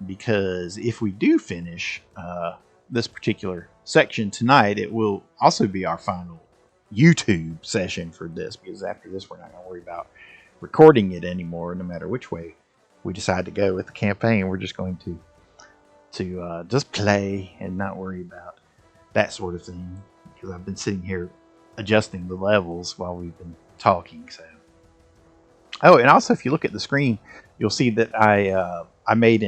because if we do finish this particular section tonight, it will also be our final YouTube session for this, because after this we're not going to worry about recording it anymore. No matter which way we decide to go with the campaign, we're just going to just play and not worry about that sort of thing, because I've been sitting here adjusting the levels while we've been talking. So, oh, and also if you look at the screen, you'll see that I made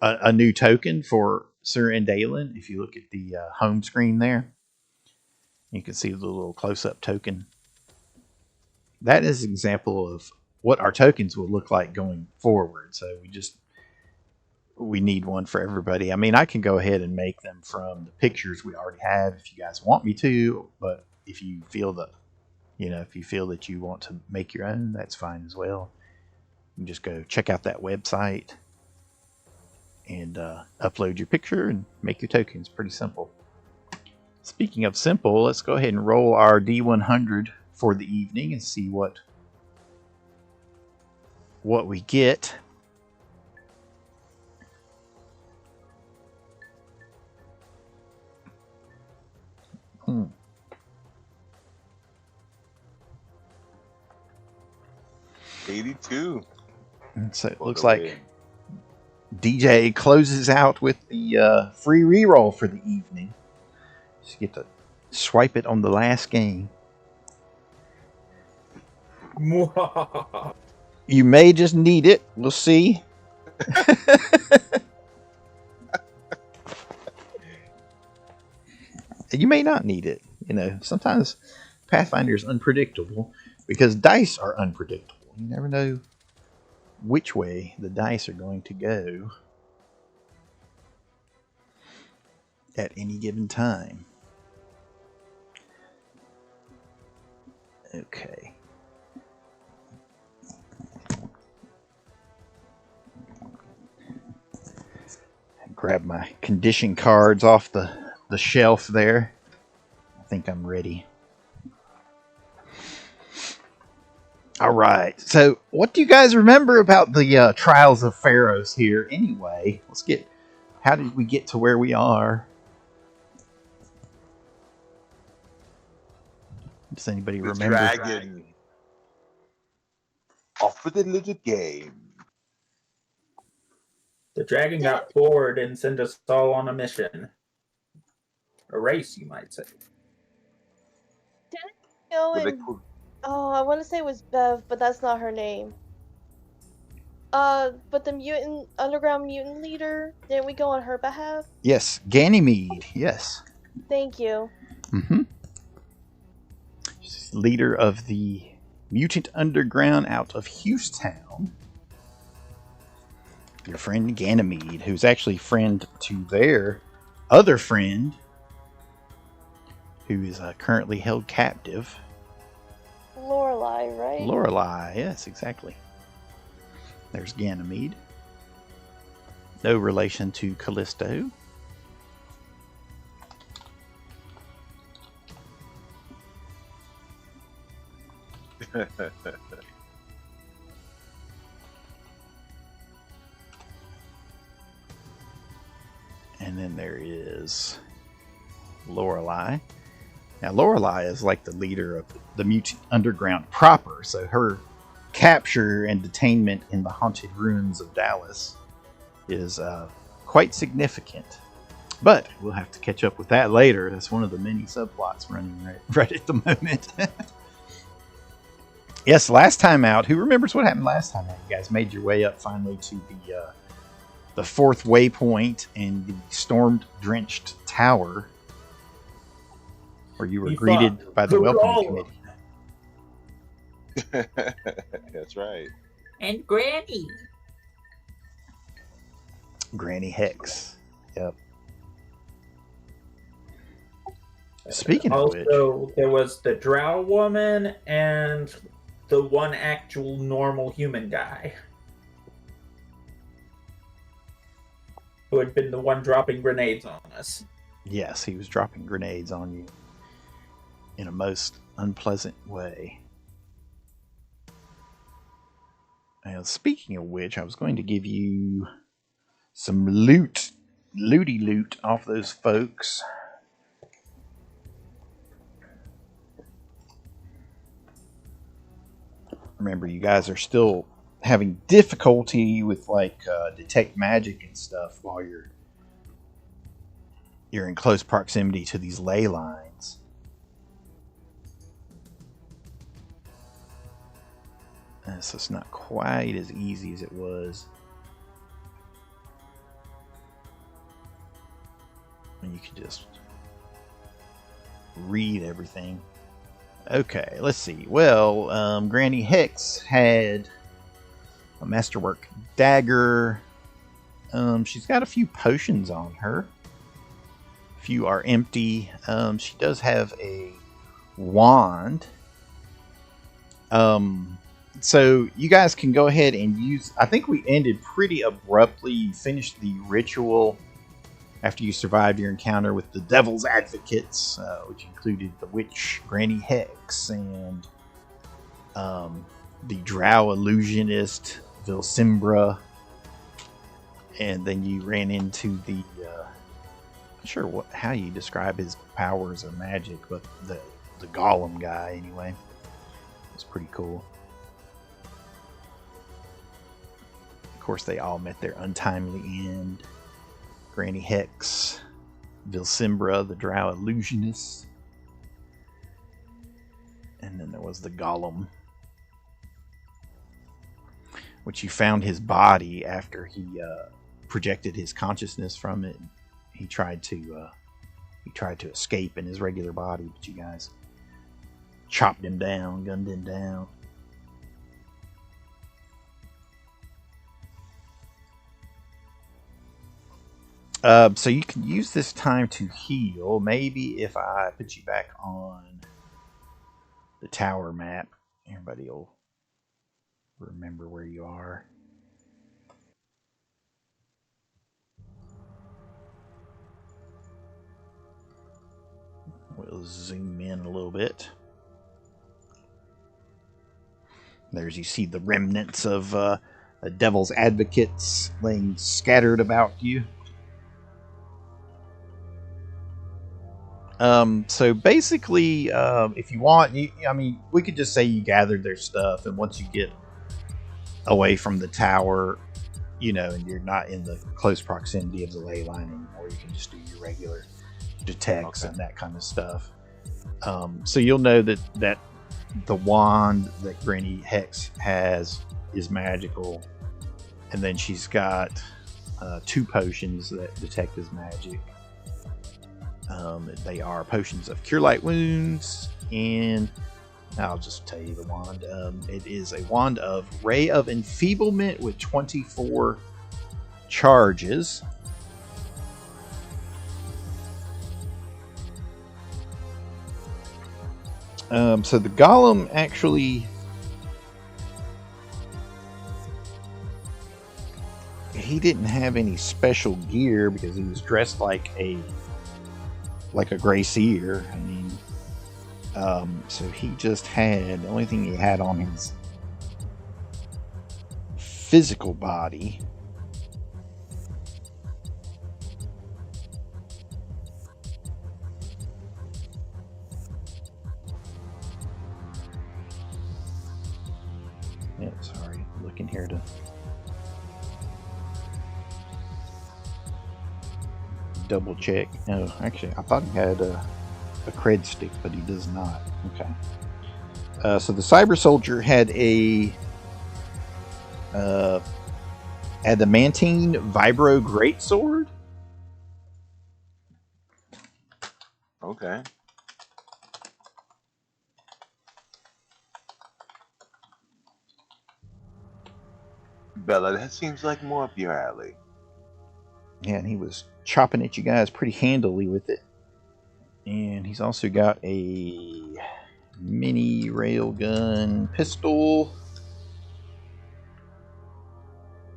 a new token for Sir Andalen. If you look at the home screen there, you can see the little close-up token. That is an example of what our tokens will look like going forward. So we need one for everybody. I mean, I can go ahead and make them from the pictures we already have if you guys want me to, but if you feel that, if you feel that you want to make your own, that's fine as well. You can just go check out that website and upload your picture and make your tokens. Pretty simple. Speaking of simple, let's go ahead and roll our D100 for the evening and see what we get. Hmm. $82. So it looks like DJ closes out with the free reroll for the evening. Just get to swipe it on the last game. You may just need it. We'll see. You may not need it. Sometimes Pathfinder is unpredictable because dice are unpredictable. You never know which way the dice are going to go at any given time. Okay. Grab my condition cards off the shelf there. I think I'm ready. All right. So, what do you guys remember about the trials of Pharos here? Anyway, how did we get to where we are? Does anybody remember? Dragon offered a little game. The dragon got bored and sent us all on a mission. A race, you might say. Didn't go and... Oh, I want to say it was Bev, but that's not her name. But the underground mutant leader, didn't we go on her behalf? Yes, Ganymede, yes. Thank you. Mm-hmm. She's leader of the mutant underground out of Houston. Your friend Ganymede, who's actually friend to their other friend, who is currently held captive. Lorelei, right? Lorelei, yes, exactly. There's Ganymede. No relation to Callisto. And then there is Lorelei. Now, Lorelei is like the leader of the mutant underground proper, so her capture and detainment in the haunted ruins of Dallas is quite significant. But we'll have to catch up with that later. That's one of the many subplots running right at the moment. Yes, last time out, who remembers what happened last time out? You guys made your way up finally to the fourth waypoint and the storm-drenched tower, where you were greeted by the welcome committee. That's right. And Granny. Granny Hex. Yep. Speaking of which, also there was the drow woman and the one actual normal human guy who had been the one dropping grenades on us. Yes, he was dropping grenades on you in a most unpleasant way. Now, speaking of which, I was going to give you some looty loot off those folks. Remember, you guys are still having difficulty with like detect magic and stuff while you're in close proximity to these ley lines. So it's not quite as easy as it was. And you can just read everything. Okay, let's see. Well, Granny Hex had a masterwork dagger. She's got a few potions on her. A few are empty. She does have a wand. So you guys can go ahead and use... I think we ended pretty abruptly. You finished the ritual after you survived your encounter with the Devil's Advocates, which included the witch Granny Hex and the Drow illusionist Vilsimbra, and then you ran into the not sure how you describe his powers or magic, but the Golem guy anyway. It's pretty cool. Of course, they all met their untimely end. Granny Hex, Vilsimbra, the Drow illusionist, and then there was the Golem, which you found his body after he projected his consciousness from it. He tried to escape in his regular body, but you guys chopped him down, gunned him down. So you can use this time to heal. Maybe if I put you back on the tower map, everybody will remember where you are. We'll zoom in a little bit. There's, you see the remnants of the Devil's Advocates laying scattered about you. So basically, if you want, I mean, we could just say you gathered their stuff, and once you get away from the tower, you know, and you're not in the close proximity of the ley line anymore, you can just do your regular detects and that kind of stuff. So you'll know that the wand that Granny Hex has is magical, and then she's got 2 potions that detect as magic. They are potions of Cure Light Wounds, and I'll just tell you the wand. It is a wand of Ray of Enfeeblement with 24 charges. So the Golem actually... he didn't have any special gear because he was dressed like a Grey Seer. I mean, so he just had, the only thing he had on his physical body sorry, looking here to double check. No, actually, I thought he had a cred stick, but he does not. Okay. So the Cyber Soldier had a adamantine vibro greatsword. Okay. Bella, that seems like more up your alley. Yeah, and he was chopping at you guys pretty handily with it. And he's also got a mini railgun pistol.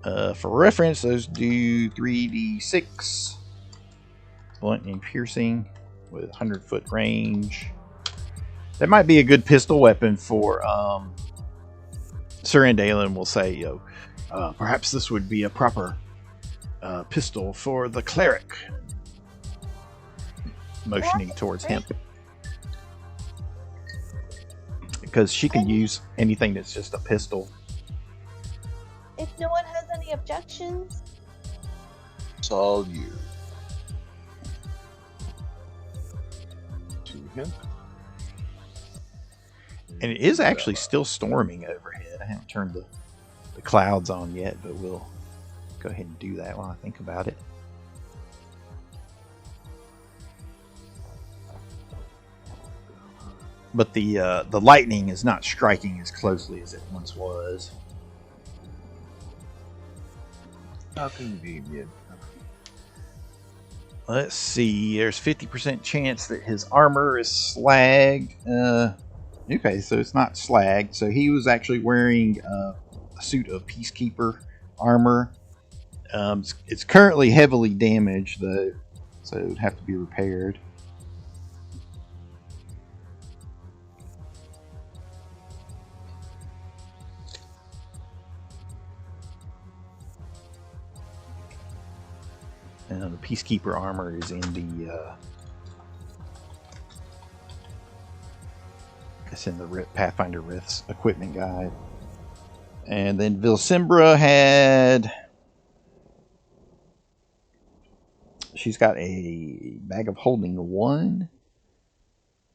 For reference, those do 3d6 blunt and piercing with 100-foot range. That might be a good pistol weapon for Sir Andalen will say, perhaps this would be a proper pistol for the cleric, motioning towards him. Because she can use anything that's just a pistol. If no one has any objections. It's all you. To him. And it is actually still storming overhead. I haven't turned the clouds on yet, but we'll go ahead and do that while I think about it. But the lightning is not striking as closely as it once was. How convenient. Let's see. There's 50% chance that his armor is slagged. Okay, so it's not slagged. So he was actually wearing a suit of peacekeeper armor. It's currently heavily damaged, though, so it would have to be repaired. The peacekeeper armor is in the it's in the Pathfinder Rifts equipment guide. And then Vilsimbra she's got a bag of holding 1,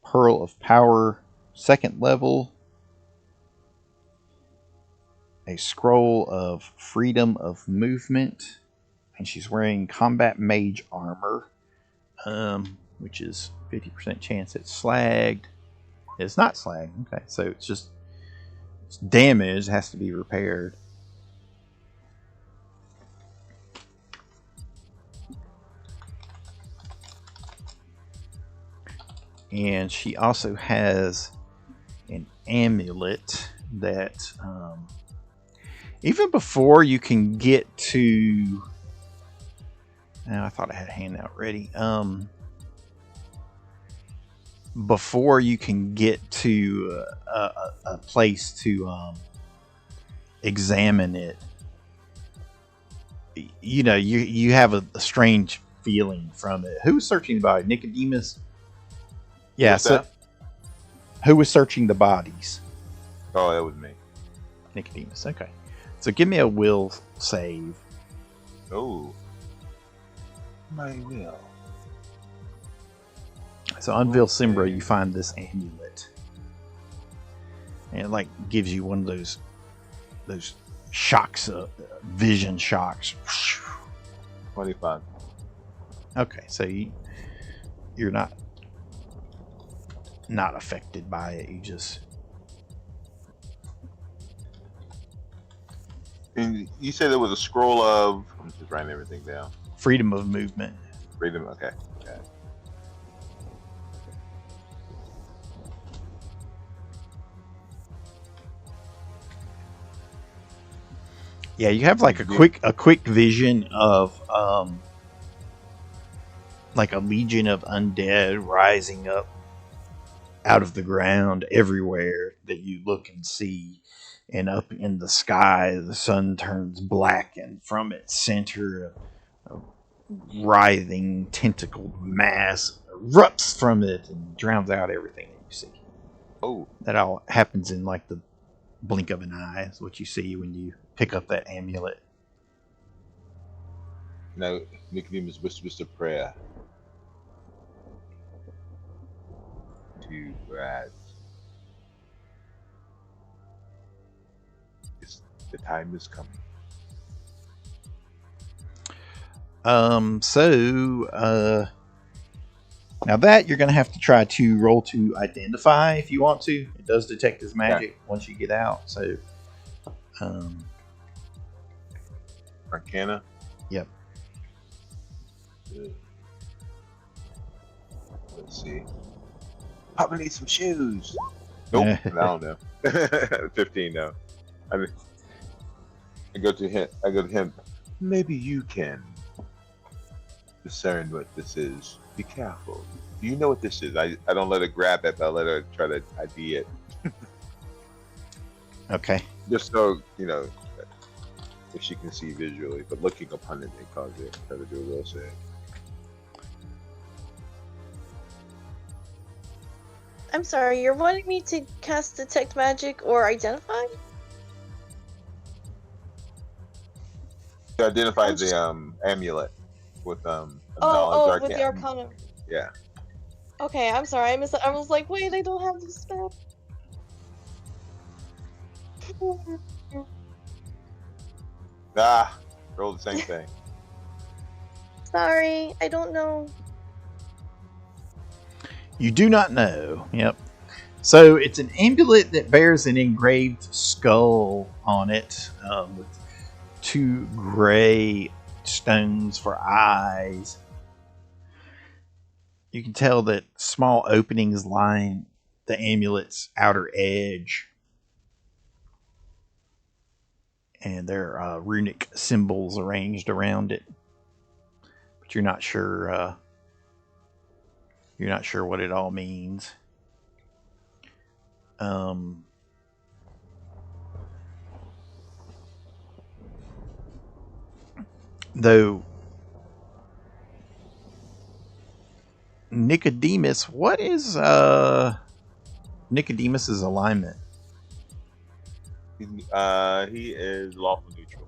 Pearl of Power 2nd level, a scroll of freedom of movement, and she's wearing combat mage armor, which is 50% chance it's slagged. It's not slagged. Okay, so it's damaged, has to be repaired. And she also has an amulet that even before you can get to... I thought I had a handout ready. Before you can get to a place to examine it, you have a strange feeling from it. Who was searching the body? Nicodemus? Yeah, so who was searching the bodies? Oh, that was me. Nicodemus, okay. So give me a will save. Oh. My will. So on Vilsimbra, you find this amulet, and it gives you one of those shocks, vision shocks. 25. Okay, so you're not affected by it. You just. And you said there was a scroll of. I'm just writing everything down. Freedom of movement. Freedom. Okay. Yeah, you have a quick vision of a legion of undead rising up out of the ground everywhere that you look and see, and up in the sky the sun turns black, and from its center a writhing tentacled mass erupts from it and drowns out everything that you see. Oh, that all happens in the blink of an eye. Is what you see when you pick up that amulet. Now Nicodemus whispers a prayer to Brad. The time is coming. Now that you're going to have to try to roll to identify if you want to. It does detect his magic once you get out. So, Arcana. Yep. Good. Let's see. Papa needs some shoes. Nope. I don't know. 15 though. I go to him. Maybe you can discern what this is. Be careful. Do you know what this is? I don't let her grab it, but I let her try to ID it. Okay. Just so, if she can see visually, but looking upon it may cause it. Try to do a will save. I'm sorry, you're wanting me to cast Detect Magic or Identify? To identify I'm just- the amulet with a Oh, knowledge with the Arcana. Yeah. Okay, I'm sorry, I was like, wait, I don't have the spell. Ah, roll the same thing. Sorry, I don't know. You do not know. Yep. So it's an amulet that bears an engraved skull on it with 2 gray stones for eyes. You can tell that small openings line the amulet's outer edge. And there are runic symbols arranged around it. But you're not sure what it all means. Though Nicodemus, what is Nicodemus's alignment? He is lawful neutral.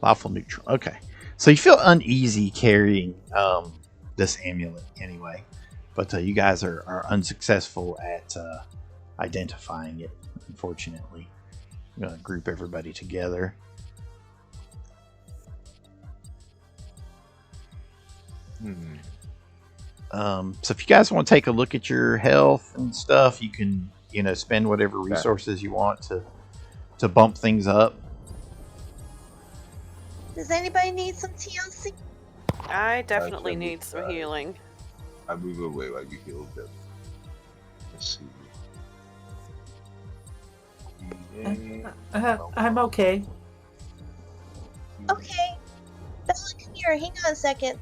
Lawful neutral. Okay. So you feel uneasy carrying this amulet anyway. But you guys are unsuccessful at identifying it, unfortunately. I'm going to group everybody together. So if you guys want to take a look at your health and stuff, you can, spend whatever resources you want to bump things up. Does anybody need some TLC? I definitely need some healing. I move away while you heal them. Let's see. I'm okay. Okay. Bella, come here. Hang on a second.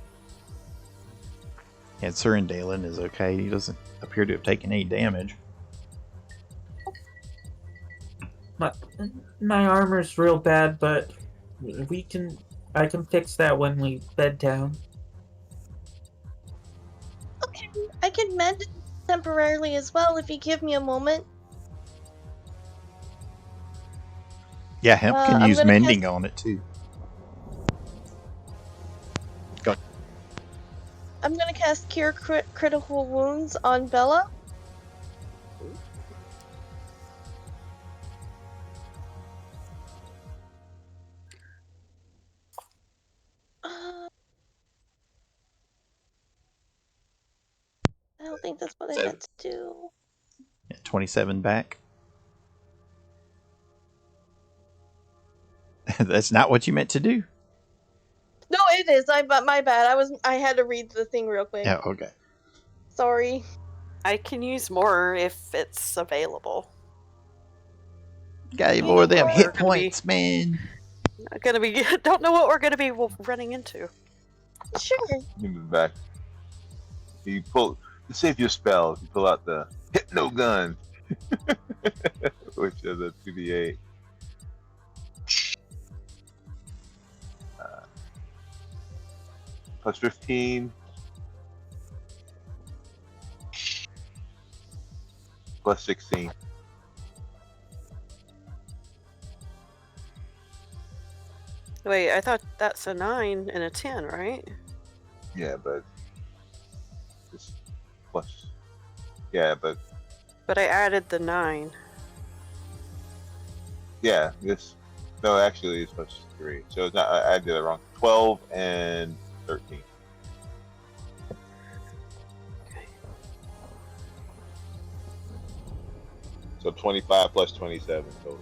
And Surindalen is okay. He doesn't appear to have taken any damage. My armor's real bad, but I can fix that when we bed down. Okay, I can mend it temporarily as well if you give me a moment. Yeah, hemp can I'm use gonna mending cast- on it too. I'm gonna cast Cure Critical Wounds on Bella. I don't think that's what I meant to do. Yeah, 27 back. That's not what you meant to do. No, it is. My bad. I had to read the thing real quick. Yeah, okay. Sorry. I can use more if it's available. Got more of them We're hit points, man. Don't know what we're gonna be running into. Sure. You move back. You pull to save your spell. You pull out the hypno gun, which is a 2d8. Plus 15. Plus 16. Wait, I thought that's a 9 and a 10, right? Yeah, but this plus. Yeah, but But I added the 9. yeah, this. No, actually, it's plus 3. So it's not. I did it wrong. 12 and 13. Okay. So 25 plus 27 total.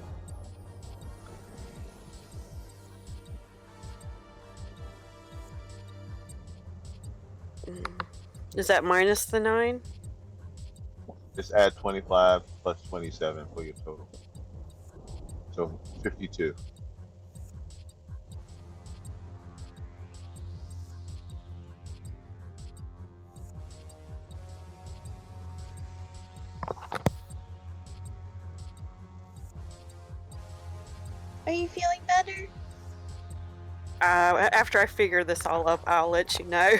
Is that minus the 9? Just add 25 plus 27 for your total. So 52. Are you feeling better? After I figure this all up, I'll let you know.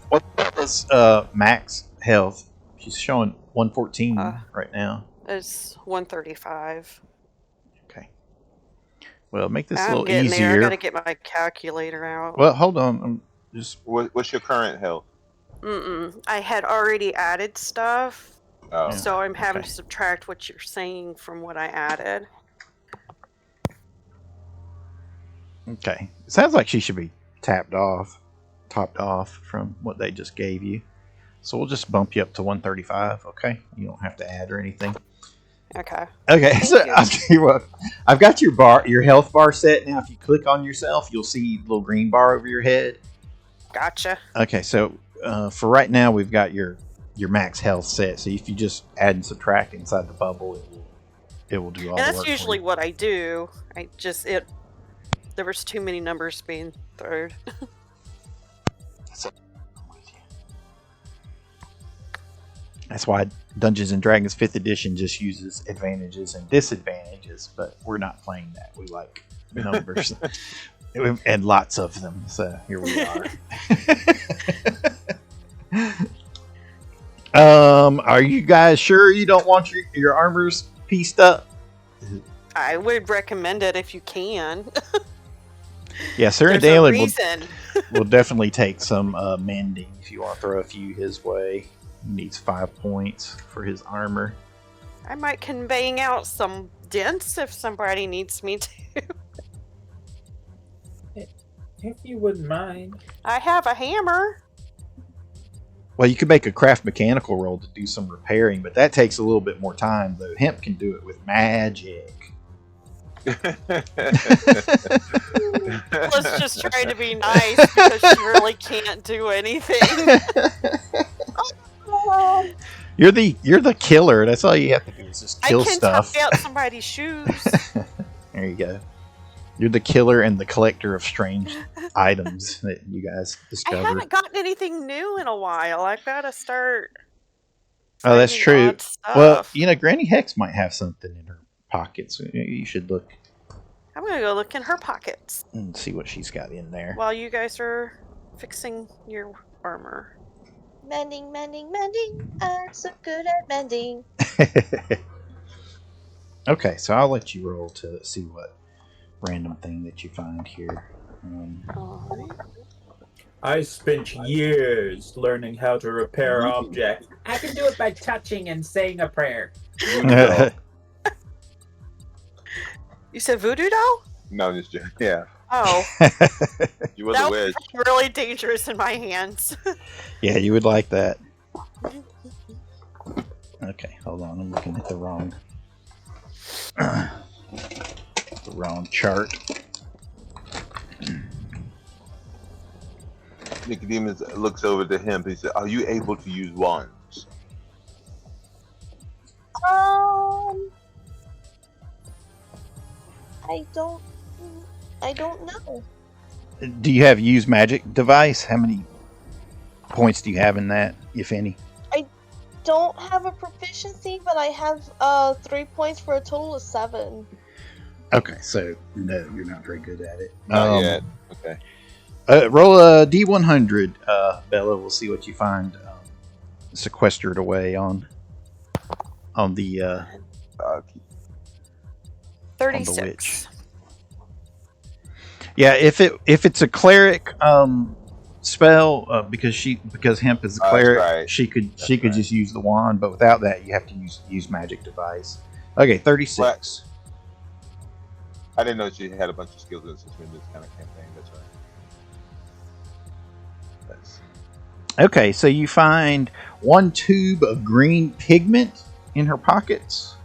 What is max health? She's showing 114 right now. It's 135. Okay. Well, make this a I'm little getting easier. there. I gotta get my calculator out. Well, hold on. I'm just. What's your current health? I had already added stuff, Oh. so I'm having Okay. to subtract what you're saying from what I added. Okay. It sounds like she should be topped off from what they just gave you. So we'll just bump you up to 135. Okay. You don't have to add or anything. Okay. Okay. So you. I'll tell you what. I've got your health bar set now. If you click on yourself, you'll see a little green bar over your head. Gotcha. Okay. So for right now, we've got your max health set. So if you just add and subtract inside the bubble, it will do all And the that's work usually for you. what I do. There was too many numbers being thrown. That's why Dungeons and Dragons 5th edition just uses advantages and disadvantages, but we're not playing that. We like numbers and lots of them. So here we are. Are you guys sure you don't want your armors pieced up? I would recommend it if you can. Yeah, Sir There's a Dalen reason. will definitely take some mending if you want to throw a few his way. He needs 5 points for his armor. I might can bang out some dents if somebody needs me to. If you wouldn't mind. I have a hammer. Well, you could make a craft mechanical roll to do some repairing, but that takes a little bit more time, though. Hemp can do it with magic. Let's just try to be nice because she really can't do anything. You're the killer. That's all you have to do is just kill I can stuff. tie out somebody's shoes. There you go. You're the killer and the collector of strange items that you guys I discovered. haven't gotten anything new in a while. I've got to start. Oh, that's finding true. odd stuff. Well, Granny Hex might have something in her pockets. You should look I'm gonna go look in her pockets and see what she's got in there. while you guys are fixing your armor. Mending, mending, mending. I'm so good at mending. Okay, so I'll let you roll to see what random thing that you find here. Alright. I spent years learning how to repair objects. I can do it by touching and saying a prayer. You said voodoo doll? No, just joking. Yeah. Oh, You was that a witch. was really dangerous in my hands. Yeah, you would like that. Okay, hold on. I'm looking at the wrong chart. Nicodemus looks over to him. He said, "Are you able to use wands?" I don't know. Do you have use magic device? How many points do you have in that, if any? Don't have a proficiency, but I have 3 points for a total of 7. Okay, so no, you're not very good at it. Not yet. Okay. Roll a D100, Bella. We'll see what you find sequestered away on the 36. witch. Yeah, if it's a cleric spell, because Hemp is a cleric, right. she could just use the wand, but without that, you have to use magic device. Okay, 36. What? I didn't know she had a bunch of skills in this kind of campaign. That's right. Okay, so you find 1 tube of green pigment in her pockets.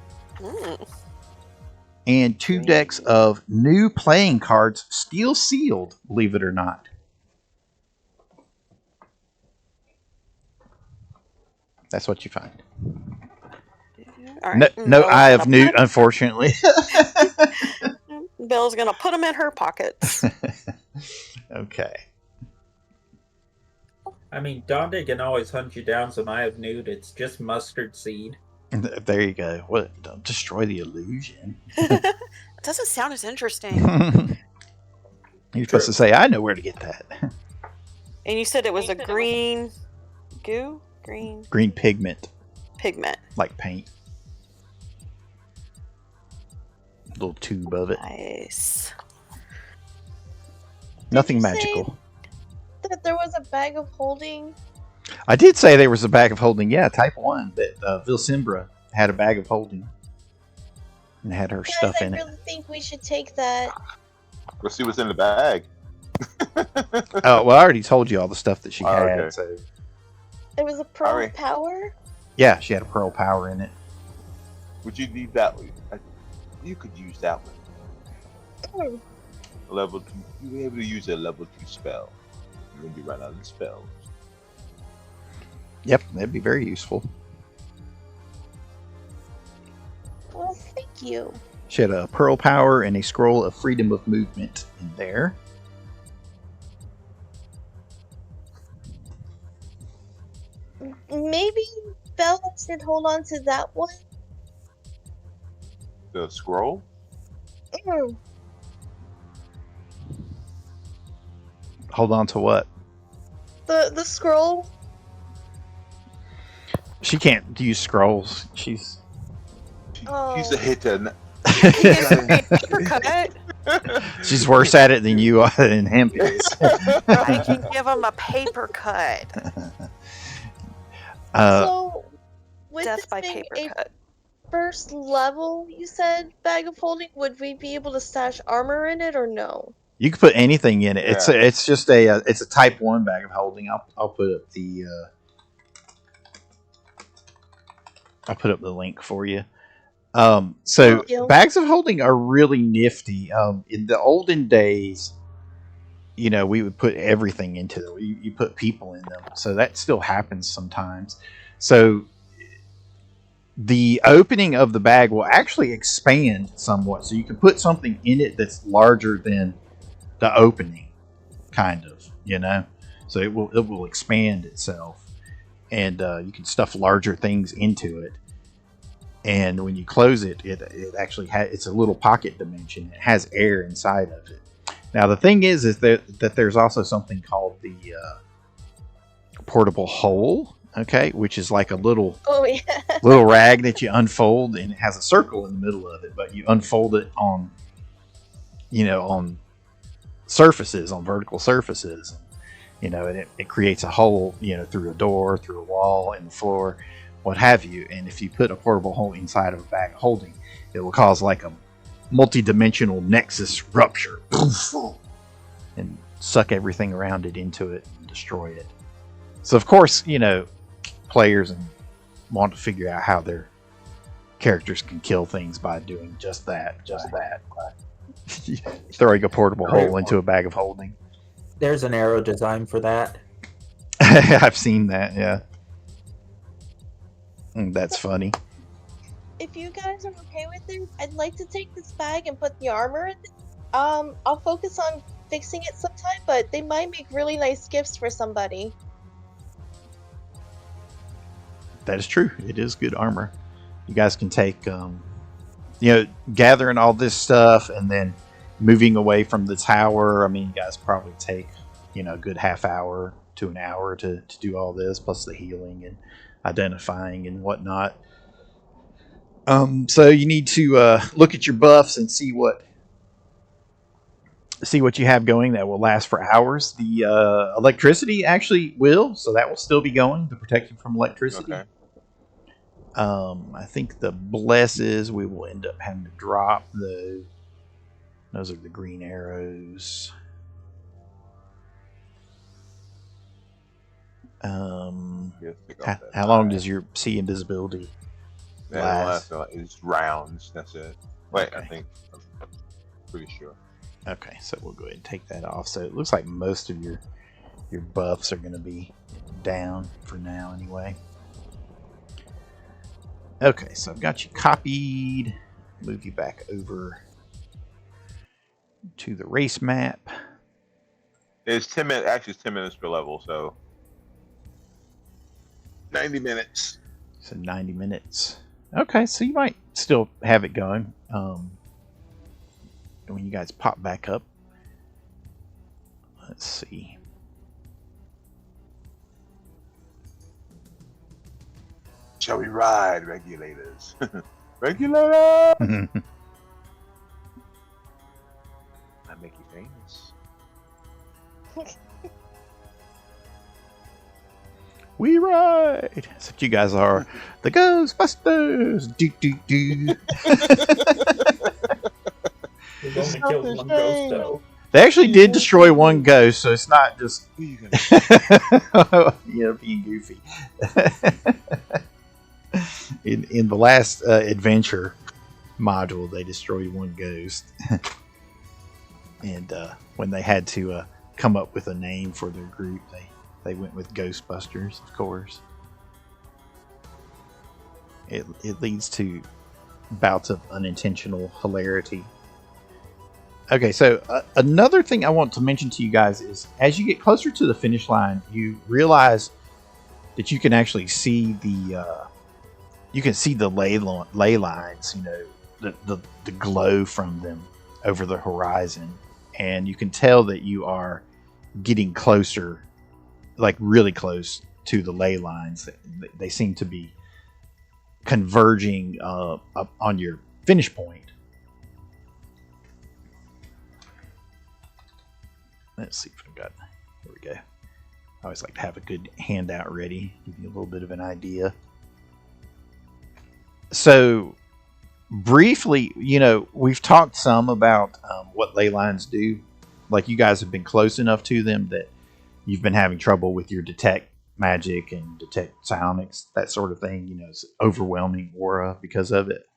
And 2 decks of new playing cards, steel sealed, believe it or not. That's what you find. All right. No Eye of Newt, unfortunately. Belle's gonna put them in her pockets. Okay. I mean, Dante can always hunt you down some Eye of Newt. It's just mustard seed. There you go. What? Don't destroy the illusion. It doesn't sound as interesting. You're supposed to say, I know where to get that. And you said it was a green goo? Green Green pigment, pigment. like paint. Little tube of it. Nice. Nothing you say- magical. That there was a bag of holding. I did say there was a bag of holding. Yeah, type 1. That Vilsimbra had a bag of holding. And had her stuff Guys, in I it. really think we should take that. Let's see what's in the bag. Oh, well, I already told you all the stuff that she Oh, had. okay. So, It was a pearl Alright. of power. yeah, she had a pearl power in it. Would you need that one? You could use that one. Hmm. Level 2. You'll be able to use a level 2 spell. You're going to be running out of spells. Yep, that'd be very useful. Well, thank you. She had a pearl power and a scroll of freedom of movement in there. Maybe Bella should hold on to that one. The scroll? Mm. Hold on to what? The scroll. She can't use scrolls. She's She's a hitter. Uppercut. she's worse at it than you are in hemp is. I can give him a paper cut. So, with Death this by being paper a cut. first level, you said bag of holding, would we be able to stash armor in it or no? You can put anything in it. It's Yeah. it's just it's a type 1 bag of holding. I'll put up the link for you. So Thank you. bags of holding are really nifty. In the olden days, you know, we would put everything into them. You put people in them, so that still happens sometimes. So the opening of the bag will actually expand somewhat, so you can put something in it that's larger than the opening, kind of, you know. So it will expand itself, and you can stuff larger things into it. And when you close it, it actually it's a little pocket dimension. It has air inside of it. Now the thing is that there's also something called the portable hole, okay, which is like a little Oh yeah. little rag that you unfold, and it has a circle in the middle of it, but you unfold it on, you know, on surfaces, on vertical surfaces, you know, and it creates a hole, you know, through a door, through a wall, in the floor, what have you. And if you put a portable hole inside of a bag of holding, it will cause like a multi-dimensional nexus rupture and suck everything around it into it and destroy it. So of course, you know, players want to figure out how their characters can kill things by doing just that. Throwing a portable hole into a bag of holding. There's an arrow design for that. I've seen that, yeah. That's funny. If you guys are okay with it, I'd like to take this bag and put the armor in it. I'll focus on fixing it sometime, but they might make really nice gifts for somebody. That is true. It is good armor. You guys can take, you know, gathering all this stuff and then moving away from the tower. I mean, you guys probably take, you know, a good half hour to an hour to do all this, plus the healing and identifying and whatnot. So you need to look at your buffs and see what you have going that will last for hours. The electricity actually will, so that will still be going to protect you from electricity. Okay. I think the blesses we will end up having to drop though. Those are the green arrows. How long does your see invisibility last? It's rounds. That's it. Wait, Okay. I think. I'm pretty sure. Okay, so we'll go ahead and take that off. So it looks like most of your buffs are going to be down for now anyway. Okay, so I've got you copied. Move you back over to the race map. It's 10 minutes. Actually, it's 10 minutes per level, so 90 minutes. So 90 minutes. Okay, so you might still have it going. When you guys pop back up, let's see. Shall we ride, regulators? Regulators! I make you famous. We ride. Except you guys are the Ghostbusters. Do do do. We've only killed one ghost, though. They actually did destroy one ghost, so it's not just Who you gonna being goofy. in the last adventure module, they destroyed one ghost, and when they had to come up with a name for their group, they went with Ghostbusters, of course. It leads to bouts of unintentional hilarity. Okay, so another thing I want to mention to you guys is as you get closer to the finish line, you realize that you can actually see the ley lines, you know, the glow from them over the horizon, and you can tell that you are getting closer, like really close to the ley lines. They seem to be converging up on your finish point. Let's see if I've got. There we go. I always like to have a good handout ready, give you a little bit of an idea. So, briefly, you know, we've talked some about what ley lines do. Like, you guys have been close enough to them that you've been having trouble with your detect magic and detect psionics, that sort of thing. You know, it's overwhelming aura because of it.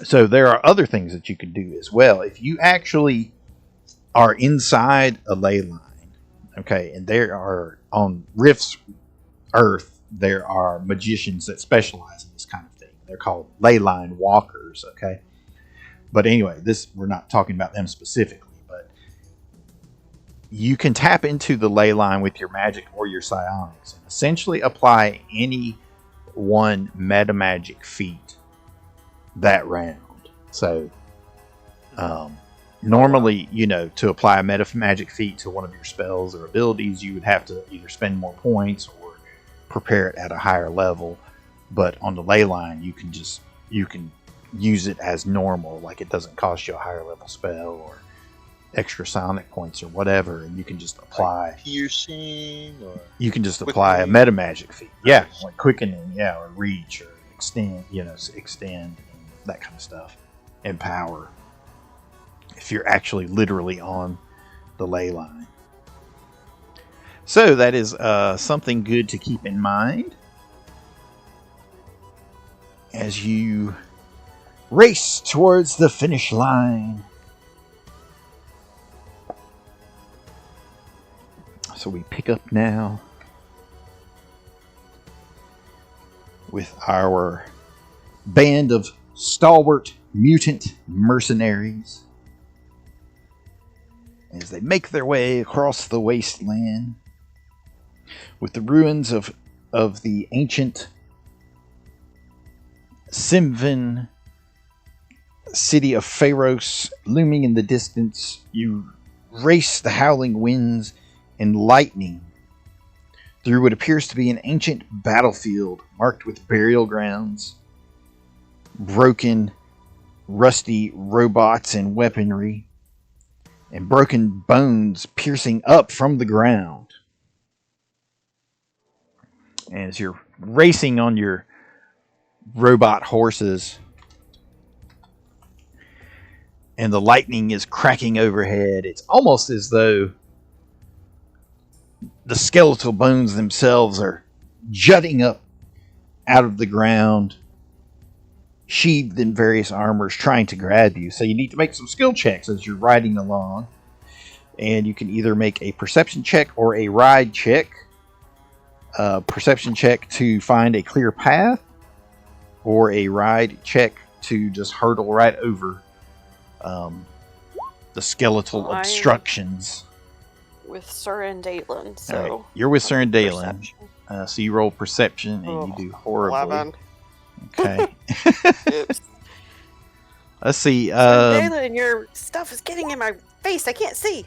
So there are other things that you could do as well. If you actually are inside a ley line, okay, and there are on Rift's Earth, there are magicians that specialize in this kind of thing. They're called ley line walkers, okay? But anyway, we're not talking about them specifically, but you can tap into the ley line with your magic or your psionics and essentially apply any one meta magic feat that round. So normally, you know, to apply a meta magic feat to one of your spells or abilities, you would have to either spend more points or prepare it at a higher level. But on the ley line, you can use it as normal, like it doesn't cost you a higher level spell or extra psionic points or whatever, and you can just apply piercing, or you can just apply a meta magic feat, yeah, like quickening, yeah, or reach or extend, you know, extend and that kind of stuff, and power. If you're actually literally on the ley line, so that is something good to keep in mind as you race towards the finish line. So we pick up now with our band of stalwart mutant mercenaries as they make their way across the wasteland with the ruins of the ancient Simvin city of Pharos looming in the distance. You race the howling winds and lightning through what appears to be an ancient battlefield marked with burial grounds, broken, rusty robots and weaponry, and broken bones piercing up from the ground. As you're racing on your robot horses, and the lightning is cracking overhead, it's almost as though the skeletal bones themselves are jutting up out of the ground, sheathed in various armors, trying to grab you. So you need to make some skill checks as you're riding along. And you can either make a perception check or a ride check. Perception check to find a clear path, or a ride check to just hurtle right over the skeletal obstructions. With Sir and Dalen, so right. You're with Sir and Dalen. perception. So you roll perception and you do horribly. 11. Okay. Oops. Let's see. Jalen, your stuff is getting in my face. I can't see.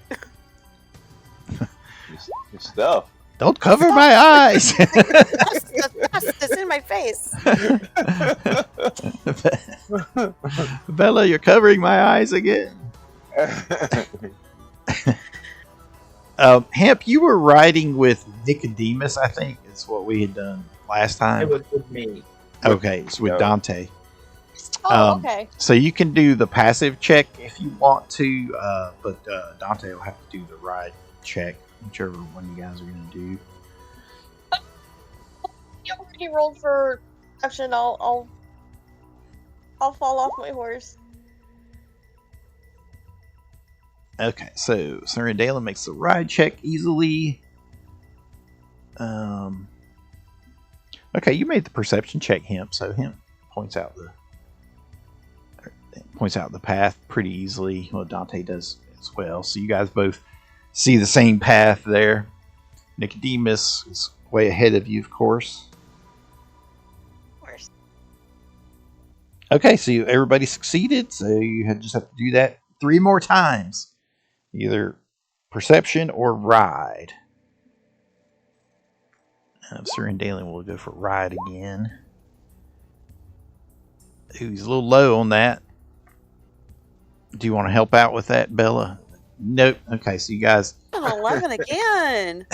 Your stuff. Don't cover my eyes. The dust is in my face. Bella, you're covering my eyes again. Hemp, you were riding with Nicodemus, I think is what we had done last It time. was with me. Okay, it's with No. Dante. Oh, okay. So you can do the passive check if you want to, but Dante will have to do the ride check, whichever one you guys are going to do. You already rolled for perception. I'll fall off my horse. Okay, so Sir Dalen makes the ride check easily. Okay, you made the perception check, Hemp. So Hemp points out the path pretty easily. Well, Dante does as well. So you guys both see the same path there. Nicodemus is way ahead of you, of course. Of course. Okay, so everybody succeeded. So you just have to do that 3 more times. Either perception or ride. Sir and Dalen will go for ride again. Ooh, he's a little low on that. Do you want to help out with that, Bella? Nope. Okay, so you guys 11 again.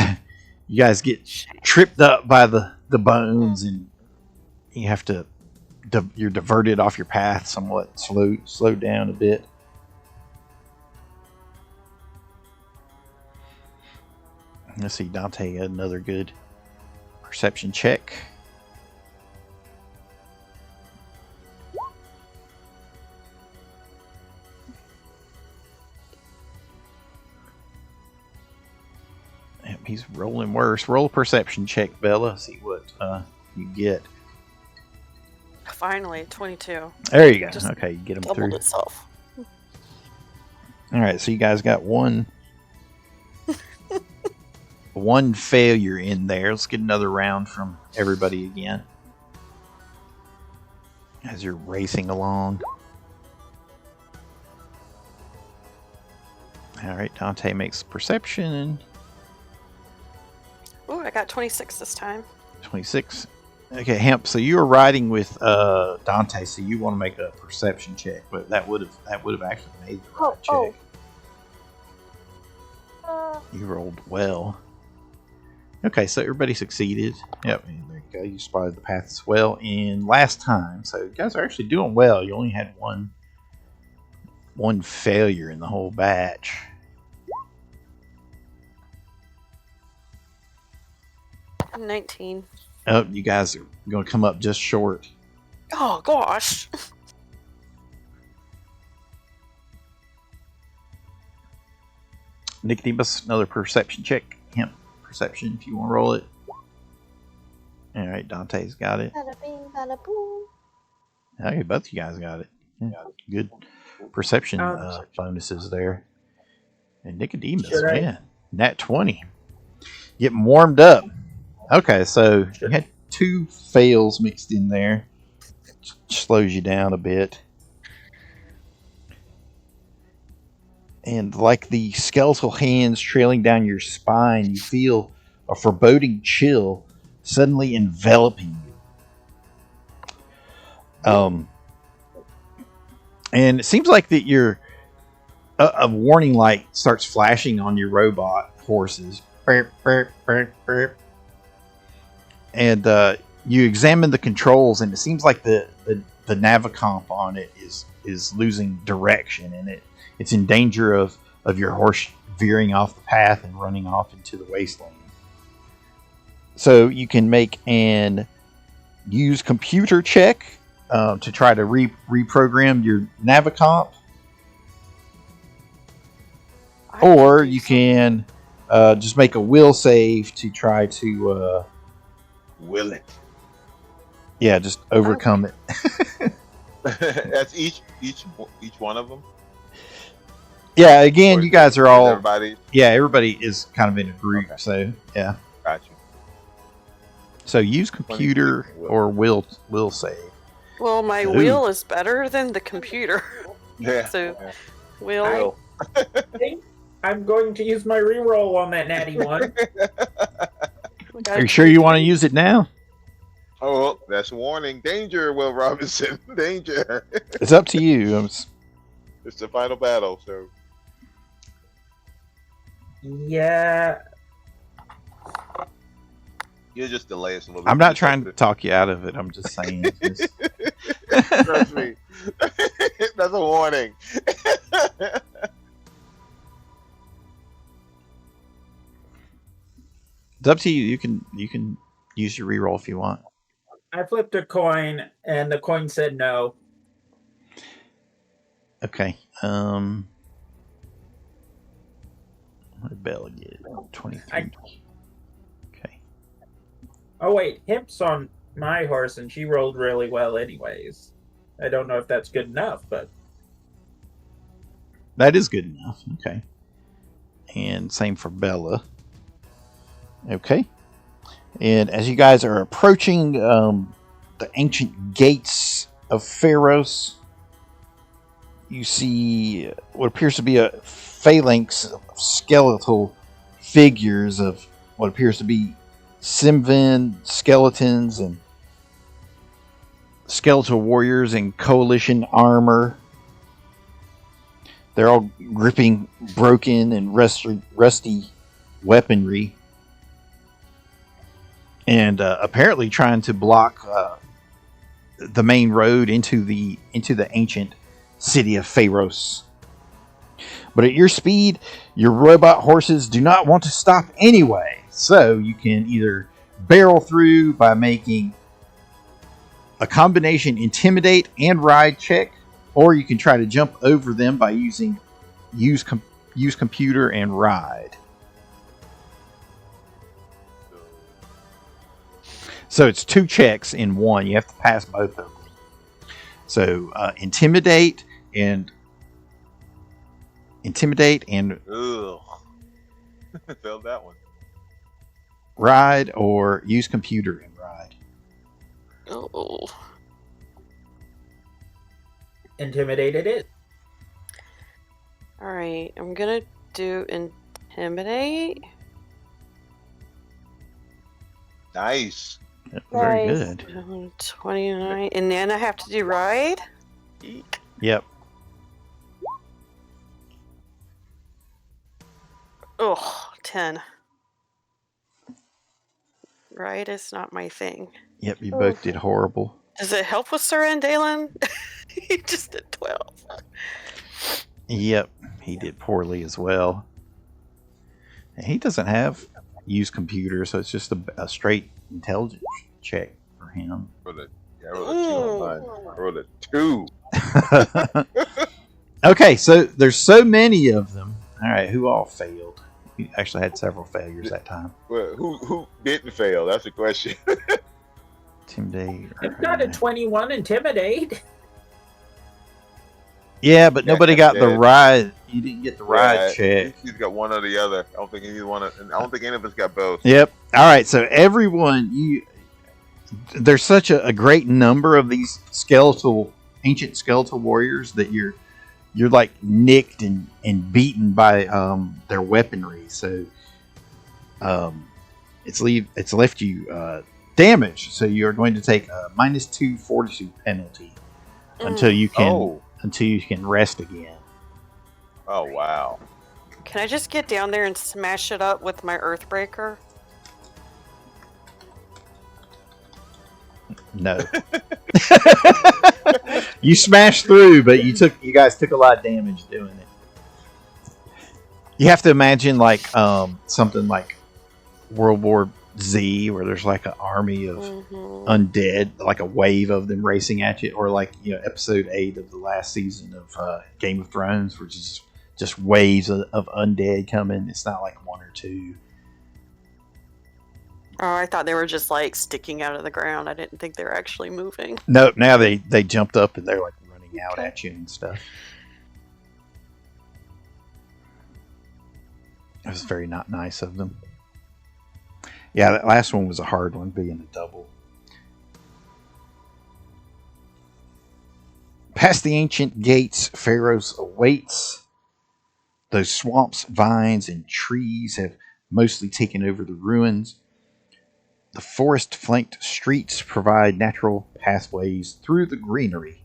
you guys get tripped up by the bones, and you have to you're diverted off your path somewhat, slowed down a bit. Let's see, Dante had another good perception check. Yep, he's rolling worse. Roll a perception check, Bella. See what you get. Finally, 22. There you go. Just Okay, you get him Doubled through. itself. All right, so you guys got one failure in there. Let's get another round from everybody again as you're racing along. All right, Dante makes perception. Ooh, I got 26 this time. 26. Okay, Hemp. So you were riding with Dante, so you want to make a perception check, but that would have actually made the right check. You rolled well. Okay, so everybody succeeded. Yep, and there you go. You spotted the path as well. And last time, so you guys are actually doing well. You only had one failure in the whole batch. I'm 19. Oh, you guys are going to come up just short. Oh, gosh. Nicodemus, another perception check. Hemp perception if you want to roll it. All right, Dante's got it. Bada bing, bada boom. Okay, both of you guys got it. Yeah, good perception bonuses there. And Nicodemus, man, nat 20. Getting warmed up. Okay, so you had 2 fails mixed in there. Slows you down a bit. And like the skeletal hands trailing down your spine, you feel a foreboding chill suddenly enveloping you. And it seems like that a warning light starts flashing on your robot horses. Burp, burp, burp, burp. And you examine the controls, and it seems like the navicomp on it is losing direction, and it's in danger of your horse veering off the path and running off into the wasteland. So you can make an use computer check to try to reprogram your navicomp, or you can just make a will save to try to Will it? yeah, just overcome it. That's each one of them. Yeah, again, you guys are all Everybody. yeah, everybody is kind of in a group, Okay. so yeah. Got you. So use computer or will save. Well, my Ooh. wheel is better than the computer. Yeah. So, yeah. wheel. I think I'm going to use my reroll on that natty one. We got Are a you sure you want to 23. use it now? Oh, that's a warning. Danger, Will Robinson. Danger. It's up to you. It's the final battle, so. Yeah. You'll just delay us a little bit. I'm not trying to talk you out of it. I'm just saying. Trust me. That's a warning. It's up to you. You can use your reroll if you want. I flipped a coin, and the coin said no. Okay. What did Bella get? 23. Okay. Oh wait, Hip's on my horse, and she rolled really well anyways. I don't know if that's good enough, but That is good enough. Okay. And same for Bella. Okay. And as you guys are approaching the ancient gates of Pharos, you see what appears to be a phalanx of skeletal figures of what appears to be Simvan skeletons and skeletal warriors in coalition armor. They're all gripping broken and rusty weaponry, and apparently trying to block the main road into the ancient city of Pharos. But at your speed, your robot horses do not want to stop anyway, so you can either barrel through by making a combination intimidate and ride check, or you can try to jump over them by using use computer and ride. So it's 2 checks in one. You have to pass both of them. So intimidate and Ugh. Failed that one. ride, or use computer and ride. Oh. intimidated it. Alright, I'm gonna do intimidate. Nice. Very Nice. good. 29. And then I have to do ride? Yep. Oh, 10. Ride is not my thing. Yep, you both did horrible. Does it help with Sir Dalen? He just did 12. Yep, he did poorly as well. And he doesn't have use computer, so it's just a straight intelligence check for him. I rolled a 2 on mine. Okay, so there's so many of them. All right, who all failed? You actually had several failures that time. Well, who didn't fail? That's the question. Intimidate. I've got a 21 intimidate. Yeah, but nobody got the yeah. ride. You didn't get the ride check. He's got one or the other. I don't think any of us got both. Yep. All right. So everyone, there's such a great number of these ancient skeletal warriors that you're like nicked and beaten by their weaponry. So it's left you damaged. So you're going to take a -2 fortitude penalty until you can rest again. Oh wow. Can I just get down there and smash it up with my Earthbreaker? No. You smashed through, but you guys took a lot of damage doing it. You have to imagine like something like World War Z, where there's like an army of undead, like a wave of them racing at you, or like episode 8 of the last season of Game of Thrones, which is just waves of undead coming. It's not like 1 or 2. Oh, I thought they were just like sticking out of the ground. I didn't think they were actually moving. No, now they jumped up and they're like running out at you and stuff. It was very not nice of them. Yeah, that last one was a hard one, being a double. Past the ancient gates, Pharos awaits. Those swamps, vines, and trees have mostly taken over the ruins. The forest-flanked streets provide natural pathways through the greenery.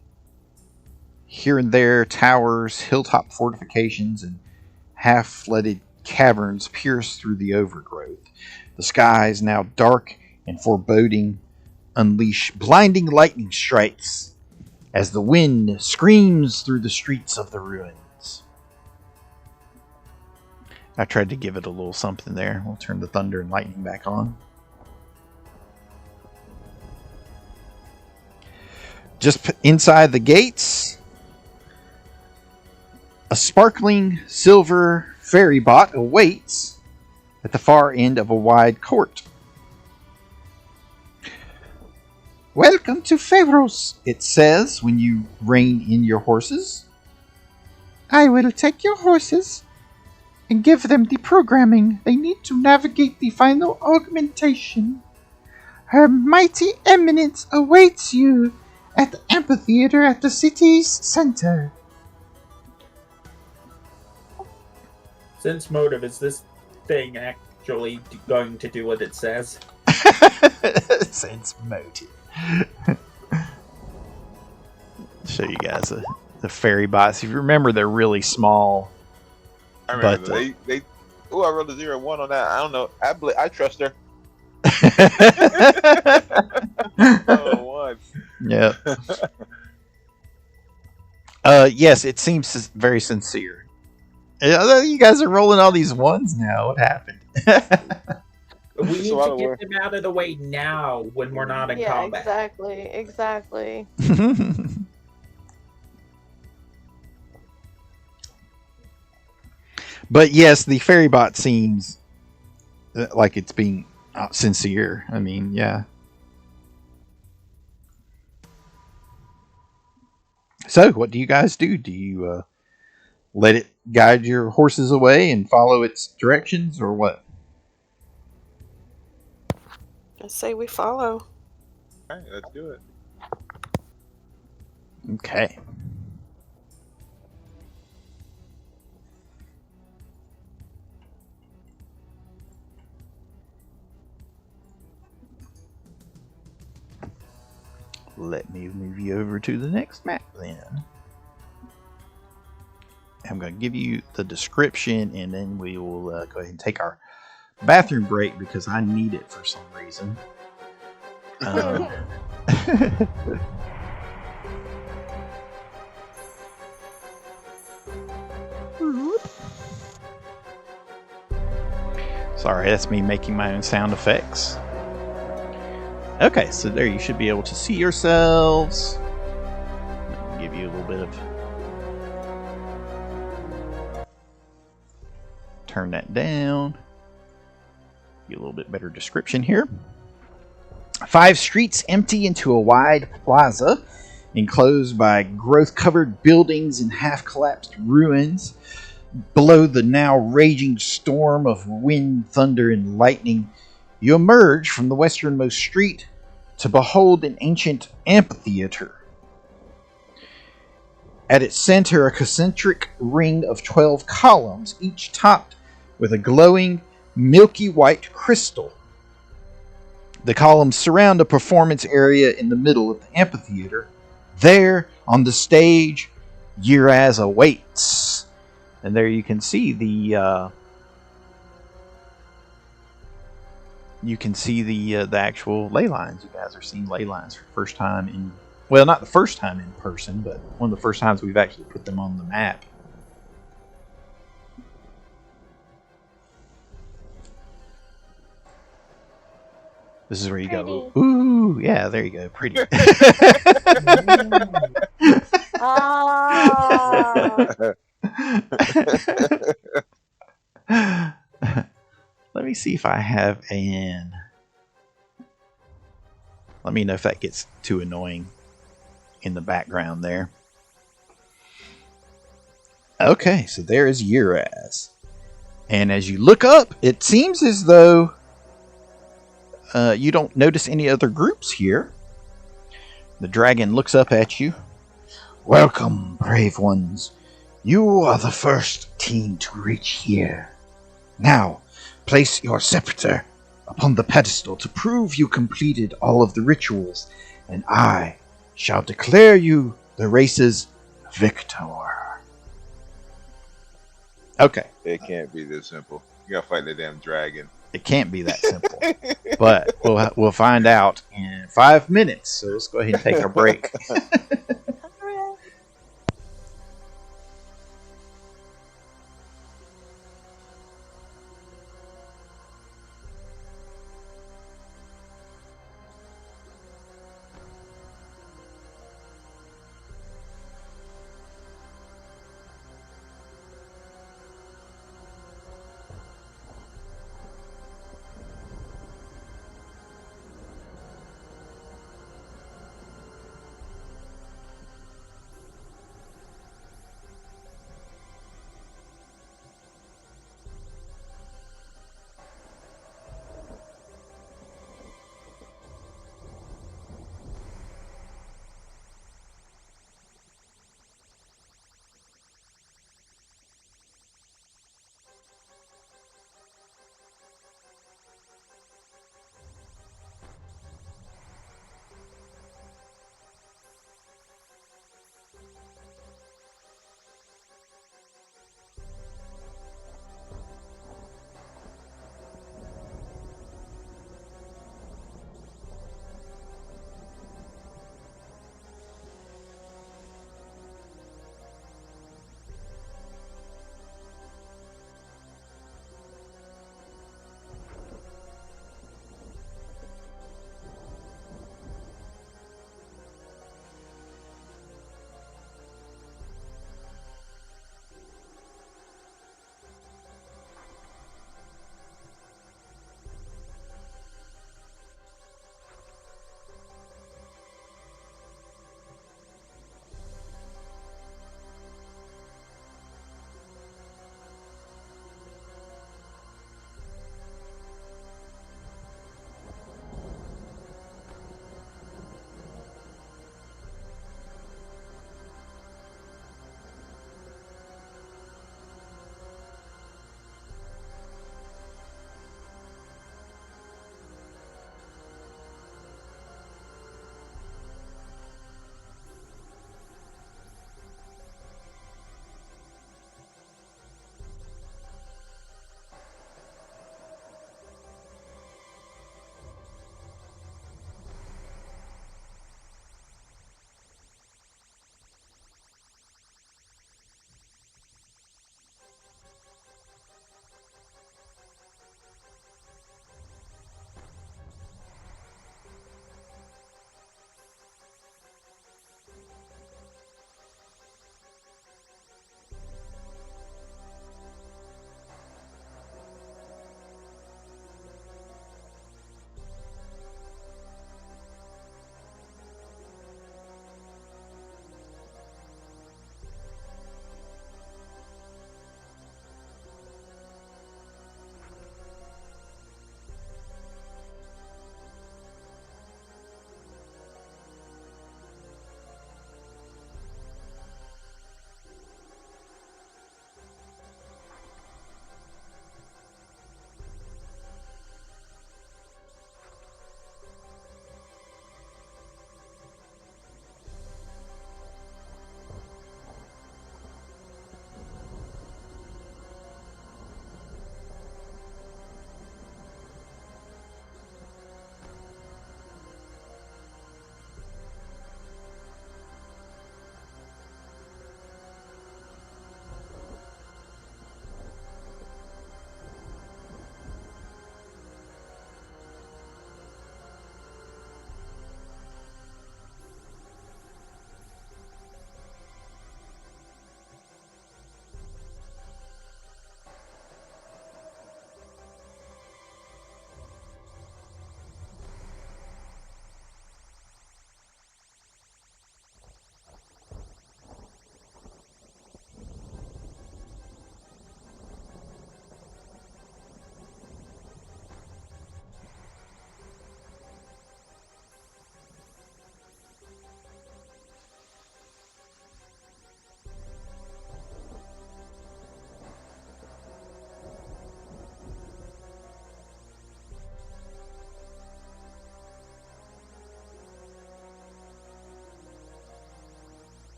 Here and there, towers, hilltop fortifications, and half-flooded caverns pierce through the overgrowth. The skies, now dark and foreboding, unleash blinding lightning strikes as the wind screams through the streets of the ruins. I tried to give it a little something there. We'll turn the thunder and lightning back on. Just inside the gates, a sparkling silver ferry bot awaits at the far end of a wide court. Welcome to Pharos, it says when you rein in your horses. I will take your horses and give them the programming they need to navigate the final augmentation. Her mighty eminence awaits you at the amphitheater at the city's center. Sense motive, is this thing actually going to do what it says? Sense motive. Show you guys the fairy bots. If you remember, they're really small. I remember But, they. Oh, I rolled a 0-1 on that. I don't know. I trust her. 1. Yeah. Yes, it seems very sincere. You guys are rolling all these ones now. What happened? We need So to get them out of the way now when we're not in Yeah, combat. exactly. But yes, the fairy bot seems like it's being sincere. I mean, yeah. So, what do you guys do? Do you let it guide your horses away and follow its directions, or what? I say we follow. All right, let's do it. Okay. Let me move you over to the next map then. I'm going to give you the description and then we will go ahead and take our bathroom break because I need it for some reason. Sorry, that's me making my own sound effects. Okay, so there you should be able to see yourselves. I'll give you a little bit of... Turn that down. Get a little bit better description here. 5 streets empty into a wide plaza, enclosed by growth-covered buildings and half-collapsed ruins. Below the now raging storm of wind, thunder, and lightning, you emerge from the westernmost street to behold an ancient amphitheater. At its center, a concentric ring of 12 columns, each topped with a glowing, milky white crystal. The columns surround a performance area in the middle of the amphitheater. There, on the stage, Yiraz awaits. And there you can see the actual ley lines. You guys are seeing ley lines for the first time in, well, not the first time in person, but one of the first times we've actually put them on the map. This is where you go, ooh, yeah, there you go, pretty. Let me see if I have an... Let me know if that gets too annoying in the background there. Okay, so there is Yiraz. And as you look up, it seems as though You don't notice any other groups here. The dragon looks up at you. Welcome, brave ones. You are the first team to reach here. Now, place your scepter upon the pedestal to prove you completed all of the rituals, and I shall declare you the race's victor. Okay. It can't be this simple. You gotta fight the damn dragon. It can't be that simple. But we'll find out in 5 minutes. So let's go ahead and take our break. Alright.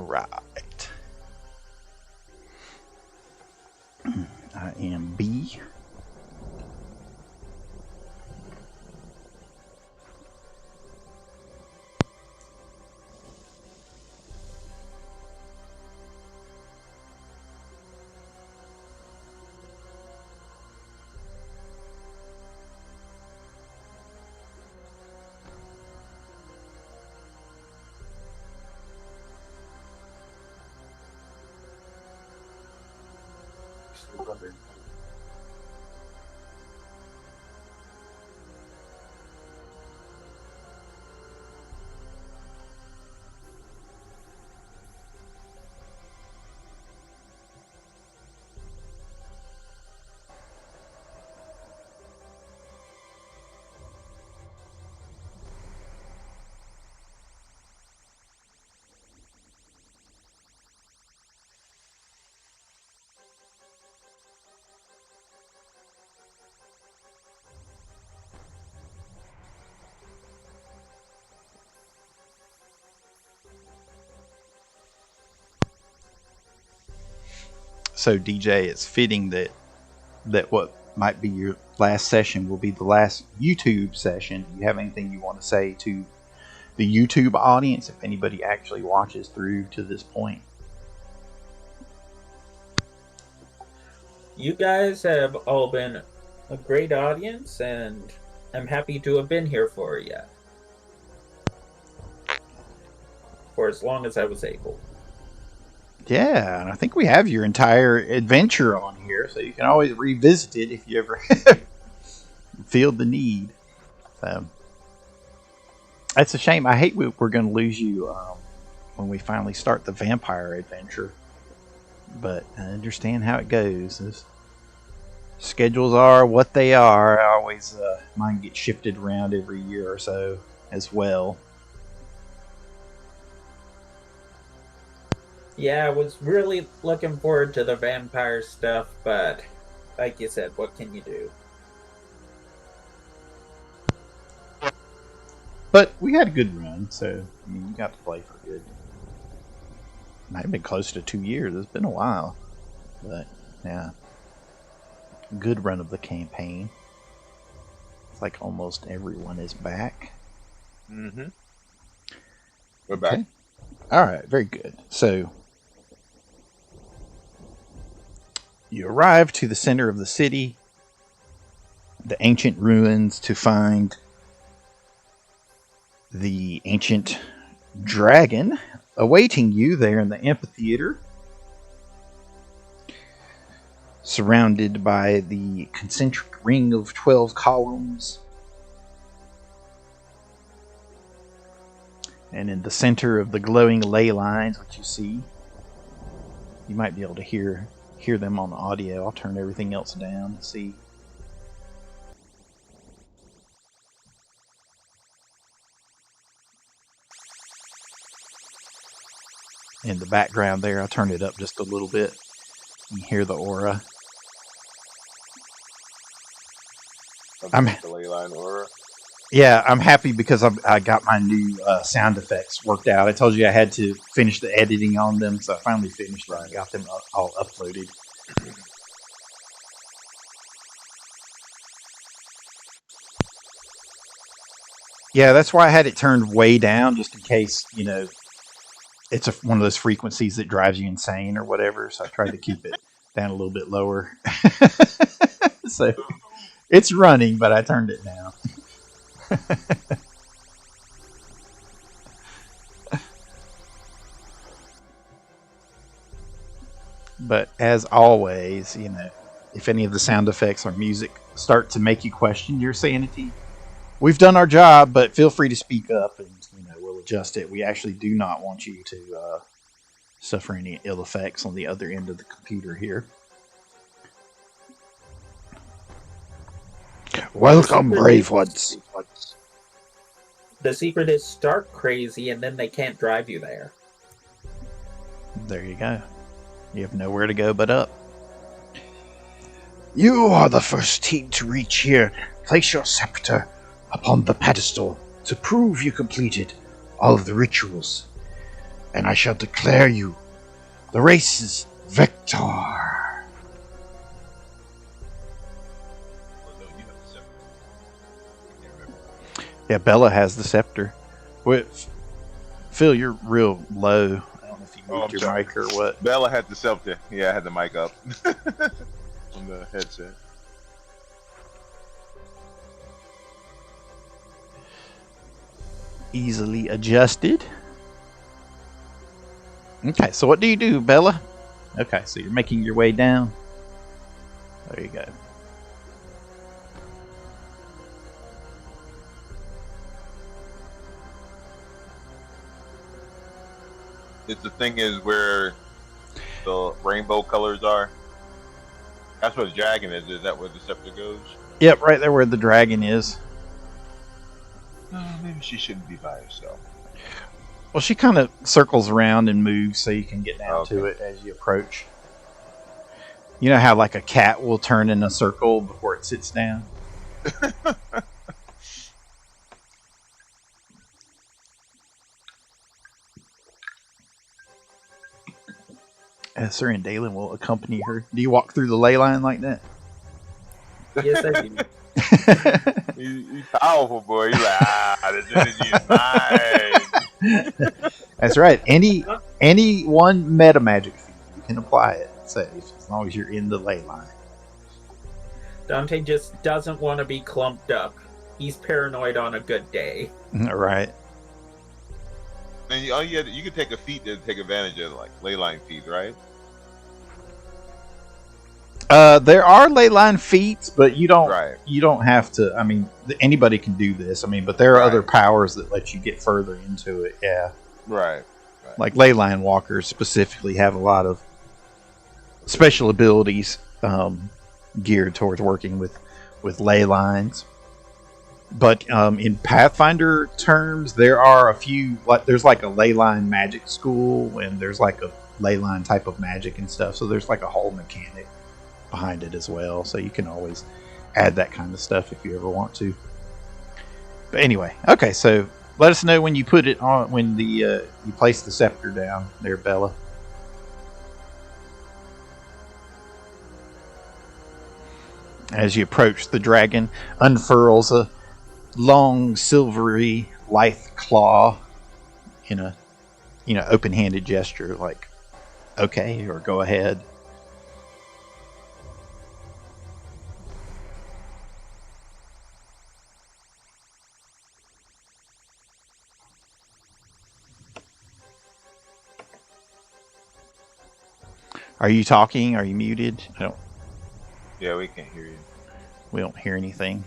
right. I am B. So DJ, it's fitting that what might be your last session will be the last YouTube session. Do you have anything you want to say to the YouTube audience, if anybody actually watches through to this point? You guys have all been a great audience, and I'm happy to have been here for you. For as long as I was able. Yeah, and I think we have your entire adventure on here, so you can always revisit it if you ever feel the need. So that's a shame. I hate we're going to lose you when we finally start the vampire adventure, but I understand how it goes. Those schedules are what they are. I always mine gets shifted around every year or so as well. Yeah, I was really looking forward to the vampire stuff, but like you said, what can you do? But we had a good run, so I mean, you got to play for good. Might have been close to 2 years. It's been a while, but yeah, good run of the campaign. It's like almost everyone is back. Mm-hmm. We're back. Okay. All right, very good. So you arrive to the center of the city, the ancient ruins, to find the ancient dragon awaiting you there in the amphitheater, surrounded by the concentric ring of 12 columns. And in the center of the glowing ley lines, which you see, you might be able to hear them on the audio. I'll turn everything else down to see. In the background there, I'll turn it up just a little bit. You can hear the aura. The ley line aura. Yeah, I'm happy because I got my new sound effects worked out. I told you I had to finish the editing on them, so I finally finished them. I got them all uploaded. Yeah, that's why I had it turned way down, just in case, it's one of those frequencies that drives you insane or whatever. So I tried to keep it down a little bit lower. So it's running, but I turned it down. But as always, if any of the sound effects or music start to make you question your sanity, we've done our job, but feel free to speak up and we'll adjust it. We actually do not want you to suffer any ill effects on the other end of the computer here. Welcome, brave ones. The secret is start crazy and then they can't drive you there. There you go. You have nowhere to go but up. You are the first team to reach here. Place your scepter upon the pedestal to prove you completed all of the rituals. and I shall declare you the race's victor. Well, no, you have the scepter. I can't remember. Yeah, Bella has the scepter. Wait, Phil, you're real low. I don't know if you moved I'm your sorry. mic or what. Bella had the scepter. Yeah, I had the mic up on the headset. Easily adjusted. Okay, so what do you do, Bella? Okay, so you're making your way down. There you go. It's the thing is where the rainbow colors are. That's where the dragon is. Is that where the scepter goes? Yep, right there where the dragon is. Maybe she shouldn't be by herself. Well, she kind of circles around and moves so you can get down to Okay. it as you approach. You know how like a cat will turn in a circle before it sits down? Esther and Dalen will accompany her. Do you walk through the ley line like that? Yes, I do. He's powerful, boy. He's like, this energy is mine. That's right. Any one meta magic feat, you can apply it safe as long as you're in the ley line. Dante just doesn't want to be clumped up. He's paranoid on a good day. Right. And you can take a feat to take advantage of like ley line feet, right? There are ley line feats, but you don't Right. you don't have to. I mean, anybody can do this. I mean, but there are Right. other powers that let you get further into it. Yeah, Right. like ley line walkers specifically have a lot of special abilities geared towards working with ley lines. But in Pathfinder terms, there are a few. Like there's like a ley line magic school, and there's like a ley line type of magic and stuff. So there's like a whole mechanic behind it as well. So you can always add that kind of stuff if you ever want to. But anyway, okay. So let us know when you put it on, when the you place the scepter down there, Bella. As you approach, the dragon unfurls a long, silvery, lithe claw in a, open-handed gesture, like, okay, or go ahead. Are you talking? Are you muted? Yeah, we can't hear you. We don't hear anything.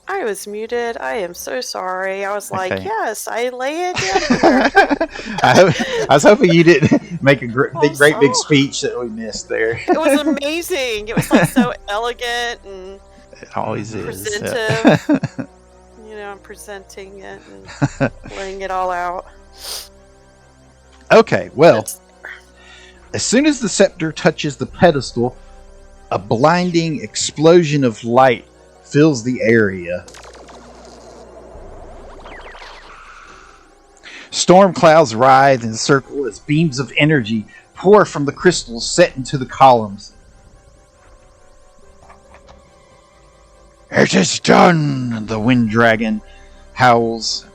I was muted. I am so sorry. I was like, Okay. yes, I lay it down here. I was hoping you didn't make a great big Also- speech that we missed there. It was amazing. It was like so elegant and It always is. Presentative. I'm presenting it and laying it all out. Okay, well, That's- as soon as the scepter touches the pedestal, a blinding explosion of light fills the area. Storm clouds writhe and circle as beams of energy pour from the crystals set into the columns. It is done, the wind dragon howls.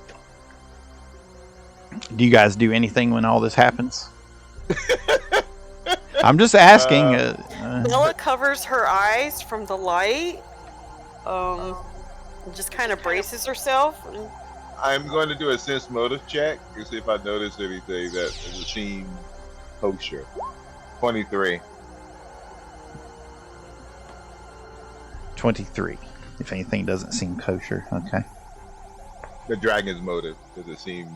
Do you guys do anything when all this happens? I'm just asking. Bella covers her eyes from the light. And just kind of braces herself. And I'm going to do a sense motive check to see if I notice anything that doesn't seem kosher. 23. 23. If anything doesn't seem kosher, okay. The dragon's motive. Does it seem...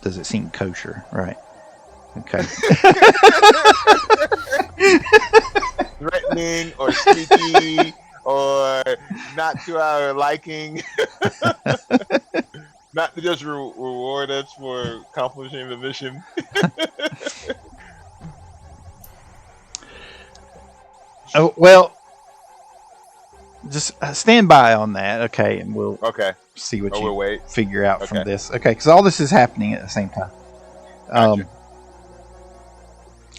Does it seem kosher? Right. Okay. threatening or sneaky or not to our liking? Not to just reward us for accomplishing the mission. Oh, well, just stand by on that, okay? And we'll Okay. see what We'll wait. figure out from Okay. this. Okay, because all this is happening at the same time. Gotcha.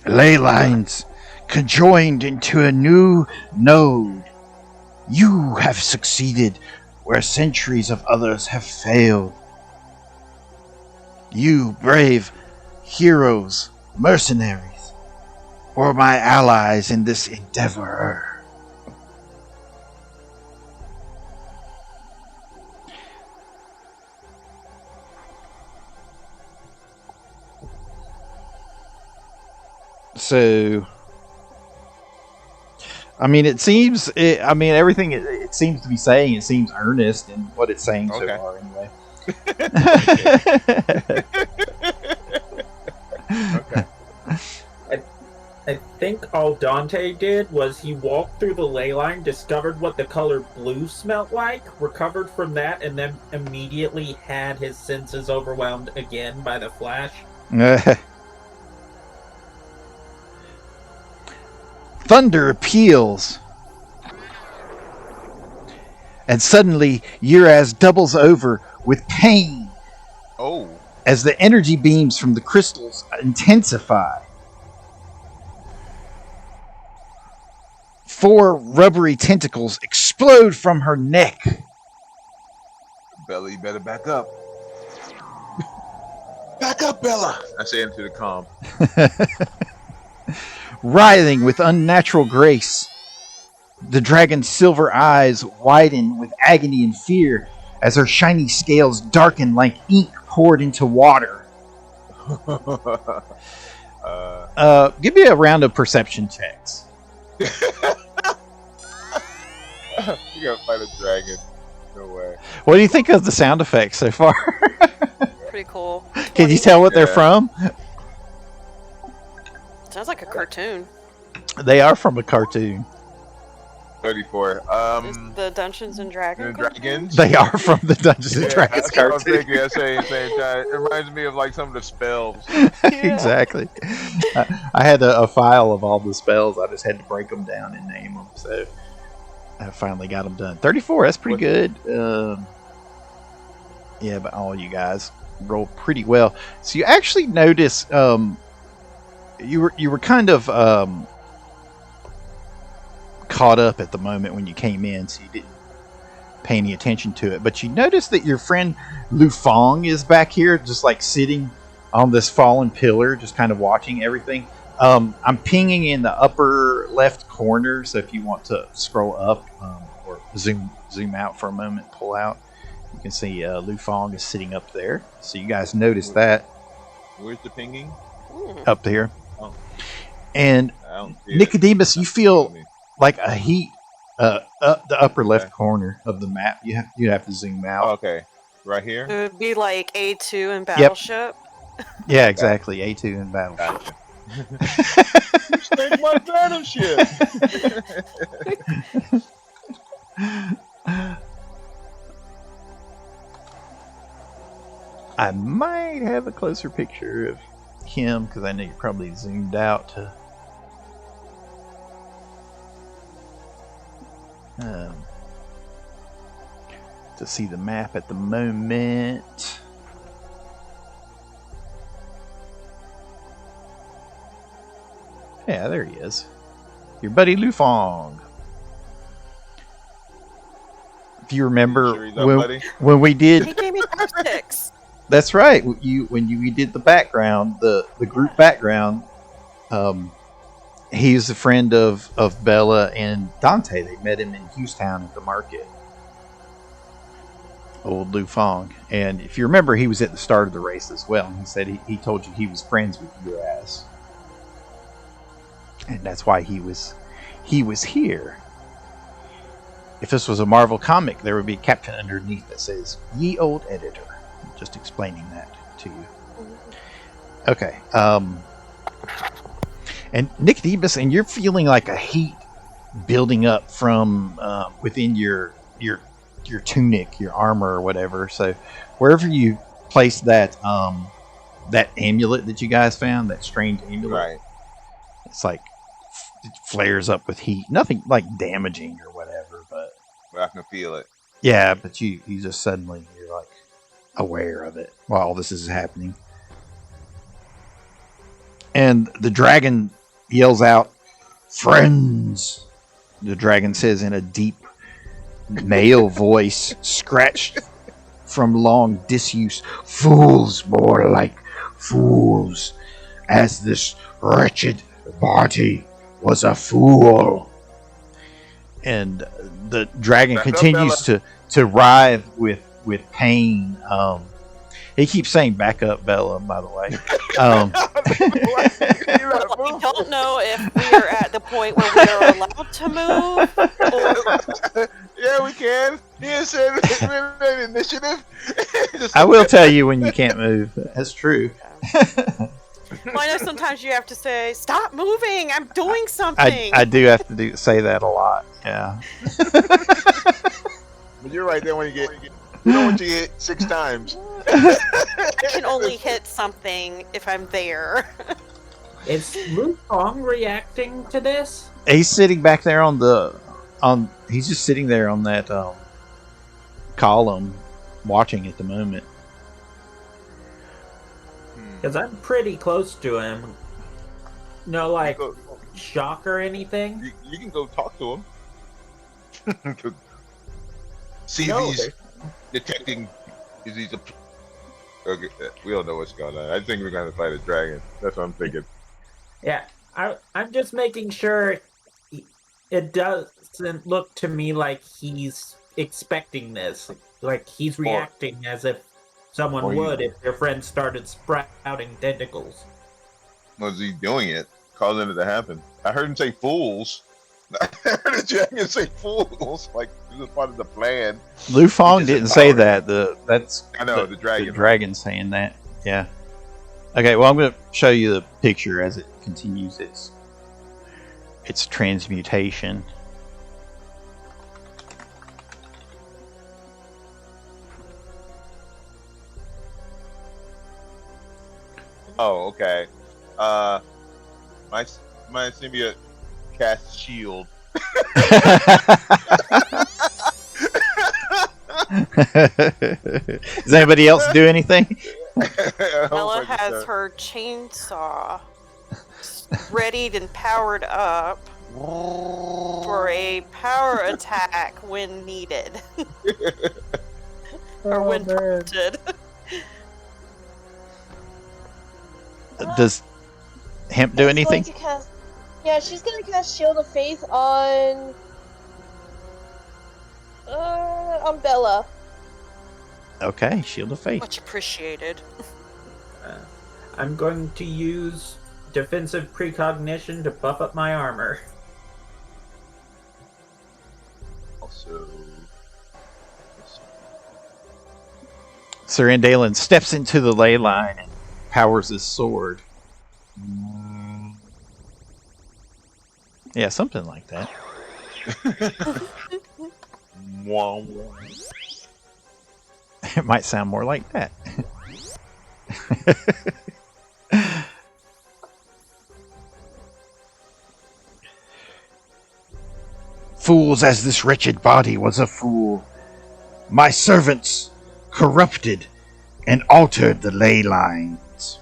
Ley lines conjoined into a new node. You have succeeded where centuries of others have failed. You brave heroes, mercenaries, were my allies in this endeavor. So, I mean, everything it seems to be saying, it seems earnest in what it's saying so Okay. far, anyway. Okay. I think all Dante did was he walked through the ley line, discovered what the color blue smelt like, recovered from that, and then immediately had his senses overwhelmed again by the flash. Thunder peals. And suddenly, Uraz doubles over with pain Oh. as the energy beams from the crystals intensify. 4 rubbery tentacles explode from her neck. Bella, you better back up. Back up, Bella. I say into the calm. Writhing with unnatural grace. The dragon's silver eyes widen with agony and fear as her shiny scales darken like ink poured into water. Give me a round of perception checks. You gotta fight a dragon. No way. What do you think of the sound effects so far? Pretty cool. Can you tell what they're from? Sounds like a cartoon. They are from a cartoon. 34. Is the Dungeons and Dragons? Dragons. They are from the Dungeons and Dragons that's what I'm cartoon. thinking at the same time. It reminds me of like some of the spells. Exactly. I had a file of all the spells. I just had to break them down and name them. So I finally got them done. 34. That's pretty good. Yeah, but all you guys roll pretty well. So you actually notice you were kind of caught up at the moment when you came in, so you didn't pay any attention to it. But you notice that your friend Lufong is back here, just like sitting on this fallen pillar, just kind of watching everything. I'm pinging in the upper left corner, so if you want to scroll up or zoom out for a moment, pull out, you can see Lufong is sitting up there. So you guys notice that. Where's the pinging? Up there. Oh. And I don't see it. Nicodemus, you feel like a heat up the upper left corner of the map. You have to zoom out. Okay. Right here? It would be like A2 in Battleship. Yeah, exactly. A2 in Battleship. Gotcha. Take my battleship. I might have a closer picture of him because I know you're probably zoomed out to see the map at the moment. Yeah, there he is. Your buddy Lufong. If you remember Sure he's up, buddy? when we did, He gave me sticks. that's right. When you did the background, the group background. He's a friend of Bella and Dante. They met him in Hughestown at the market. Old Lufong. And if you remember, he was at the start of the race as well. And he said he told you he was friends with your ass. And that's why he was here. If this was a Marvel comic, there would be a caption underneath that says, "Ye old editor." Just explaining that to you. Okay. And Nicodemus, and you're feeling like a heat building up from within your tunic, your armor, or whatever. So wherever you place that that amulet that you guys found, that strange amulet, Right. it's like it flares up with heat. Nothing like damaging or whatever, but but I can feel it. Yeah, but you just suddenly you're like aware of it while all this is happening. And the dragon yells out, "Friends!" The dragon says in a deep male voice, scratched from long disuse. "Fools, more like fools, as this wretched body was a fool." And the dragon continues to writhe with pain. He keeps saying, "Back up, Bella," by the way. We don't know if we are at the point where we are allowed to move. Or... Yeah, we can. He said initiative. I will tell you when you can't move. That's true. Well, I know sometimes you have to say, "Stop moving! I'm doing something." I do have to say that a lot. Yeah. But you're right there when you get. You know what you hit 6 times. I can only hit something if I'm there. Is Lu Fong reacting to this? He's sitting back there he's just sitting there on that column watching at the moment. Because I'm pretty close to him. No, like, shock or anything? You can go talk to him. See No, if he's detecting. Is he? Okay, we don't know what's going on. I think we're going to fight a dragon. That's what I'm thinking. Yeah, I'm just making sure it doesn't look to me like he's expecting this. Like he's reacting as if someone would if their friend started sprouting tentacles. Was he doing it? Causing it to happen? I heard him say fools. I heard the dragon say fools. Like this is part of the plan. Lu Fong didn't say that. I know the dragon. The dragon's saying that. Yeah. Okay. Well, I'm going to show you the picture as it continues its transmutation. Oh, okay. My symbiote casts shield. Does anybody else do anything? Ella has her chainsaw readied and powered up for a power attack when needed. Or when prompted. Does Hemp do anything? She's gonna cast Shield of Faith on Bella. Okay, Shield of Faith. Much appreciated. I'm going to use defensive precognition to buff up my armor. Also, Sir Andalen steps into the ley line and powers his sword. Yeah, something like that. It might sound more like that. Fools, as this wretched body was a fool. My servants corrupted and altered the ley lines.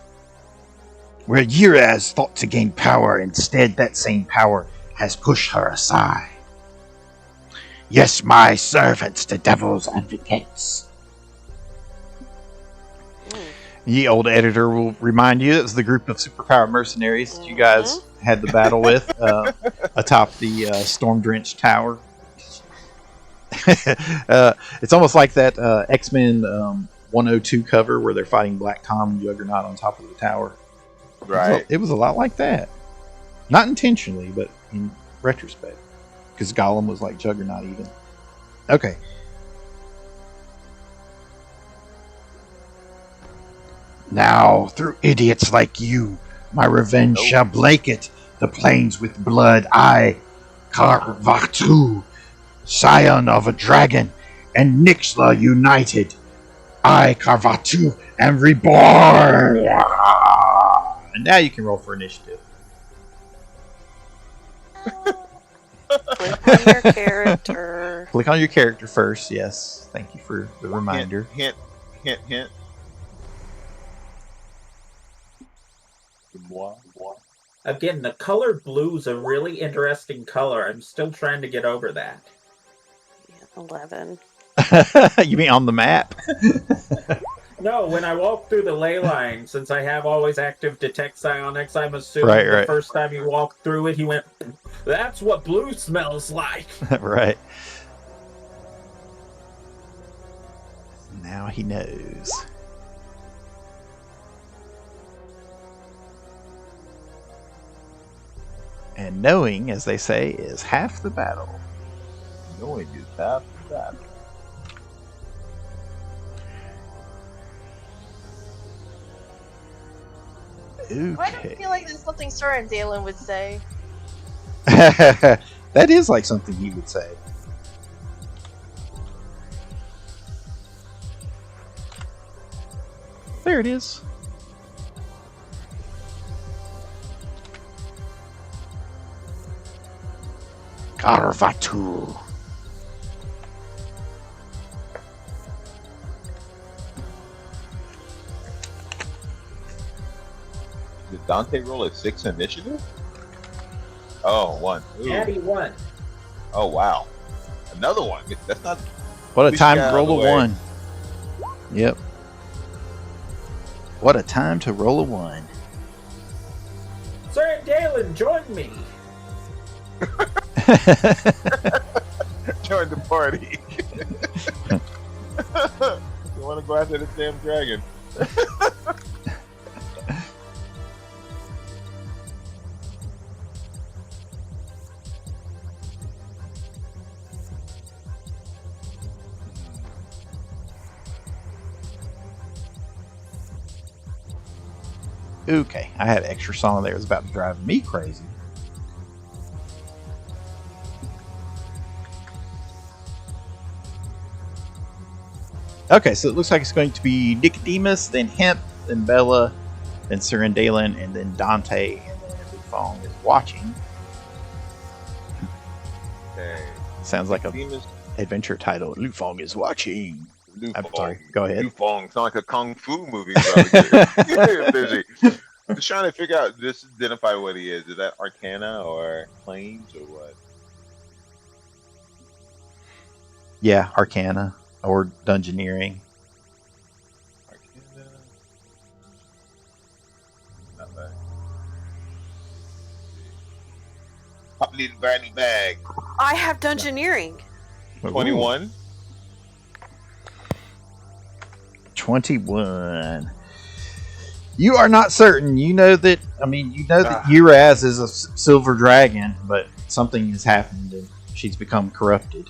Where Yiraz thought to gain power, instead that same power has pushed her aside. Yes, my servants, the devil's advocates. The old editor will remind you it was the group of superpowered mercenaries that you guys had the battle with atop the storm-drenched tower. It's almost like that X-Men 102 cover where they're fighting Black Tom and Juggernaut on top of the tower. Right. It was a lot like that. Not intentionally, but in retrospect. Because Gollum was like Juggernaut even. Okay. Now, through idiots like you, my revenge shall blanket the plains with blood. I, Karvatu, scion of a dragon, and Nixla united. I, Karvatu, am reborn! And now you can roll for initiative. Click on your character. Click on your character first. Yes. Thank you for the reminder. Hint, hint, hint. Moi. Again, the color blue's a really interesting color. I'm still trying to get over that. Yeah, 11. You mean on the map? No, when I walk through the ley line, since I have always active detect psionics, I'm assuming Right, the right. first time he walked through it, he went, "That's what blue smells like." Right. Now he knows. And knowing, as they say, is half the battle. Knowing is half the battle. Why do I Okay. feel like that's something Sir and Dalen would say? That is like something he would say. There it is. Carvatu. Did Dante roll a 6 initiative? Oh, 1. Ooh. Daddy won. Oh, wow. Another one. That's not. What a We time got to roll out of the a way. 1. Yep. What a time to roll a 1. Sir and Dalen, join me. Join the party. You want to go after the damn dragon? Okay, I had an extra song there. It was about to drive me crazy. Okay, so it looks like it's going to be Nicodemus, then Hemp, then Bella, then Surindalen, and then Dante, and then Lufong is watching. Okay. Sounds like a Demons. adventure title. Lufong is watching. I'm Lufong. sorry. Go ahead. Lufong. Sound like a kung fu movie. Probably. Busy. I'm just trying to figure out, just identify what he is. Is that Arcana or Planes or what? Yeah, Arcana or Dungeoneering. Arcana. Not bad. Pop little brand new bag. I have Dungeoneering. 21. 21. You are not certain. You know that. I mean, you know that Uraz is a silver dragon, but something has happened and she's become corrupted.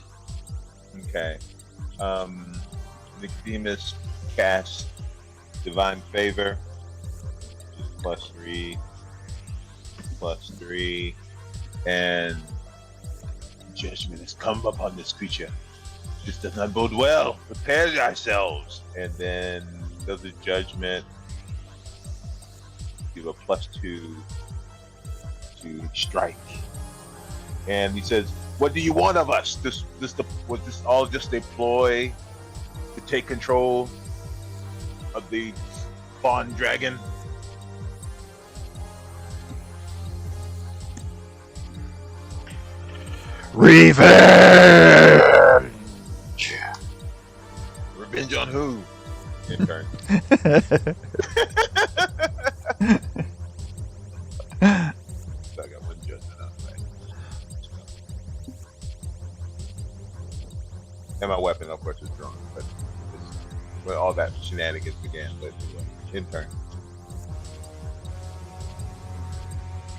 Okay. Nicodemus cast Divine Favor. Just +3. And judgment has come upon this creature. This does not bode well. Prepare yourselves. And then does a judgment. Give a +2 to strike. And he says, "What do you want of us? Was this all just a ploy to take control of the fawn dragon?" Revenge! Revenge on who? Intern. So I got one judgment out of the way. And my weapon, of course, is drawn. But it's where all that shenanigans began. But intern.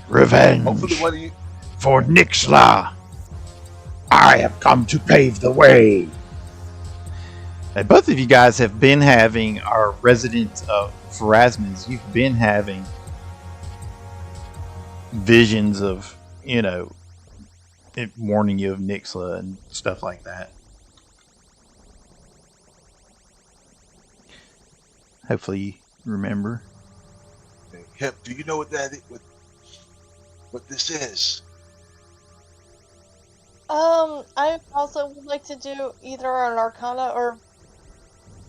Revenge Hopefully, what do you? for Nixla. I have come to pave the way. Now, both of you guys have been having, our residents of Pharasmans, you've been having visions of, you know, it warning you of Nixla and stuff like that. Hopefully you remember. Hemp, do you know what that is? What this is? I also would like to do either an Arcana or.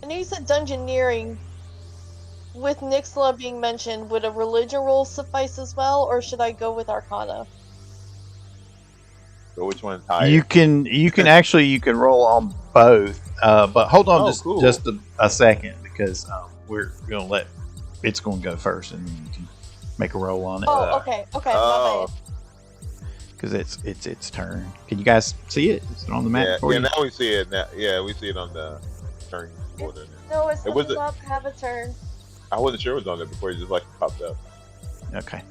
I know you said Dungeoneering. With Nixla being mentioned, would a religion roll suffice as well, or should I go with Arcana? So which one's higher? You can you can roll on both, but hold on cool. just a second because we're gonna let it's gonna go first, and then you can make a roll on it. Oh, okay, my bad. Because it's its turn. Can you guys see it? Is it on the map for you? now we see it. Now, yeah, we see it on the turn order. No, it's was level up, have a turn. I wasn't sure it was on there before. It just like popped up. Okay.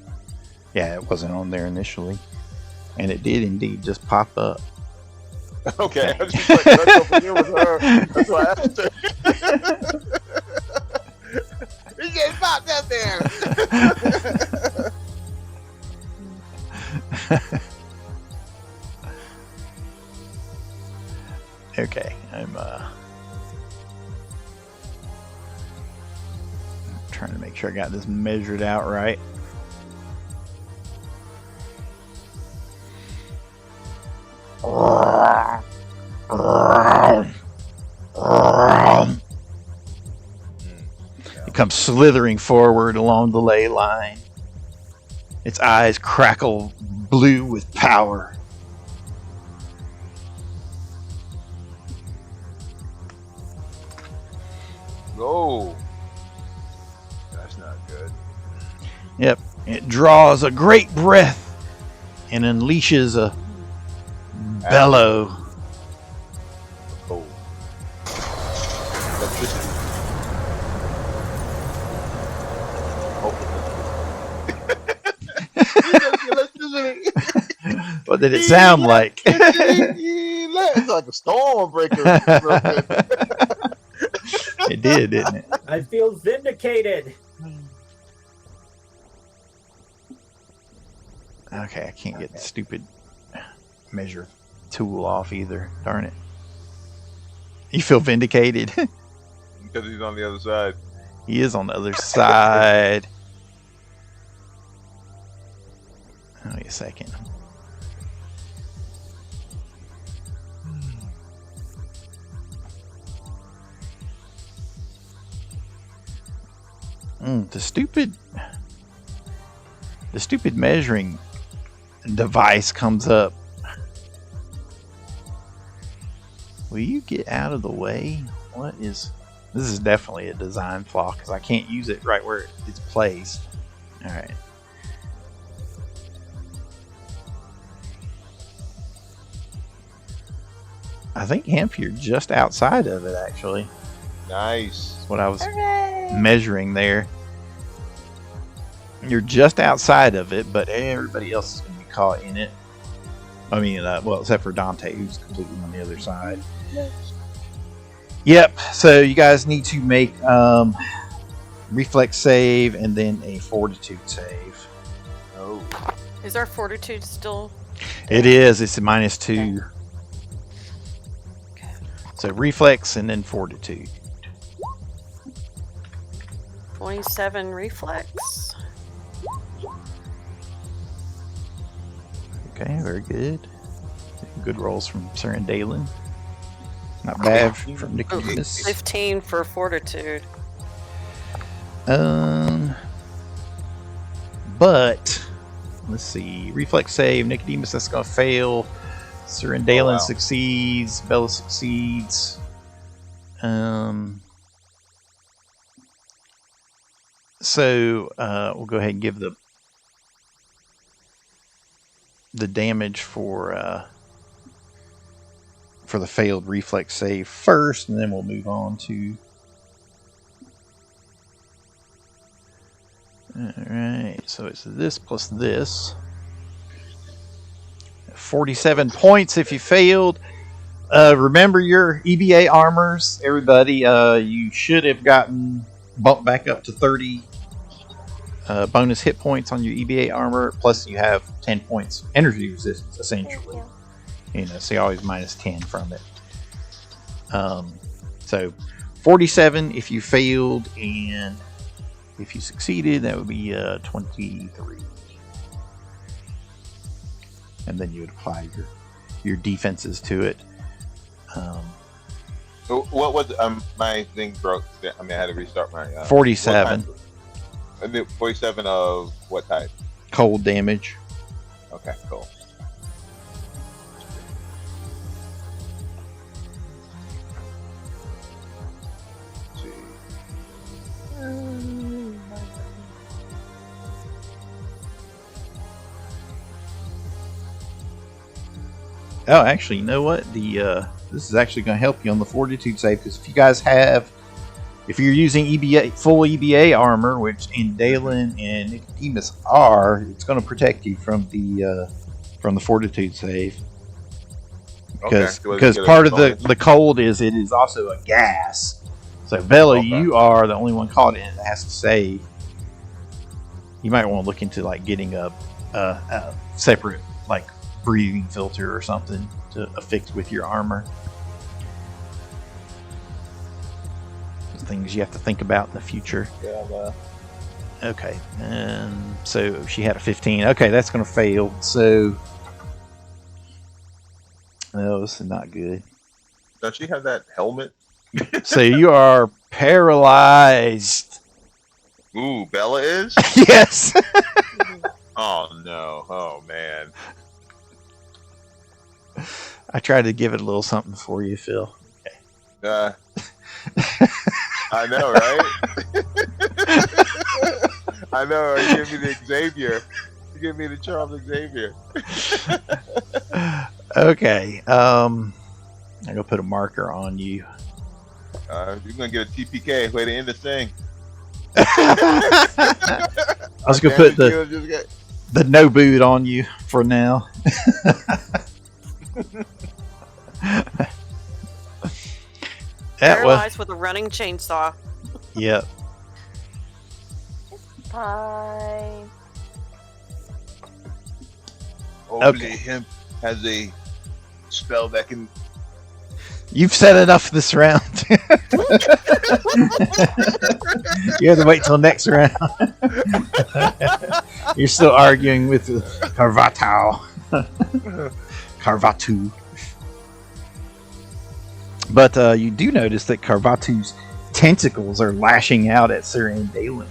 Yeah, it wasn't on there initially, and it did indeed just pop up. Okay, I was just like, that's over here with her. That's why I asked her. It just popped up there. Okay, I'm trying to make sure I got this measured out right. It comes slithering forward along the ley line. Its eyes crackle blue with power. Oh, that's not good. Yep, it draws a great breath and unleashes a bellow. Oh. Electricity. Electricity. What did it sound like? It's like a storm breaker. It did, didn't it? I feel vindicated. Okay, I can't get the stupid measure tool off either. Darn it. You feel vindicated? Because he's on the other side. He is on the other side. Wait a second. The stupid measuring device comes up. Will you get out of the way? This is definitely a design flaw because I can't use it right where it's placed. All right. I think, Hemp, you're just outside of it, actually. Nice. That's what I was Hooray! measuring there. You're just outside of it, but everybody else is going to be caught in it. I mean, well, except for Dante, who's completely on the other side. Yep. So you guys need to make reflex save and then a fortitude save. Oh. Is our fortitude still? It is. It's a -2. Okay. So reflex and then fortitude. 27 reflex. Okay, very good. Good rolls from Sir and Dalen. Not bad from Nicodemus. 15 for fortitude. But let's see. Reflex save. Nicodemus, that's gonna fail. Sir and Dalen succeeds. Bella succeeds. So we'll go ahead and give the damage for the failed reflex save first, and then we'll move on to. Alright, so it's this plus this. 47 points if you failed. Remember your EBA armors, everybody. You should have gotten bumped back up to 30 bonus hit points on your EBA armor, plus you have 10 points energy resistance, essentially. So you always -10 from it. So 47 if you failed, and if you succeeded, that would be 23. And then you would apply your your defenses to it. What was my thing broke? I mean, I had to restart my 47 47 of what type? cold damage. Okay, cool. Let's see. Oh, actually, you know what? This is actually going to help you on the fortitude save, because if you're using full EBA armor, which Dalen and Nicodemus are, it's going to protect you from the fortitude save. Because part of the cold is it is also a gas. So Bella, you are the only one caught in it that has to save. You might want to look into like getting a separate like breathing filter or something to affix with your armor. Things you have to think about in the future. Yeah. Okay, and so she had a 15. Okay, that's going to fail. So, no, this is not good. Does she have that helmet? So you are paralyzed. Ooh, Bella is? Yes. Oh no! Oh man! I tried to give it a little something for you, Phil. I know, right? I know. You give me the Xavier. You give me the Charles Xavier. Okay. I'm gonna put a marker on you. You're gonna get a TPK. Way to end this thing. I was gonna put the no boot on you for now. Paralyzed with a running chainsaw. Yep. Fine. Hopefully Okay. him has a spell that can. You've said enough this round. You have to wait till next round. You're still arguing with Carvatu. But you do notice that Carvatu's tentacles are lashing out at Sir Dalen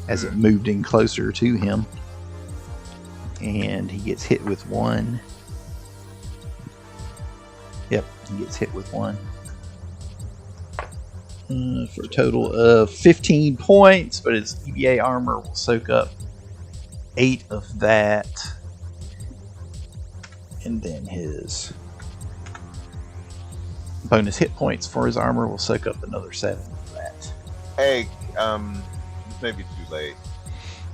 as it moved in closer to him. And he gets hit with one. Yep, he gets hit with one. For a total of 15 points, but his EBA armor will soak up 8 of that. And then his bonus hit points for his armor will soak up another 7 of that. Hey, this may be too late,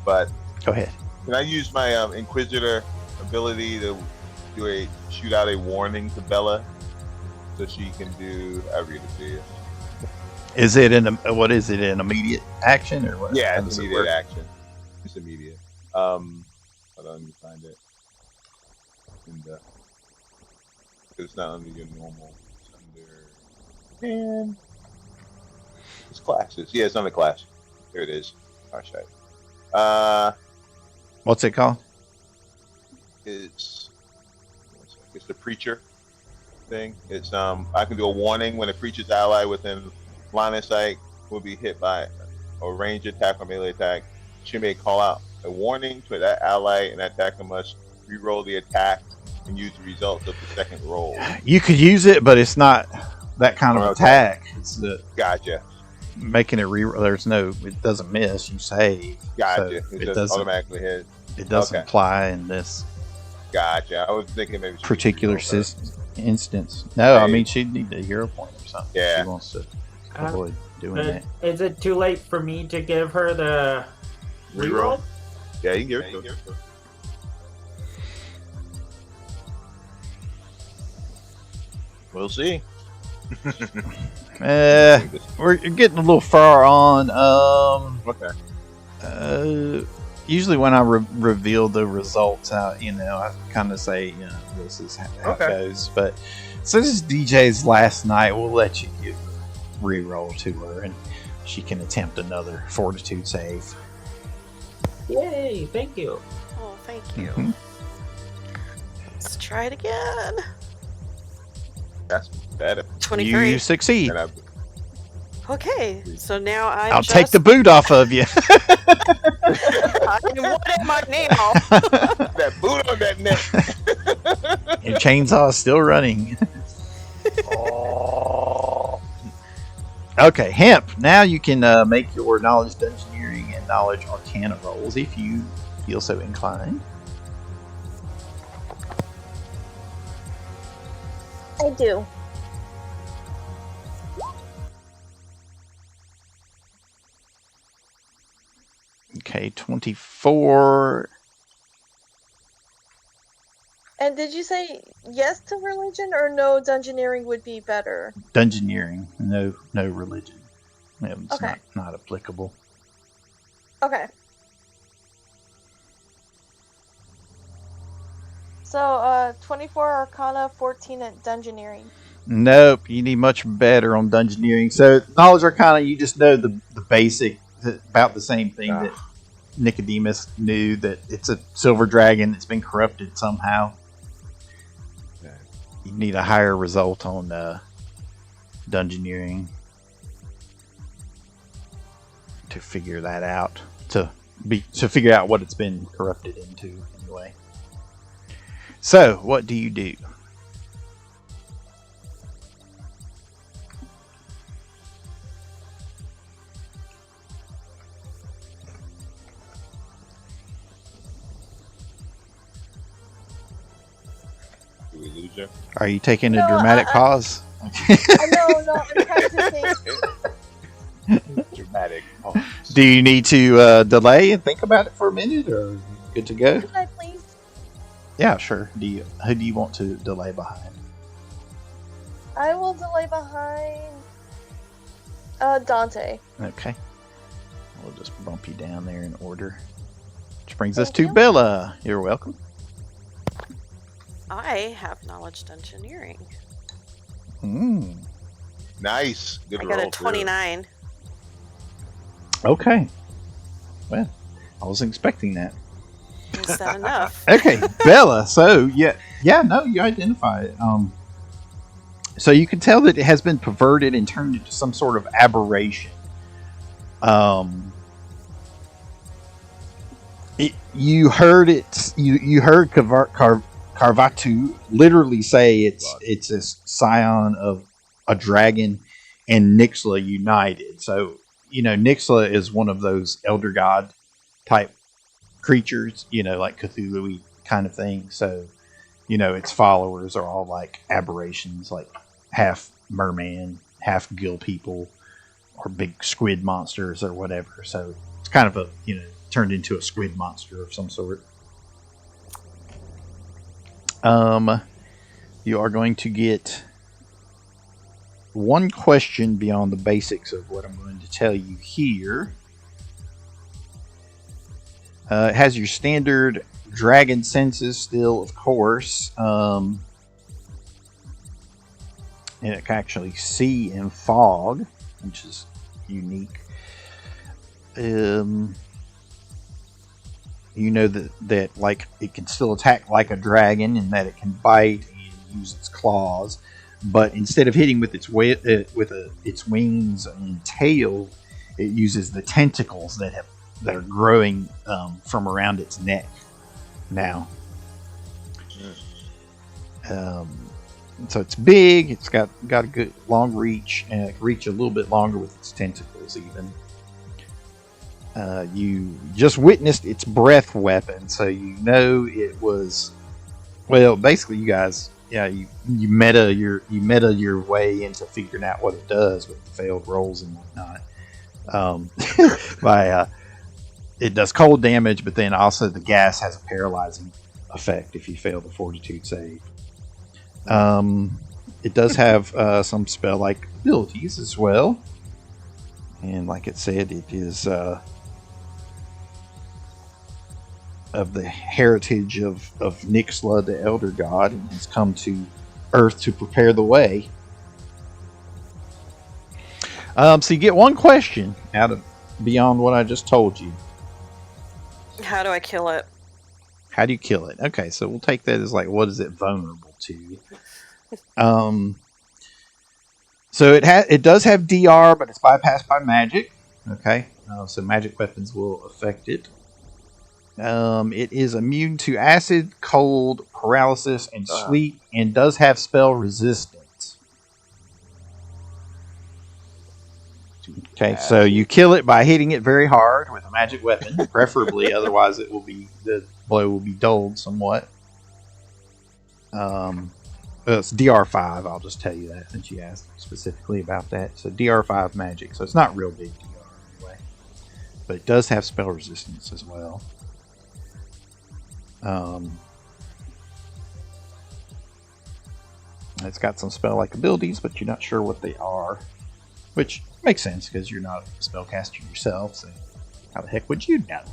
but Go ahead. can I use my Inquisitor ability to shoot out a warning to Bella so she can do? I read it to you. Is it an immediate action or what? Yeah, How it's does it immediate work? action. It's immediate. Hold on, let me find it. It's not under your normal. It's under. Man. It's classes. Yeah, it's under class. Here it is. Alright. What's it called? It's the preacher thing. It's I can do a warning when a preacher's ally within line of sight will be hit by a range attack or melee attack. She may call out a warning to that ally, and that attacker must re-roll the attack and use the results of the second roll. You could use it, but it's not that kind of Okay. attack. It's the Gotcha. making it it doesn't miss. You save. Gotcha. So it it just doesn't. automatically hit. It doesn't Okay. apply in this Gotcha. I was thinking maybe she could particular re-roll that. instance. No, I Hey. mean she'd need a hero point or something. Yeah. She wants to avoid doing that. Is it too late for me to give her the reroll? Yeah, you can give it to her. We'll see. We're getting a little far on. Okay. Usually when I reveal the results, I kind of say, this is how Okay. it goes. But so this is DJ's last night. We'll let you give a reroll to her, and she can attempt another fortitude save. Yay! Thank you. Oh, thank you. Mhm. Let's try it again. That's better. 23. You succeed. And Okay, so now I'll take the boot off of you. What am I now? that boot on that neck. Your chainsaw is still running. Okay, Hemp. Now you can make your knowledge dungeoneering and knowledge arcana rolls if you feel so inclined. I do. Okay, 24. And did you say yes to religion or no? Dungeoneering would be better. Dungeoneering. No religion. It's Okay. not applicable. Okay. So, 24 Arcana, 14 at Dungeoneering. Nope, you need much better on dungeoneering. So knowledge arcana, you just know the basic, about the same thing that Nicodemus knew, that it's a silver dragon that's been corrupted somehow. You need a higher result on dungeoneering to figure that out. To figure out what it's been corrupted into anyway. So, what do you do? Do we lose you? Are you taking a No, dramatic pause? No, I'm trying to think. Dramatic. Oh. Do you need to delay and think about it for a minute, or are you good to go? Could I please? Yeah, sure. Who do you want to delay behind? I will delay behind Dante. Okay. We'll just bump you down there in order. Which brings us Thank to you. Bella. You're welcome. I have knowledge dungeoneering. Nice. Good I roll. got a 29. Okay. Well, I wasn't expecting that. Is that enough? Okay, Bella. So you identify it. So you can tell that it has been perverted and turned into some sort of aberration. You heard it. You heard Carvatu literally say it's a scion of a dragon and Nixla united. So Nixla is one of those elder god type creatures, like Cthulhu kind of thing. So, its followers are all like aberrations, like half merman, half gill people, or big squid monsters or whatever. So it's kind of turned into a squid monster of some sort. You are going to get one question beyond the basics of what I'm going to tell you here. It has your standard dragon senses still, of course. And it can actually see in fog, which is unique. That like it can still attack like a dragon, and that it can bite and use its claws, but instead of hitting with its its wings and tail, it uses the tentacles that are growing from around its neck now. So it's big. It's got a good long reach, and it can reach a little bit longer with its tentacles even. You just witnessed its breath weapon, so it was. Well, basically, you guys, you meta your way into figuring out what it does with the failed rolls and whatnot. It does cold damage, but then also the gas has a paralyzing effect if you fail the fortitude save. It does have some spell-like abilities as well, and like it said, it is of the heritage of Nixla, the Elder God, and has come to Earth to prepare the way. So you get one question out of beyond what I just told you. How do I kill it? How do you kill it? Okay, so we'll take that as like, what is it vulnerable to? So it does have DR, but it's bypassed by magic. Okay, so magic weapons will affect it. It is immune to acid, cold, paralysis, and sleep, and does have spell resistance. Okay, so you kill it by hitting it very hard with a magic weapon, preferably. Otherwise, the blow will be dulled somewhat. It's DR5. I'll just tell you that since you asked specifically about that. So DR5 magic. So it's not real big DR anyway, but it does have spell resistance as well. It's got some spell-like abilities, but you're not sure what they are, which makes sense because you're not a spellcaster yourself. So how the heck would you know?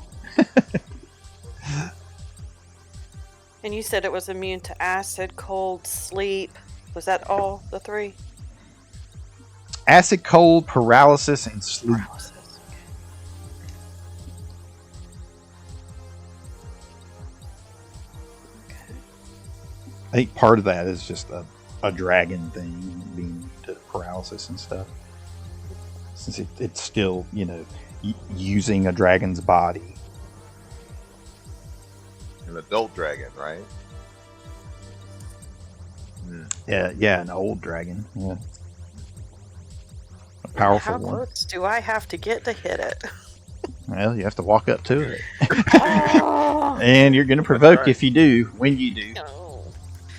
And you said it was immune to acid, cold, sleep. Was that all the three? Acid, cold, paralysis, and sleep. Paralysis. Okay. I think part of that is just a dragon thing, being to paralysis and stuff. Since it's still, using a dragon's body. An adult dragon, right? Yeah, an old dragon. Yeah. A powerful How one. close do I have to get to hit it? Well, you have to walk up to it. Oh, And you're going to provoke right. if you do, when you do. no.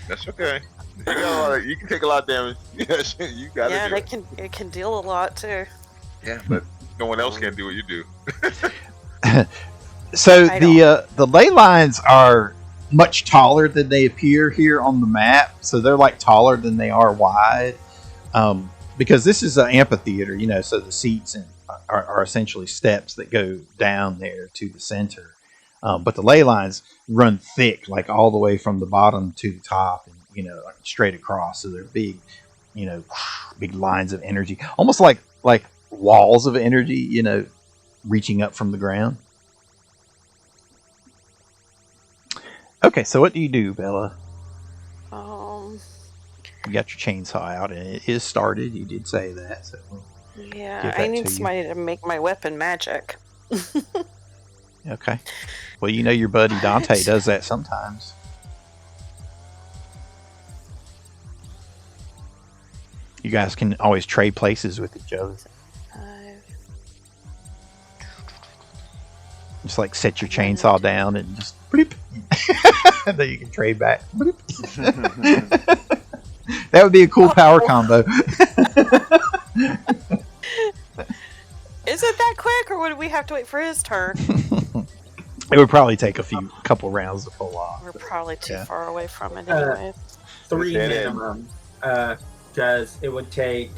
That's okay. You can take a lot of damage. Yes, you got Yeah, it. it can deal a lot too. Yeah, but no one else can do what you do. So I the ley lines are much taller than they appear here on the map. So they're like taller than they are wide. Because this is an amphitheater, so the seats are essentially steps that go down there to the center. But the ley lines run thick, like all the way from the bottom to the top, and like straight across. So they're big, big lines of energy, almost like walls of energy, reaching up from the ground. Okay, so what do you do, Bella? You got your chainsaw out, and it is started. You did say that, so Yeah, I need somebody to make my weapon magic. Okay. Well, your buddy Dante does that sometimes. You guys can always trade places with each other. Just like set your chainsaw down and just bloop. And then you can trade back. Bloop. That would be a cool power combo. Is it that quick, or would we have to wait for his turn? It would probably take a couple rounds to pull off. We're probably too far away from it Uh, anyway. 3 Hit it. minimum. Because it would take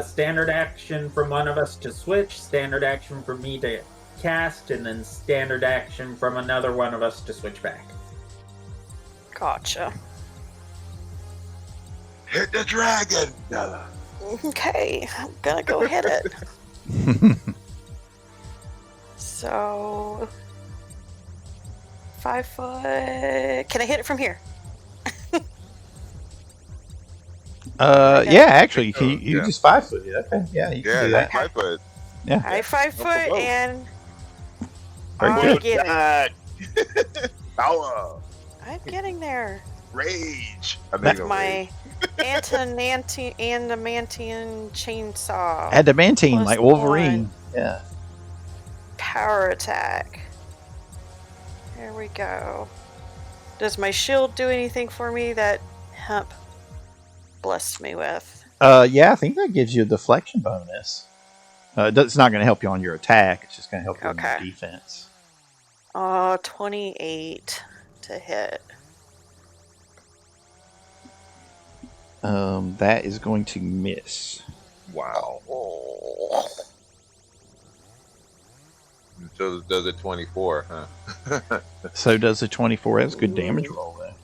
standard action from one of us to switch, standard action for me to cast, and then standard action from another one of us to switch back. Gotcha. Hit the dragon! Okay, I'm gonna go hit it. So 5 foot. Can I hit it from here? Yeah, actually, you Yeah. just 5 foot it. Okay, yeah, you can do that. 5 foot. Yeah, I 5 foot provoke. and very I'm good. getting, Power! I'm getting there. Rage! With my adamantium chainsaw. Adamantine, Plus like Wolverine. 1. Yeah. Power attack. There we go. Does my shield do anything for me that Hemp blessed me with? Yeah, I think that gives you a deflection bonus. It's not going to help you on your attack. It's just going to help you on your defense. 28 to hit. That is going to miss. Wow. Oh. So does it 24, huh? So does the 24. That's a good damage roll, though.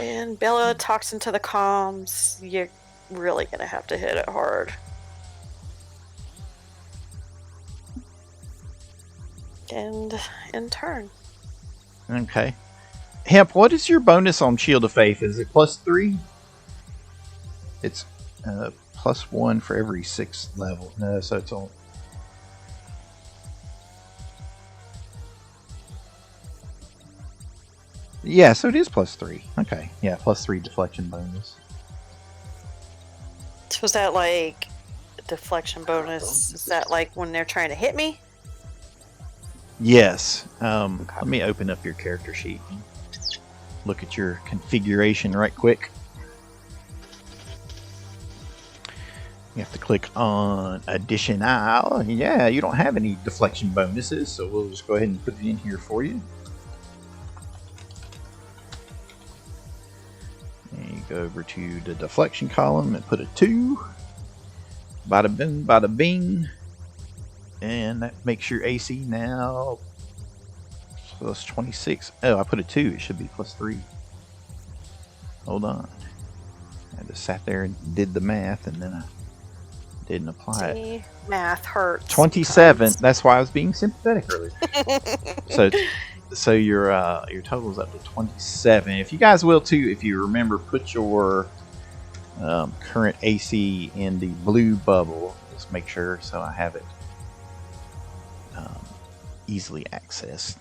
And Bella talks into the comms. You're really going to have to hit it hard. And in turn. Okay. Hemp, what is your bonus on Shield of Faith? Is it +3? It's +1 for every 6th level. No, so it's all. Yeah, so it is +3. Okay, yeah, +3 deflection bonus. So is that like a deflection bonus? Is that like when they're trying to hit me? Yes. Let me open up your character sheet. Look at your configuration right quick. You have to click on additional. Yeah, you don't have any deflection bonuses, so we'll just go ahead and put it in here for you. And you go over to the deflection column and put a 2. Bada bing, bada bing. And that makes your AC now +26. Oh, I put a 2. It should be +3. Hold on. I just sat there and did the math, and then I didn't apply it. Math hurts. 27. That's why I was being sympathetic earlier. So your total is up to 27. If you guys will too, if you remember, put your current AC in the blue bubble. Just make sure so I have it easily accessed.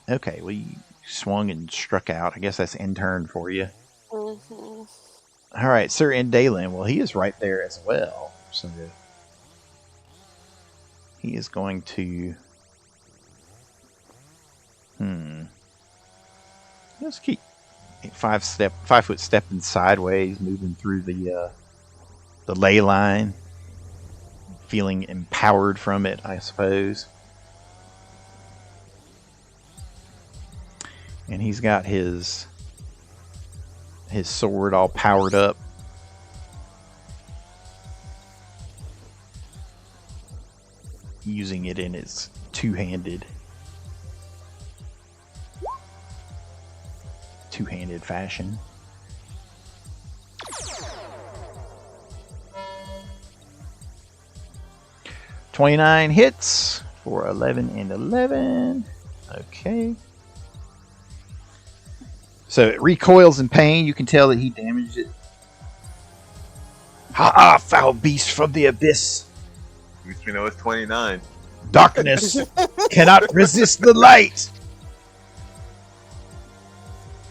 Okay, well, you swung and struck out. I guess that's in turn for you. Mm-hmm. All right, Sir Indalen. Well, he is right there as well. So he is going to. Just keep 5 foot stepping sideways, moving through the ley line, feeling empowered from it, I suppose. And he's got his sword all powered up. Using it in its two-handed fashion. $29 hits for 11 and 11. Okay. So it recoils in pain. You can tell that he damaged it. Ha! Foul beast from the abyss. At least we know it's 29. Darkness cannot resist the light.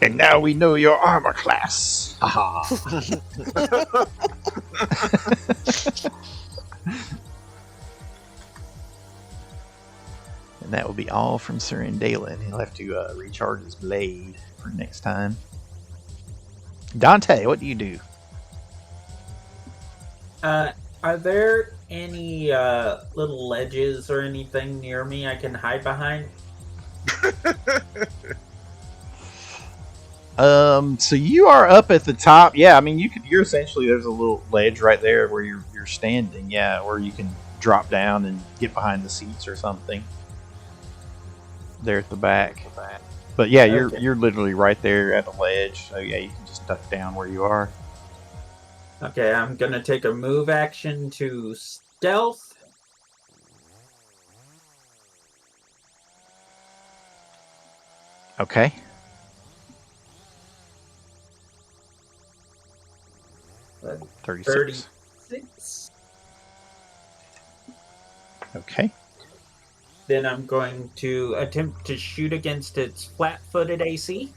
And now we know your armor class. Haha. And that will be all from Sir Indalen. He'll have to recharge his blade for next time. Dante, what do you do? Are there any little ledges or anything near me I can hide behind? So you are up at the top. Yeah, I mean you're essentially, there's a little ledge right there where you're standing, yeah, or you can drop down and get behind the seats or something. There at the back. But yeah, you're literally right there at the ledge. So yeah, you can just duck down where you are. Okay, I'm gonna take a move action to stealth. Okay. Uh, 36. 36. Okay. Then I'm going to attempt to shoot against its flat-footed AC.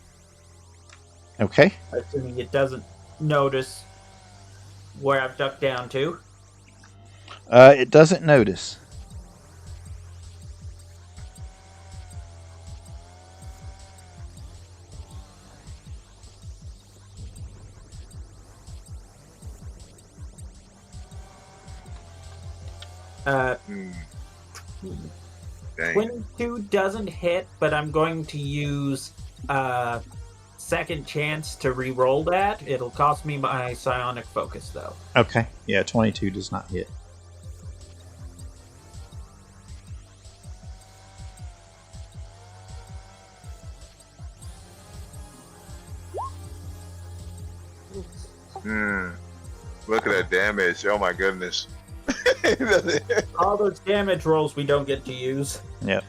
Okay. Assuming it doesn't notice where I've ducked down to. It doesn't notice. Dang. 22 doesn't hit, but I'm going to use second chance to re-roll that. It'll cost me my psionic focus, though. Okay. Yeah, 22 does not hit. Look at that damage. Oh my goodness. All those damage rolls we don't get to use. Yep.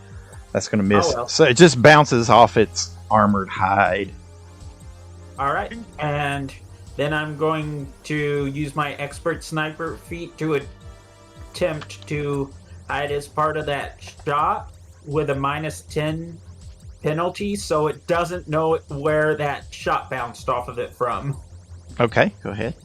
That's going to miss. Oh, well. So it just bounces off its armored hide. All right, and then I'm going to use my expert sniper feat to attempt to hide as part of that shot with a -10 penalty, so it doesn't know where that shot bounced off of it from. Okay, go ahead.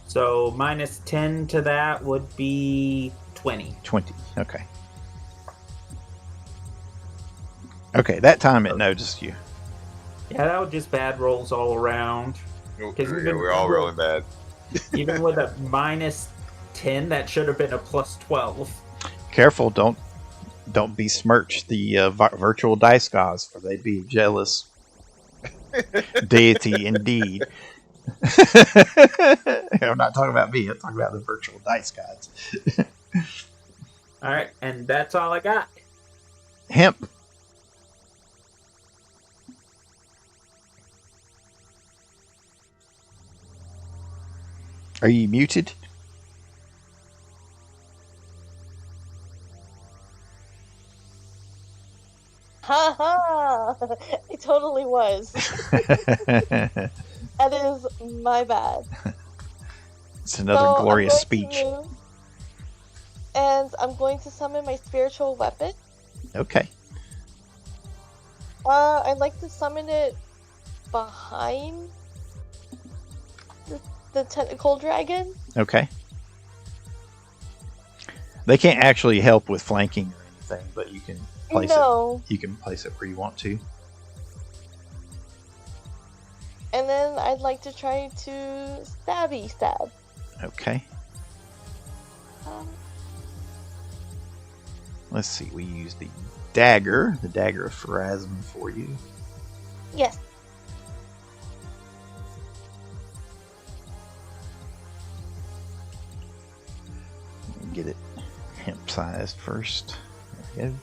So -10 to that would be 20. 20. Okay. Okay, that time it noticed you. Yeah, that was just bad rolls all around. Yeah, 'Cause even- we're all rolling bad. Even with a -10, that should have been a +12. Careful, don't besmirch the virtual dice gods, for they be jealous deity indeed. I'm not talking about me. I'm talking about the virtual dice gods. All right, and that's all I got. Hemp. Are you muted? Ha ha! I totally was. That is my bad. It's another glorious I'm going speech. to move, and I'm going to summon my spiritual weapon. Okay. I'd like to summon it behind the tentacle dragon. Okay. They can't actually help with flanking or anything, but you can place No. it. You can place it where you want to. And then I'd like to try to stabby stab. Okay. Um, Let's see. We use the dagger of Pharos for you. yes. Get it hemp sized first. There we go.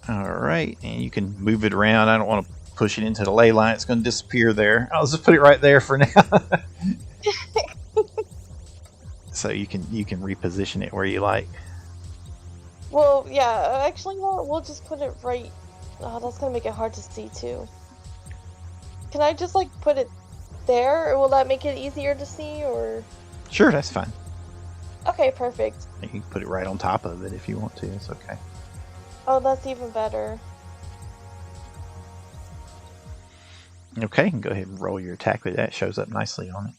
All right, and you can move it around. I don't want to push it into the ley line. It's going to disappear there. I'll just put it right there for now. So you can reposition it where you like. Well, yeah. Actually, no. We'll just put it right. Oh, that's gonna make it hard to see too. Can I just like put it there, or will that make it easier to see? Or Sure, that's fine. okay, perfect. You can put it right on top of it if you want to. It's okay. Oh, that's even better. Okay, you can go ahead and roll your attack with that. It shows up nicely on it.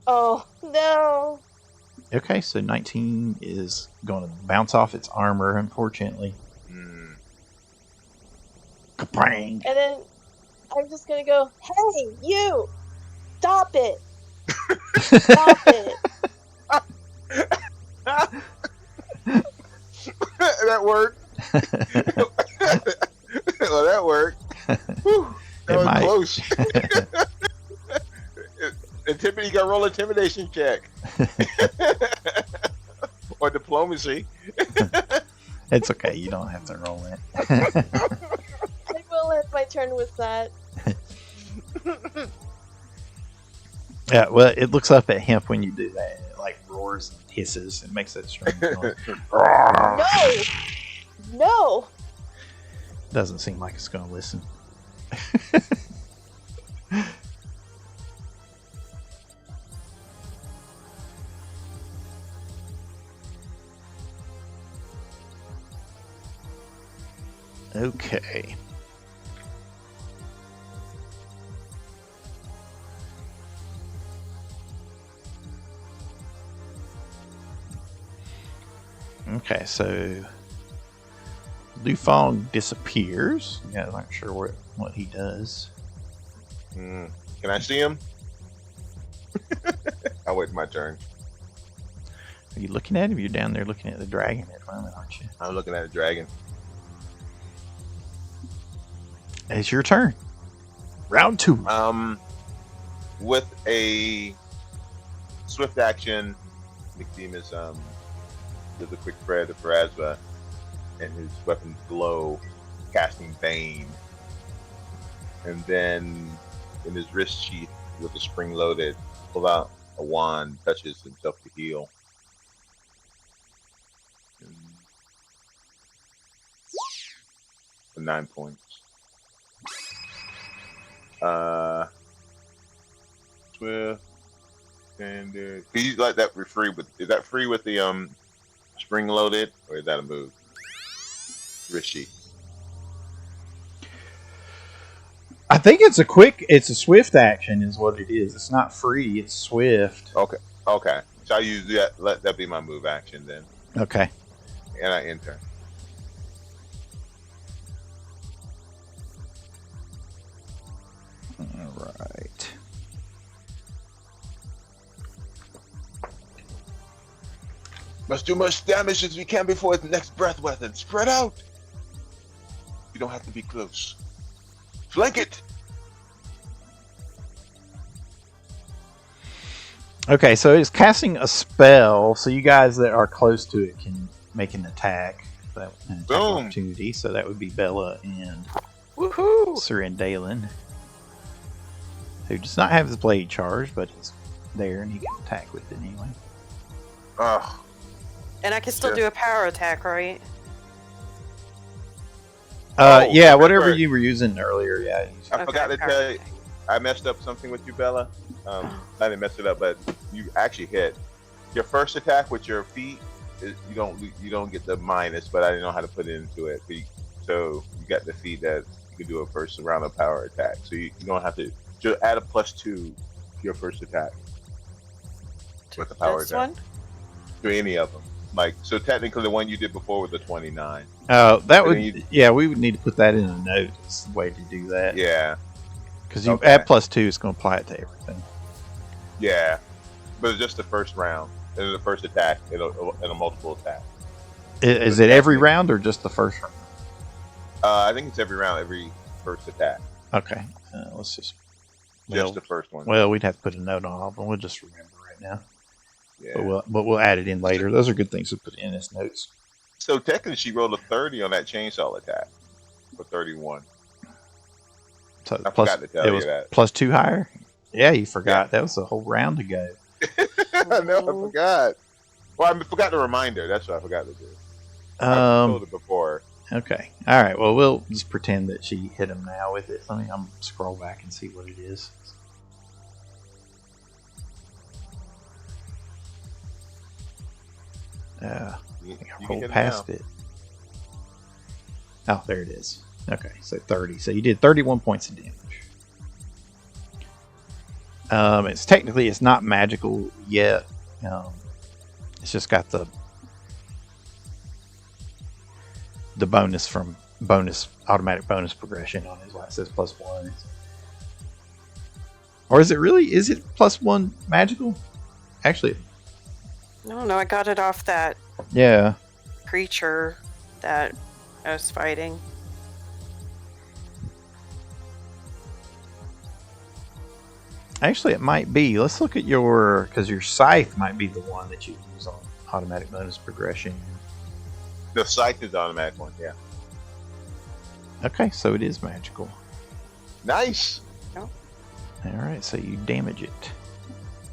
Oh no. Okay, so 19 is going to bounce off its armor, unfortunately. Mm. Kaprang! And then I'm just gonna go, hey, you! Stop it! Stop it! That worked. Well, that worked. Whew, that It was might. close. You got to roll intimidation check. Or diplomacy. It's okay, you don't have to roll it. I will end my turn with that. Yeah, well, it looks up at hemp when you do that. It like roars and hisses and makes that strange noise. No! No! Doesn't seem like it's going to listen. Okay. Okay, so Lufong disappears. Yeah, I'm not sure what he does. Can I see him? I'll wait my turn. Are you looking at him? You're down there looking at the dragon at the moment, aren't you? I'm looking at a dragon. It's your turn. Round 2. With a swift action, Nicodemus does a quick prayer to Pharasma, and his weapons glow, casting Bane. and then in his wrist sheath with the spring loaded, pull out a wand, touches himself to heal. For 9 points. Swift, standard. Can you let that be free with? Is that free with the spring loaded, or is that a move? Rishi. I think it's a swift action is what it is. It's not free, it's swift. Okay. So I use that. Let that be my move action then. Okay. And I enter. All right. Must do much damage as we can before his next breath weapon. Spread out. You don't have to be close. Flank it. Okay, so it's casting a spell, so you guys that are close to it can make an attack. An attack opportunity. So that would be Bella and Surindalen, who does not have his blade charged, but he's there and he can attack with it anyway. Ugh. And I can still do a power attack, right? Yeah, whatever you were using earlier. Yeah. I forgot to tell you, I messed up something with you, Bella. I didn't mess it up, but you actually hit. Your first attack with your feet, you don't get the minus, but I didn't know how to put it into it. So you got the feet that you can do a first round of power attack. So you don't have to just add a +2 to your first attack with the power this attack. One? To any of them. Like, so technically the one you did before was a 29. That would, we would need to put that in a note. It's the way to do that. Yeah. Because you add +2, it's going to apply it to everything. Yeah. But it's just the first round. And the first attack in a multiple attack. Is it every round or just the first round? I think it's every round, every first attack. Okay. Let's just the first one. Well, we'd have to put a note on all of them. We'll just remember right now. Yeah. But we'll add it in later. Those are good things to put in as notes. So technically, she rolled a 30 on that chainsaw attack for 31. So I forgot to tell you that. +2 higher? Yeah, you forgot. Yeah. That was a whole round ago. I know, I forgot. Well, I forgot the reminder. That's what I forgot to do. I told it before. Okay. All right. Well, we'll just pretend that she hit him now with it. I'm going to scroll back and see what it is. You roll past it. Oh, there it is. Okay, so 30. So you did 31 points of damage. It's not magical yet. It's just got the automatic bonus progression on it. It says +1. Or is it +1 magical? Actually, No, I got it off that creature that I was fighting. Actually, it might be. Let's look at because your scythe might be the one that you use on automatic bonus progression. The scythe is the automatic one, yeah. Okay, so it is magical. Nice. Oh. All right, so you damage it.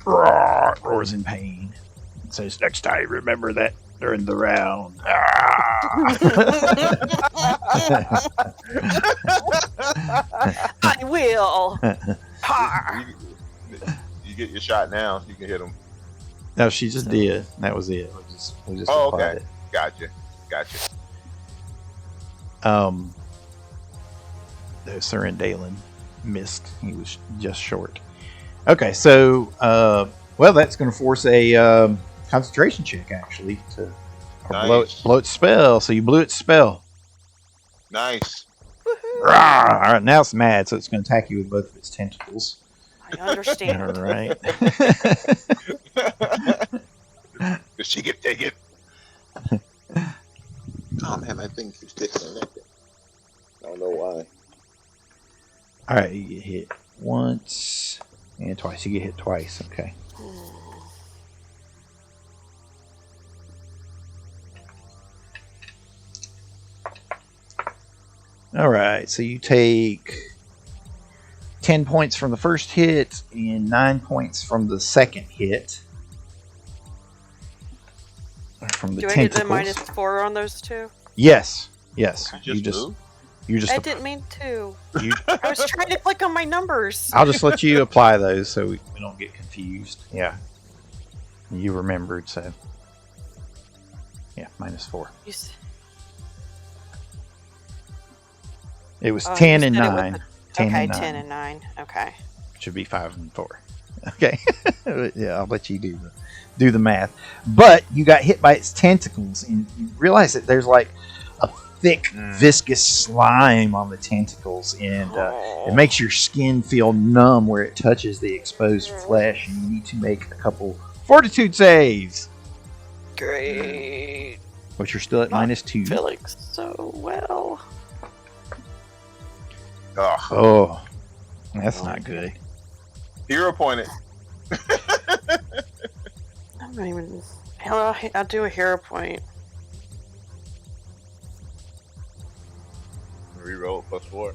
Roars in pain. It says, next time, remember that during the round. I will. You get your shot now. You can hit him. No, she just did. That was it. We just applied it. Gotcha. Surindalen missed. He was just short. Okay, so that's going to force a concentration check actually to blow its spell. So you blew its spell. Nice. All right, now it's mad, so it's going to attack you with both of its tentacles. I understand. All right. Does she get taken? Oh man, I think she's taking a naked. I don't know why. All right, you get hit once and twice. You get hit twice. Okay. All right, so you take 10 points from the first hit and 9 points from the second hit. From the Do I tentacles. get the -4 on those two? Yes. Yes. You just I didn't mean to. I was trying to click on my numbers. I'll just let you apply those so we don't get confused. Yeah. You remembered, so. Yeah, -4. It was 10 and 9. 10 okay, and 9. 10 and 9. Okay. Should be 5 and 4. Okay. Yeah, I'll let you do the math. But you got hit by its tentacles, and you realize that there's like a thick, viscous slime on the tentacles, and it makes your skin feel numb where it touches the exposed flesh, and you need to make a couple fortitude saves. Great. But you're still at -2. Feeling so well. Oh, that's not good. Hero pointed. I'm not even. I'll do a hero point. Reroll +4.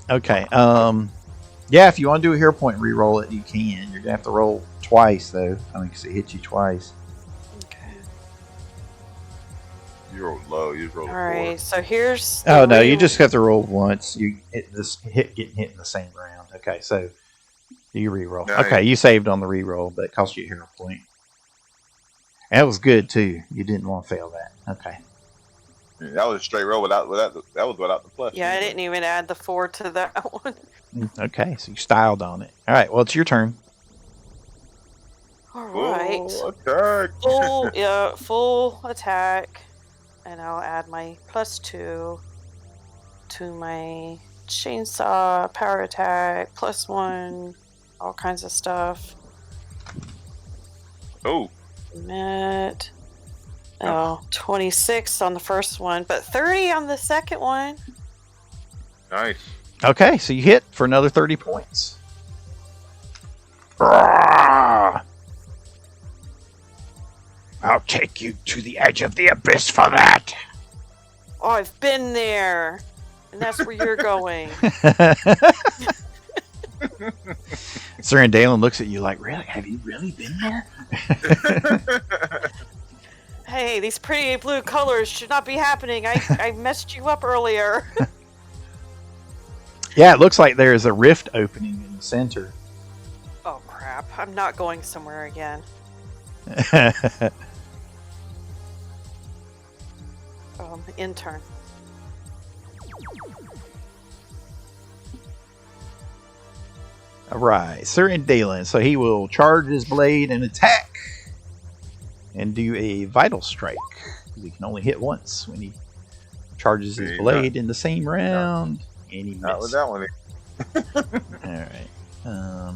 Okay. Yeah, if you want to do a hero point, re-roll it, you can. You're gonna have to roll twice though. I mean, because it hits you twice. Okay. You rolled low. You rolled All 4. right. So here's. Oh no, you just have to roll once. You getting hit in the same round. Okay, so you re-roll. Nice. Okay, you saved on the re-roll, but it cost you a hero point. And that was good too. You didn't want to fail that. Okay. Yeah, that was a straight roll without the plus. Yeah, I didn't even add the 4 to that one. Okay, so you styled on it. All right. Well, it's your turn. All right. Attack. Full attack, and I'll add my +2 to my chainsaw power attack, +1, all kinds of stuff. Oh. Met. 26 on the first one, but 30 on the second one. Nice. Okay, so you hit for another 30 points. I'll take you to the edge of the abyss for that. Oh, I've been there, and that's where you're going. Sir and Dalen looks at you like, really? Have you really been there? Hey, these pretty blue colors should not be happening. I messed you up earlier. Yeah, it looks like there's a rift opening in the center. Oh, crap. I'm not going somewhere again. Intern. All right, Sir and Dalen. So he will charge his blade and attack and do a vital strike. He can only hit once when he charges his blade in the same round. And he missed. Not with that one. All right.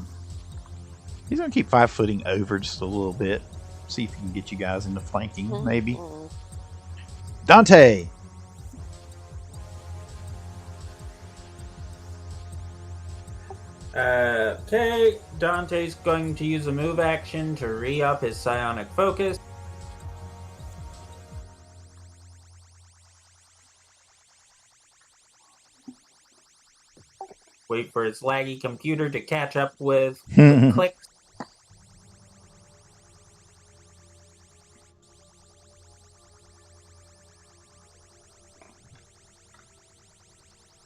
He's going to keep 5-footing over just a little bit. See if he can get you guys into flanking, maybe. Dante! Okay, Dante's going to use a move action to re-up his psionic focus. Wait for his laggy computer to catch up with the clicks.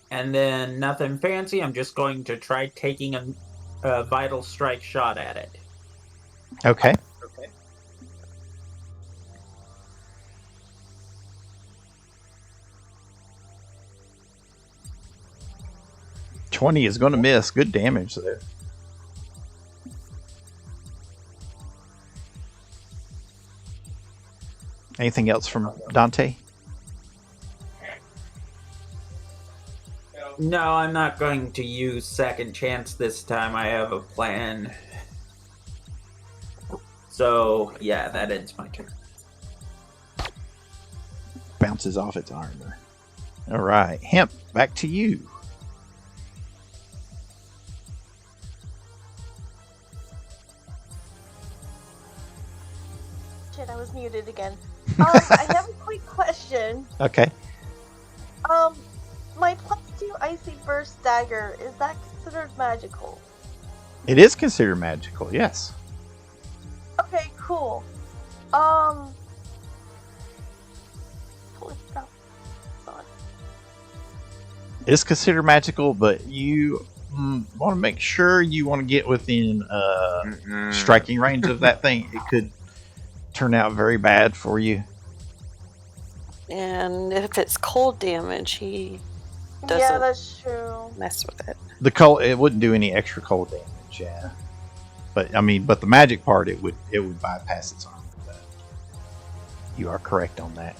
And then nothing fancy, I'm just going to try taking a vital strike shot at it. Okay. 20 is going to miss. Good damage there. Anything else from Dante? No, I'm not going to use second chance this time. I have a plan. So, yeah, that ends my turn. Bounces off its armor. All right. Hemp, back to you. shit, I was muted again. I have a quick question. Okay. My +2 icy burst dagger, is that considered magical? It is considered magical, yes. Okay, cool. It's considered magical, but you want to make sure you want to get within striking range of that thing. It could turn out very bad for you. And if it's cold damage, he doesn't Yeah, that's true. mess with it. The cold, it wouldn't do any extra cold damage, yeah. But I mean, but the magic part, it would bypass its armor. You are correct on that.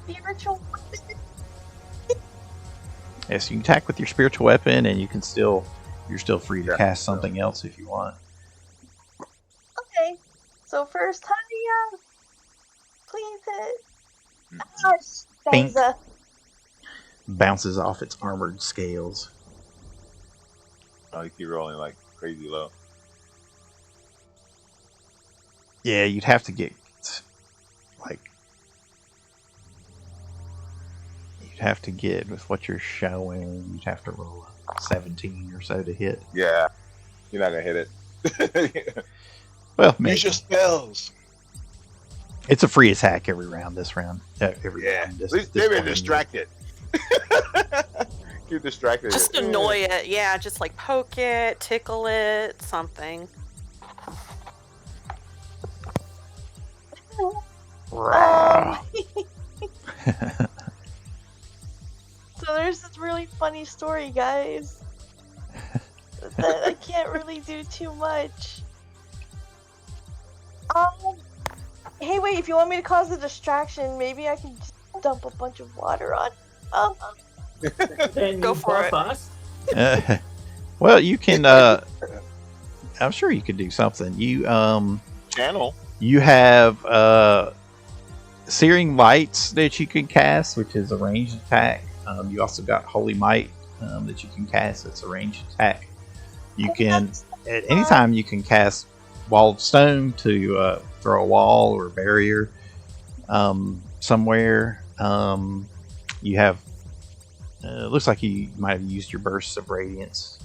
Spiritual weapon. Yes, you can attack with your spiritual weapon, and you're still free to cast something else if you want. Okay, so first Tanya, please hit. Bink. Stanza. Bounces off its armored scales. Oh, you keep rolling like crazy low. Yeah, you'd have to get with what you're showing. You'd have to roll a 17 or so to hit. Yeah, you're not gonna hit it. Well, maybe. Use your spells. It's a free attack every round. This round, every Yeah, round. at least they're distracted. Keep distracted. Just annoy it. Yeah, just like poke it, tickle it, something. So there's this really funny story, guys, that I can't really do too much. Hey, wait, if you want me to cause a distraction, maybe I can just dump a bunch of water on. Then Go you for buff it. us. Well, you can. I'm sure you could do something. You Channel. You have Searing Lights that you can cast, which is a ranged attack. You also got Holy Might that you can cast. It's a ranged attack. You can at any time you can cast Wall of Stone to throw a wall or a barrier somewhere. You have. Looks like you might have used your Bursts of Radiance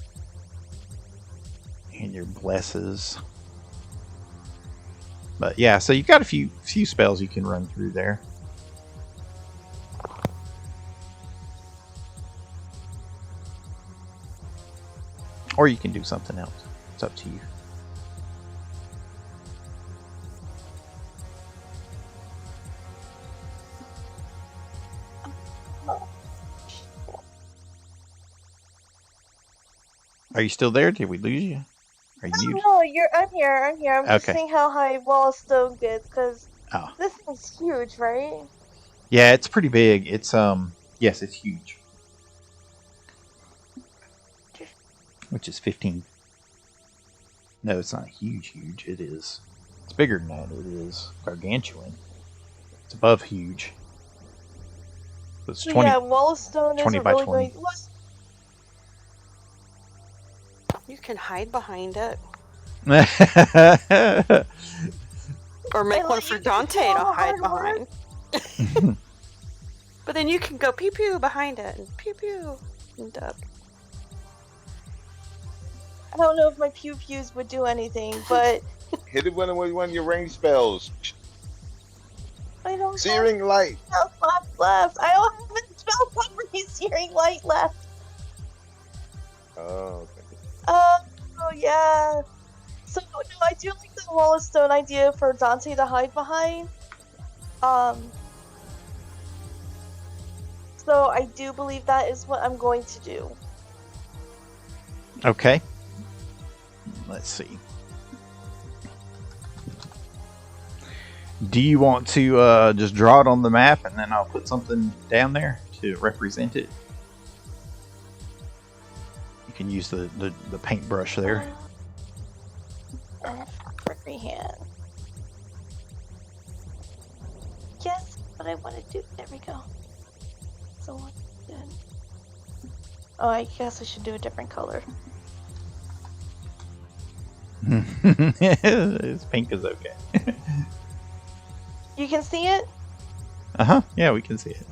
and your Blesses. But yeah, so you've got a few spells you can run through there. Or you can do something else. It's up to you. Are you still there? Did we lose you? Are you? No, I'm here. I'm just Okay. seeing how high Wall of Stone gets, because Oh. this thing's huge, right? Yeah, it's pretty big. It's yes, it's huge. Which is 15. No, it's not huge. It is. It's bigger than that. It is gargantuan. It's above huge. It's So 20. yeah, Wall of Stone 20 isn't by really 20. going. What? You can hide behind it. Yeah, Or make And one let for you do Dante all to the hide hard behind. But then you can go pew pew behind it and pew pew. And, I don't know if my pew pews would do anything, but Hit it with one of your range spells. I don't Searing Light. have spell left. I don't have a spell slot for Searing Light left. Oh, okay. Oh yeah. So no, I do like the Wall of Stone idea for Dante to hide behind. So I do believe that is what I'm going to do. okay. Let's see. Do you want to just draw it on the map and then I'll put something down there to represent it? You can use the paintbrush there. Freehand. Yes, but I want to do. There we go. So good. Oh, I guess I should do a different color. It's pink is okay. You can see it? Uh-huh. Yeah, we can see it.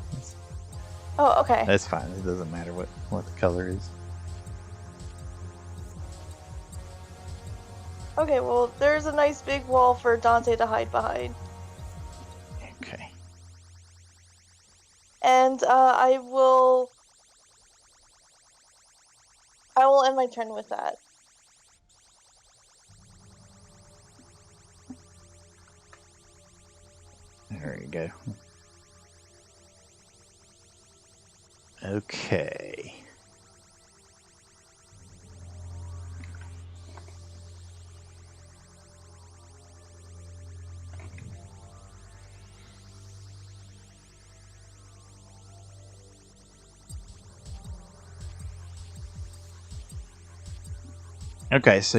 Oh, okay. That's fine. It doesn't matter what the color is. Okay, well, there's a nice big wall for Dante to hide behind. Okay. And I will end my turn with that. There you go. Okay. Okay, so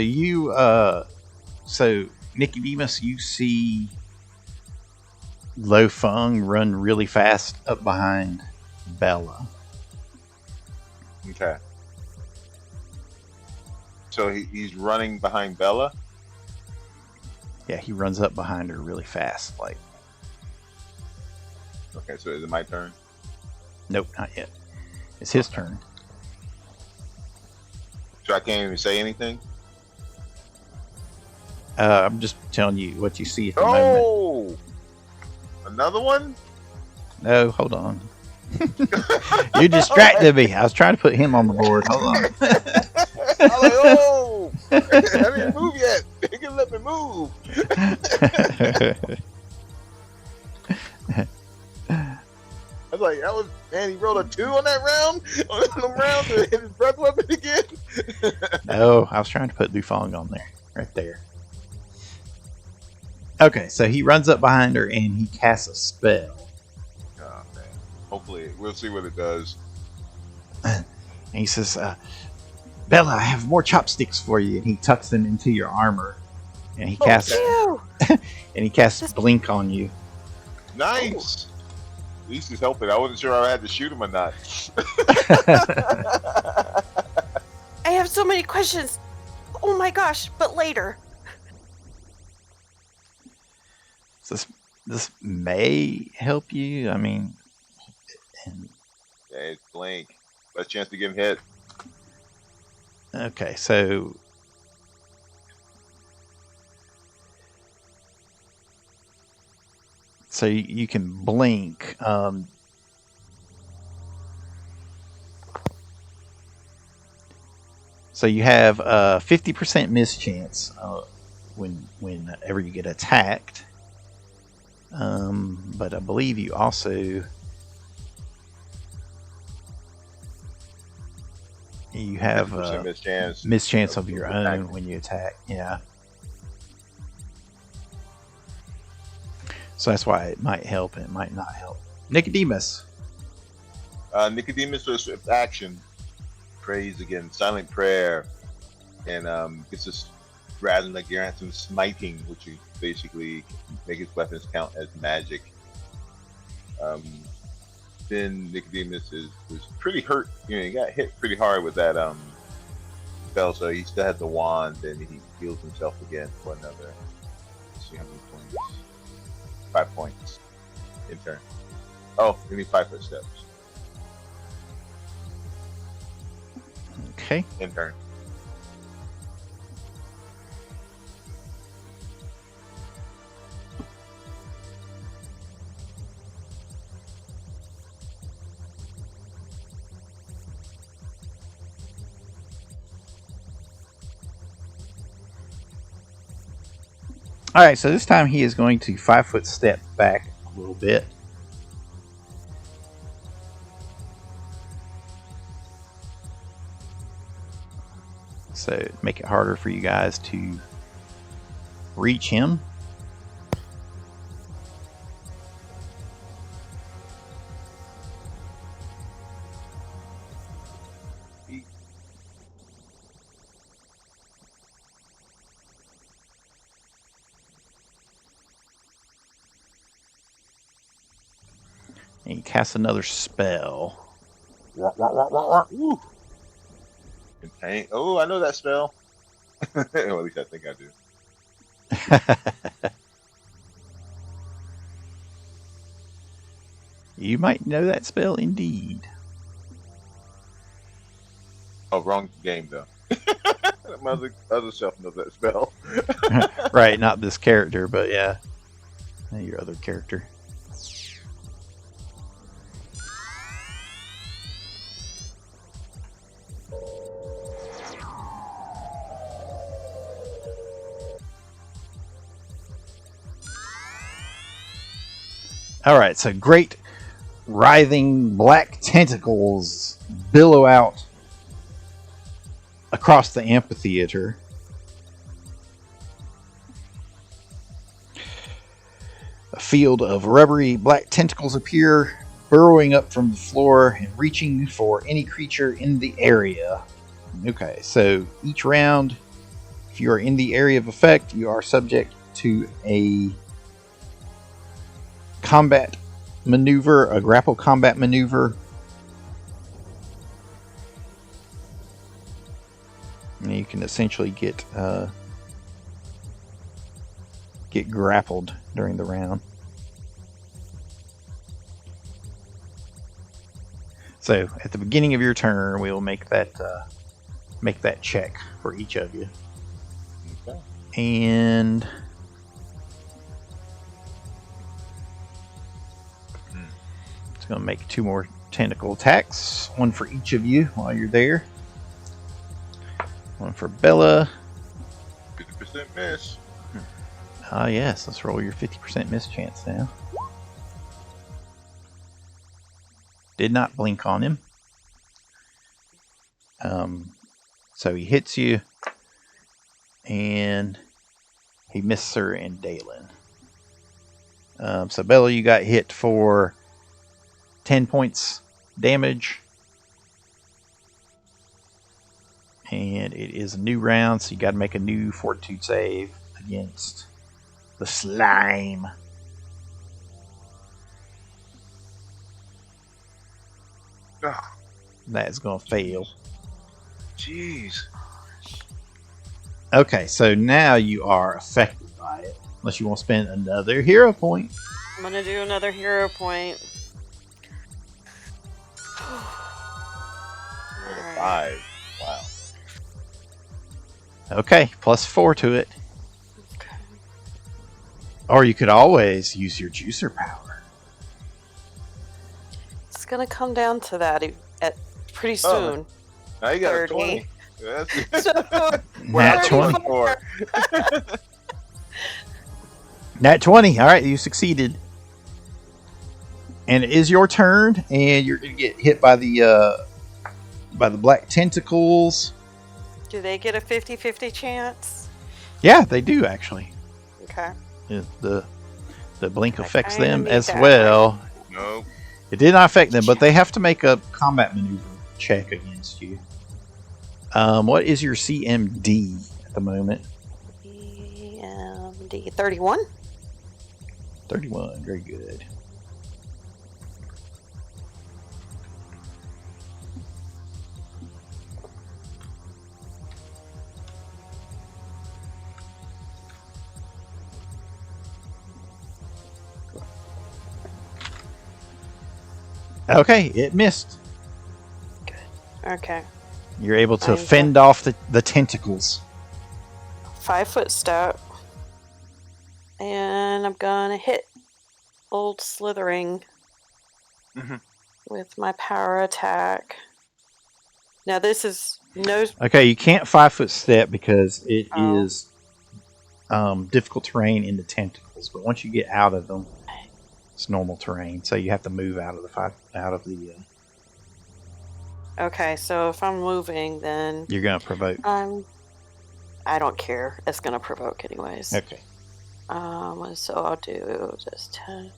so Nicodemus, you see Lo Feng run really fast up behind Bella. Okay. So he's running behind Bella. Yeah, he runs up behind her really fast. Like, Okay, so is it my turn? nope, not yet. It's his turn. So I can't even say anything? I'm just telling you what you see at the moment. Oh! Another one? No, hold on. You distracted me. I was trying to put him on the board. Hold on. I was like, oh! I didn't move yet. They can let me move. I was like, man, he rolled a 2 on that round? On the round to hit his breath weapon again? No, I was trying to put Lufong on there. Right there. Okay, so he runs up behind her and he casts a spell. Oh, man. Hopefully, we'll see what it does. And he says, Bella, I have more chopsticks for you. And he tucks them into your armor. And he casts Phew! and he casts blink on you. Nice! At least he's helping. I wasn't sure I had to shoot him or not. I have so many questions. Oh my gosh, but later. This may help you. I mean, and, Yeah, it's blink. Best chance to get him hit. okay, so you can blink. So you have a 50% miss chance whenever you get attacked. But I believe you also have 50% miss chance of your own when you attack. Yeah. So that's why it might help and it might not help. Nicodemus. Nicodemus does swift action. Prays again, silent prayer, and gets this rather like you're at some smiting, which is basically make his weapons count as magic. Then Nicodemus was pretty hurt. You know, he got hit pretty hard with that spell, so he still had the wand, and he heals himself again for another. Let's see how many points. 5 points in turn. Oh, we need 5 footsteps Okay. in turn. All right, so this time he is going to 5 foot step back a little bit. So make it harder for you guys to reach him. And he casts another spell. Woo. Contain. Oh, I know that spell. Well, at least I think I do. You might know that spell indeed. Oh, wrong game though. My other self knows that spell. Right, not this character, but yeah. Your other character. Alright, so great writhing black tentacles billow out across the amphitheater. A field of rubbery black tentacles appear, burrowing up from the floor and reaching for any creature in the area. Okay, so each round, if you are in the area of effect, you are subject to a combat maneuver, a grapple combat maneuver. And you can essentially get grappled during the round. So at the beginning of your turn, we will make that check for each of you. Okay. And it's going to make 2 more tentacle attacks, one for each of you while you're there. One for Bella. 50% miss. Ah, yes. Let's roll your 50% miss chance now. Did not blink on him. So he hits you, and he misses her and Dalen. So Bella, you got hit for 10 points damage. And it is a new round, so you got to make a new fortitude save against the slime. Oh, That's going to fail. jeez. Okay, so now you are affected by it. Unless you want to spend another hero point. I'm gonna do another hero point. Alright. 5. Wow. Okay, +4 to it. Okay. Or you could always use your juicer power. It's gonna come down to that at pretty soon. Now you got 30. a 20. That's So, Nat 20. 24. Nat 20. All right, you succeeded. And it is your turn, and you're going to get hit by the black tentacles. do they get a 50-50 chance? Yeah, they do actually. Okay. The blink I affects kinda them need as that well. Nope. It did not affect them, but they have to make a combat maneuver check against you. What is your CMD at the moment? EMD 31. 31. Very good. Okay, it missed. Okay. You're able to Fine. fend off the tentacles. 5 foot step. And I'm gonna hit old slithering Mhm. with my power attack. Now this is no. Okay, you can't 5-foot step because it Oh. is difficult terrain in the tentacles. But once you get out of them, it's normal terrain. So you have to move out of the. Okay, so if I'm moving, then You're gonna provoke. I don't care. It's gonna provoke anyways. Okay. So I'll do just 10,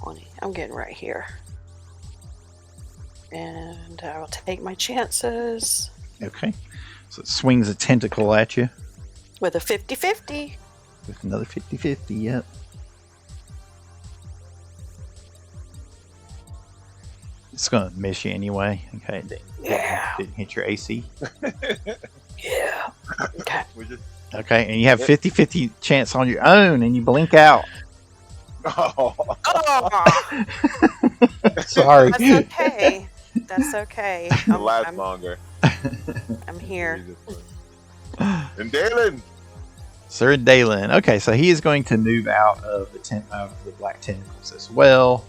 20. I'm getting right here. And I will take my chances Okay. So it swings a tentacle at you with a 50-50. with another 50-50. Yep. It's gonna miss you anyway. Okay, didn't hit your AC. Yeah. Okay. We just, Okay, and you have 50-50 chance on your own, and you blink out. oh, Oh, Sorry. that's okay. That's okay. it'll last longer. I'm here. And Dalen. Sir Dalen. Okay, so he is going to move out of the black tentacles as well,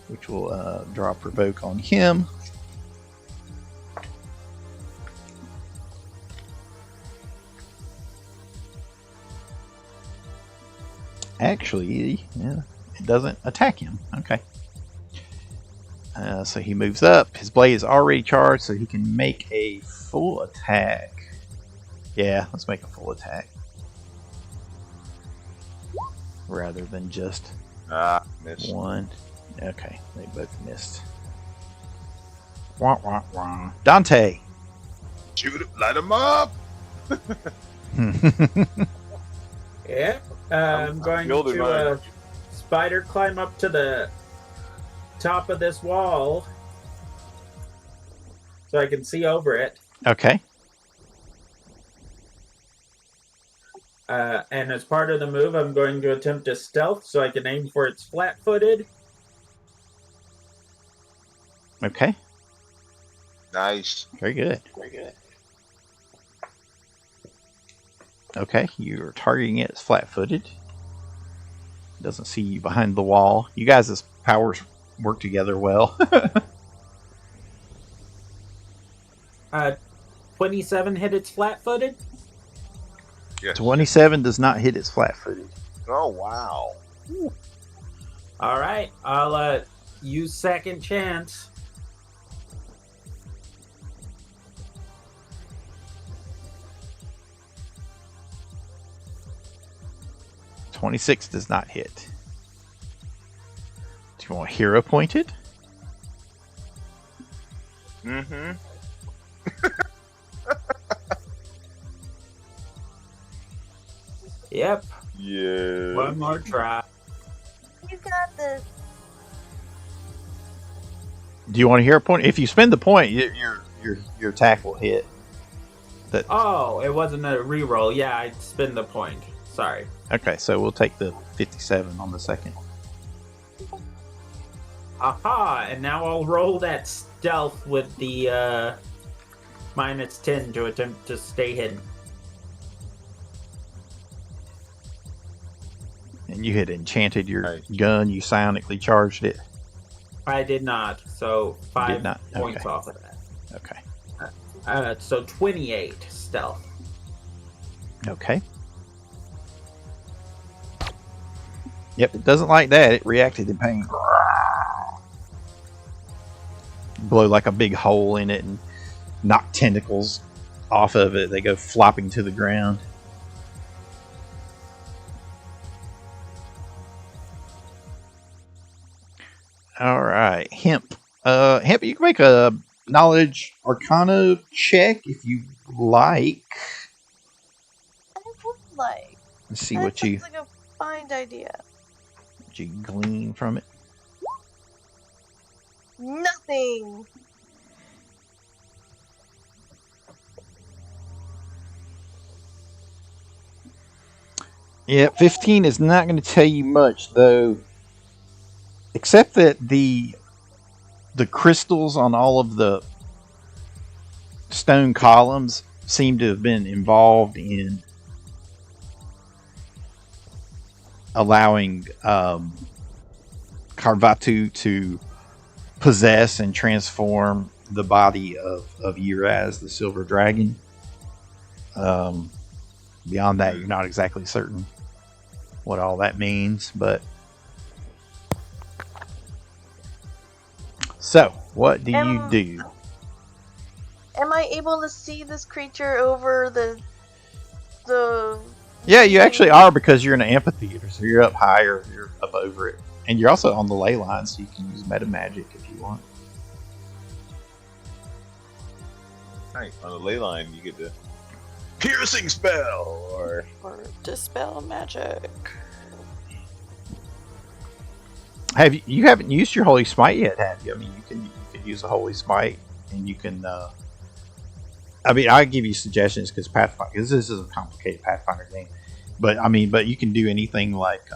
which will draw provoke on him. Actually, yeah, it doesn't attack him. Okay. So he moves up. His blade is already charged, so he can make a full attack. Yeah, let's make a full attack. Rather than just Missed. one. Okay, they both missed. Wah, wah, wah. Dante! Shoot him, light him up. Yep. I'm going building to mine. spider climb up to the top of this wall so I can see over it. Okay. And as part of the move, I'm going to attempt to stealth so I can aim for its flat-footed. Okay. Nice. Very good. Okay, you're targeting it as flat-footed. Doesn't see you behind the wall. You guys' powers work together well. 27 hit its flat-footed. Yes. 27 does not hit its flat-footed. Oh wow. All right, I'll use second chance. 26 does not hit. Do you want hero pointed? Mm-hmm. Yep, Yeah. one more try. You got this. Do you want a hero point? If you spend the point, your attack will hit. Oh, it wasn't a reroll. Yeah, I spin the point. Sorry. Okay, so we'll take the 57 on the second. Aha! And now I'll roll that stealth with the -10 to attempt to stay hidden. And you had enchanted your Right. gun. You psionically charged it. I did not, so 5 Did not, points okay. off of that. Okay. So 28 stealth. Okay. Yep, it doesn't like that. It reacted in pain. Blow like a big hole in it and knock tentacles off of it. They go flopping to the ground. All right, Hemp. Hemp, you can make a knowledge arcana check if you like. I would like. Let's see That what you sounds like a fine idea. glean from it. Nothing. Yeah, 15 is not going to tell you much, though, except that the crystals on all of the stone columns seem to have been involved in allowing Karvatu to possess and transform the body of Yiraz, the silver dragon. Beyond that, you're not exactly certain what all that means, but so what do you do? Am I able to see this creature over the? Yeah, you actually are, because you're in an amphitheater, so you're up higher, you're up over it, and you're also on the ley line, so you can use meta magic if you want. Nice. On the ley line, you get the piercing spell, or dispel magic. You haven't used your holy smite yet, have you? I mean, you can could use a holy smite, and you can. I mean, I give you suggestions because Pathfinder, because this is a complicated Pathfinder game, but you can do anything like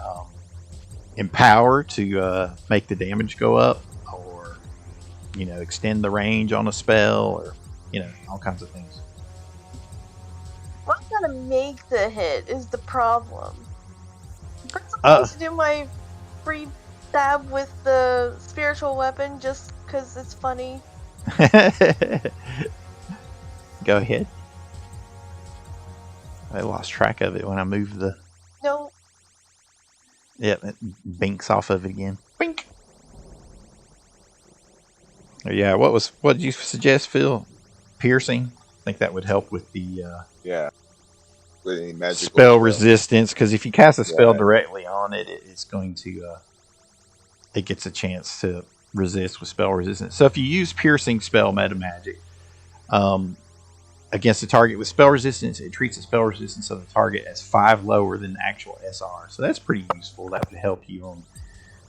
empower to make the damage go up, or extend the range on a spell, or all kinds of things. I'm gonna make the hit is the problem. I'm going to do my free stab with the spiritual weapon just because it's funny. Go ahead. I lost track of it when I moved the. No. Yep, it binks off of it again. Bink. Yeah, what did you suggest, Phil? Piercing? I think that would help with the with any magical spell resistance, because if you cast a spell Yeah. directly on it, it's going to it gets a chance to resist with spell resistance. So if you use piercing spell meta magic against a target with spell resistance, it treats the spell resistance of the target as 5 lower than the actual SR. So that's pretty useful. That would help you on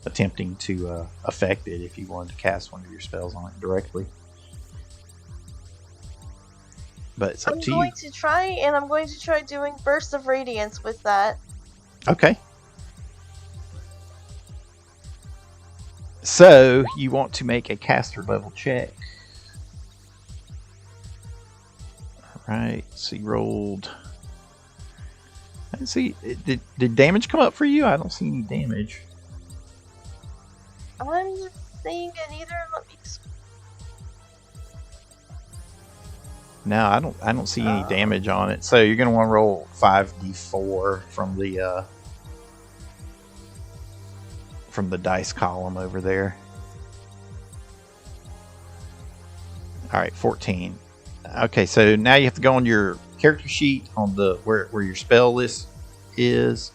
attempting to affect it if you wanted to cast one of your spells on it directly. But it's up to you. I'm going to try doing Burst of Radiance with that. Okay. So you want to make a caster level check. Alright, so you rolled. Let's see, did damage come up for you? I don't see any damage. I'm just seeing it either. Let me. No, I don't see any damage on it. So you're gonna want to roll 5d4 from the dice column over there. All right, 14. Okay, so now you have to go on your character sheet on the where your spell list is,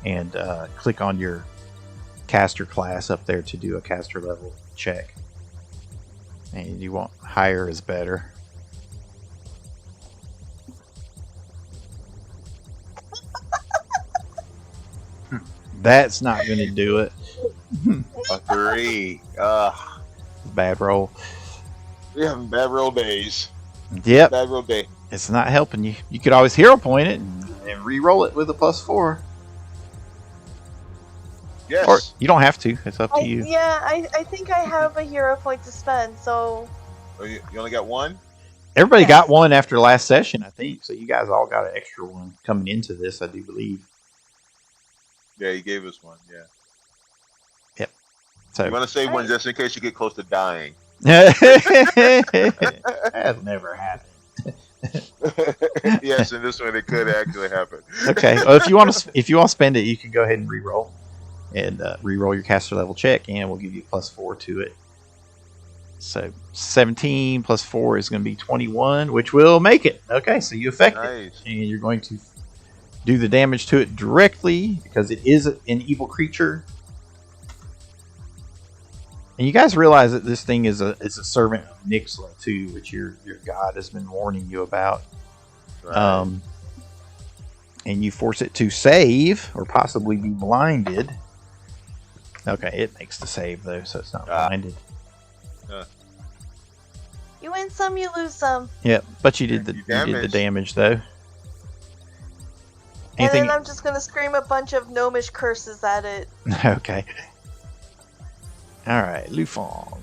and click on your caster class up there to do a caster level check. And you want higher is better. That's not going to do it. A 3. Bad roll. We're having bad roll days. Yep. Bad roll day. It's not helping you. You could always hero point it and re-roll it with a +4. Yes. Or you don't have to. It's up to you. Yeah, I think I have a hero point to spend, so. Oh, you only got one? Everybody Yes. got one after last session, I think. So you guys all got an extra one coming into this, I do believe. Yeah, he gave us one. Yeah. Yep. So You want to save one just in case you get close to dying. that's never happened. Yes, in this one it could actually happen. Okay. Well, if you want to spend it, you can go ahead and re-roll and re-roll your caster level check, and we'll give you a +4 to it. So 17 + 4 is going to be 21, which will make it. Okay, so you affect it, Nice. and you're going to do the damage to it directly because it is an evil creature. And you guys realize that this thing is a servant of Nixla too, which your god has been warning you about. Right. And you force it to save or possibly be blinded. Okay, it makes the save though, so it's not blinded. You win some, you lose some. Yep, but you did the You damage though. And Anything? then I'm just gonna scream a bunch of gnomish curses at it. Okay. All right, Lufong.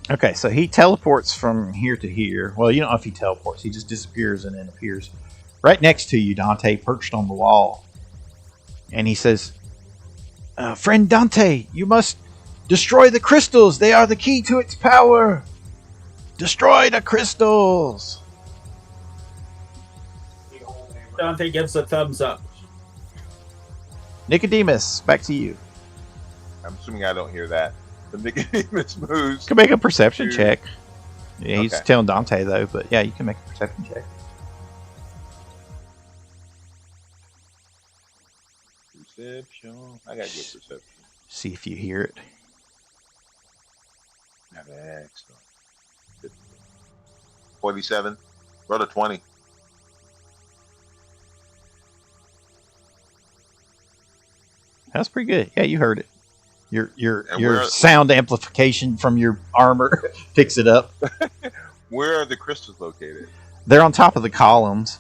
Okay, so he teleports from here to here. Well, you don't know if he teleports. He just disappears and then appears right next to you, Dante, perched on the wall. And he says, Friend Dante, you must destroy the crystals. They are the key to its power. Destroy the crystals. Dante gives a thumbs up. Nicodemus, back to you. I'm assuming I don't hear that. The Nicodemus moves. You can make a perception Dude. check. Yeah, he's Okay. telling Dante, though, but yeah, you can make a perception check. Perception. I got good perception. See if you hear it. Excellent. 47. Roll a 20. That's pretty good. Yeah, you heard it. Your And where- sound amplification from your armor picks it up. Where are the crystals located? They're on top of the columns.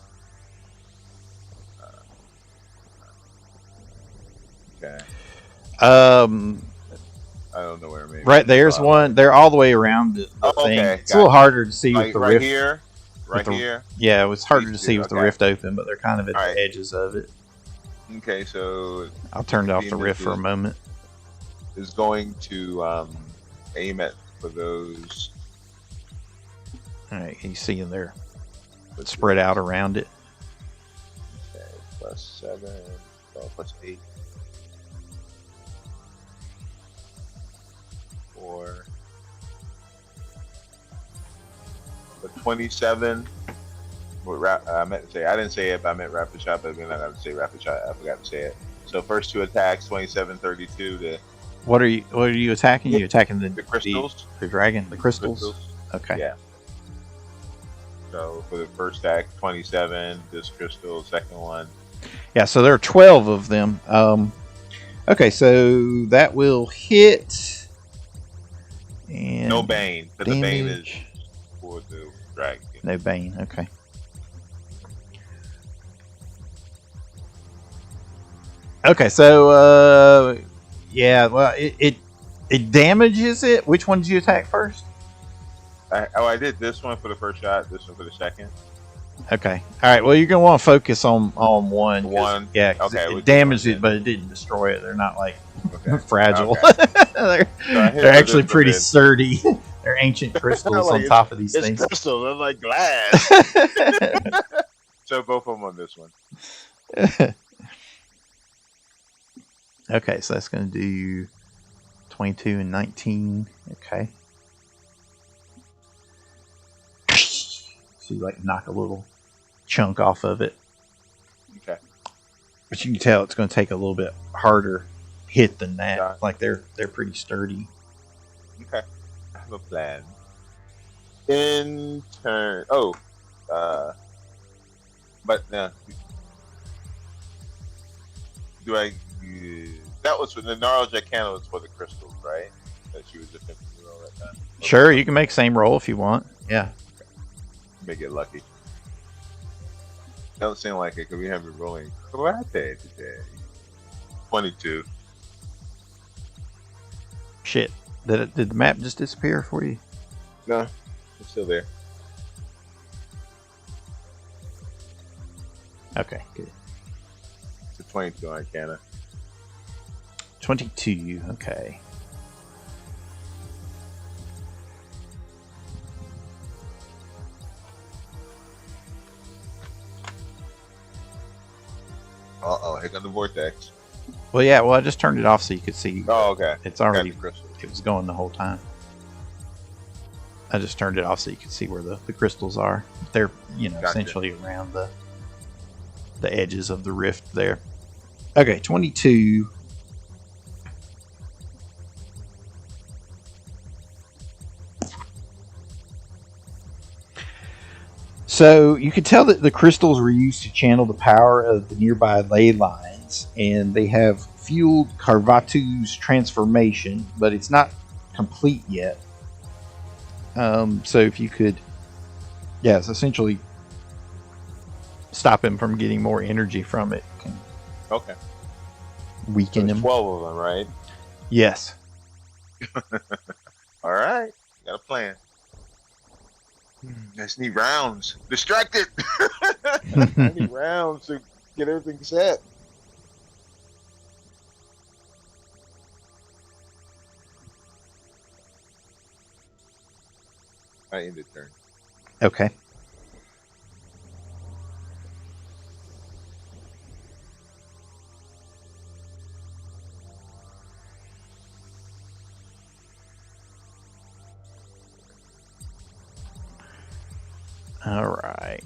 Okay. I don't know where. Maybe. Right there's one. They're all the way around the thing. Okay, It's a little harder to see Like with the right rift. here. Right the- here. Yeah, it was harder to These see two, with the okay. rift open, but they're kind of at Alright. the edges of it. Okay, so I'll turn off the Being rift for a this- moment. is going to aim at for those. All right, you see them there spread out around it. Okay, +7, +8, 4, but 27. I meant to say, I didn't say it, but I meant rapid shot, but then I got to say rapid shot. I forgot to say it. So first two attacks, 27, 32. What are you attacking? You attacking The crystals. the dragon, the crystals? Crystals. Okay. Yeah. So for the first attack, 27. This crystal, second one. Yeah, so there are 12 of them. Okay, so that will hit. And No bane, but the bane is damage. for the dragon. No bane. Okay. Okay, so yeah, well, it damages it. Which one did you attack first? I did this one for the first shot, this one for the second. Okay. All right. Well, you're gonna want to focus on one. 'Cause- One. Yeah. 'cause Okay, we'll It do damaged one it, but it didn't destroy it. They're not like Okay. fragile. Okay. they're So I hit they're actually this, but pretty then- sturdy. They're ancient crystals Like, on top of these It's things. crystal, they're like glass. So both of them on this one. Okay, so that's going to do 22 and 19. Okay. So you like knock a little chunk off of it. Okay. But you can tell it's going to take a little bit harder hit than that. Yeah. Like they're pretty sturdy. Okay. I have a plan. In turn. But do I? That was for the Gnarl Jacana was for the crystals, right? That she was attempting to roll that time. Sure, you can make same roll if you want. Yeah. May get lucky. Don't seem like it because we haven't been rolling karate today. 22. Shit. Did the map just disappear for you? No, it's still there. Okay, good. It's a 22 on Arcana. 22. Okay. Here comes the vortex. Well, yeah. Well, I just turned it off so you could see. Oh, okay. It's Got already. the crystals. It was going the whole time. I just turned it off so you could see where the crystals are. They're Gotcha. essentially around the edges of the rift there. Okay, 22. So you could tell that the crystals were used to channel the power of the nearby ley lines, and they have fueled Carvatu's transformation, but it's not complete yet. So if you could, it's essentially stop him from getting more energy from it, can Okay. weaken There's him. 12 of them, right? Yes. All right. Got a plan. Just need rounds. Distracted. I need rounds to get everything set. I ended turn. Okay. All right.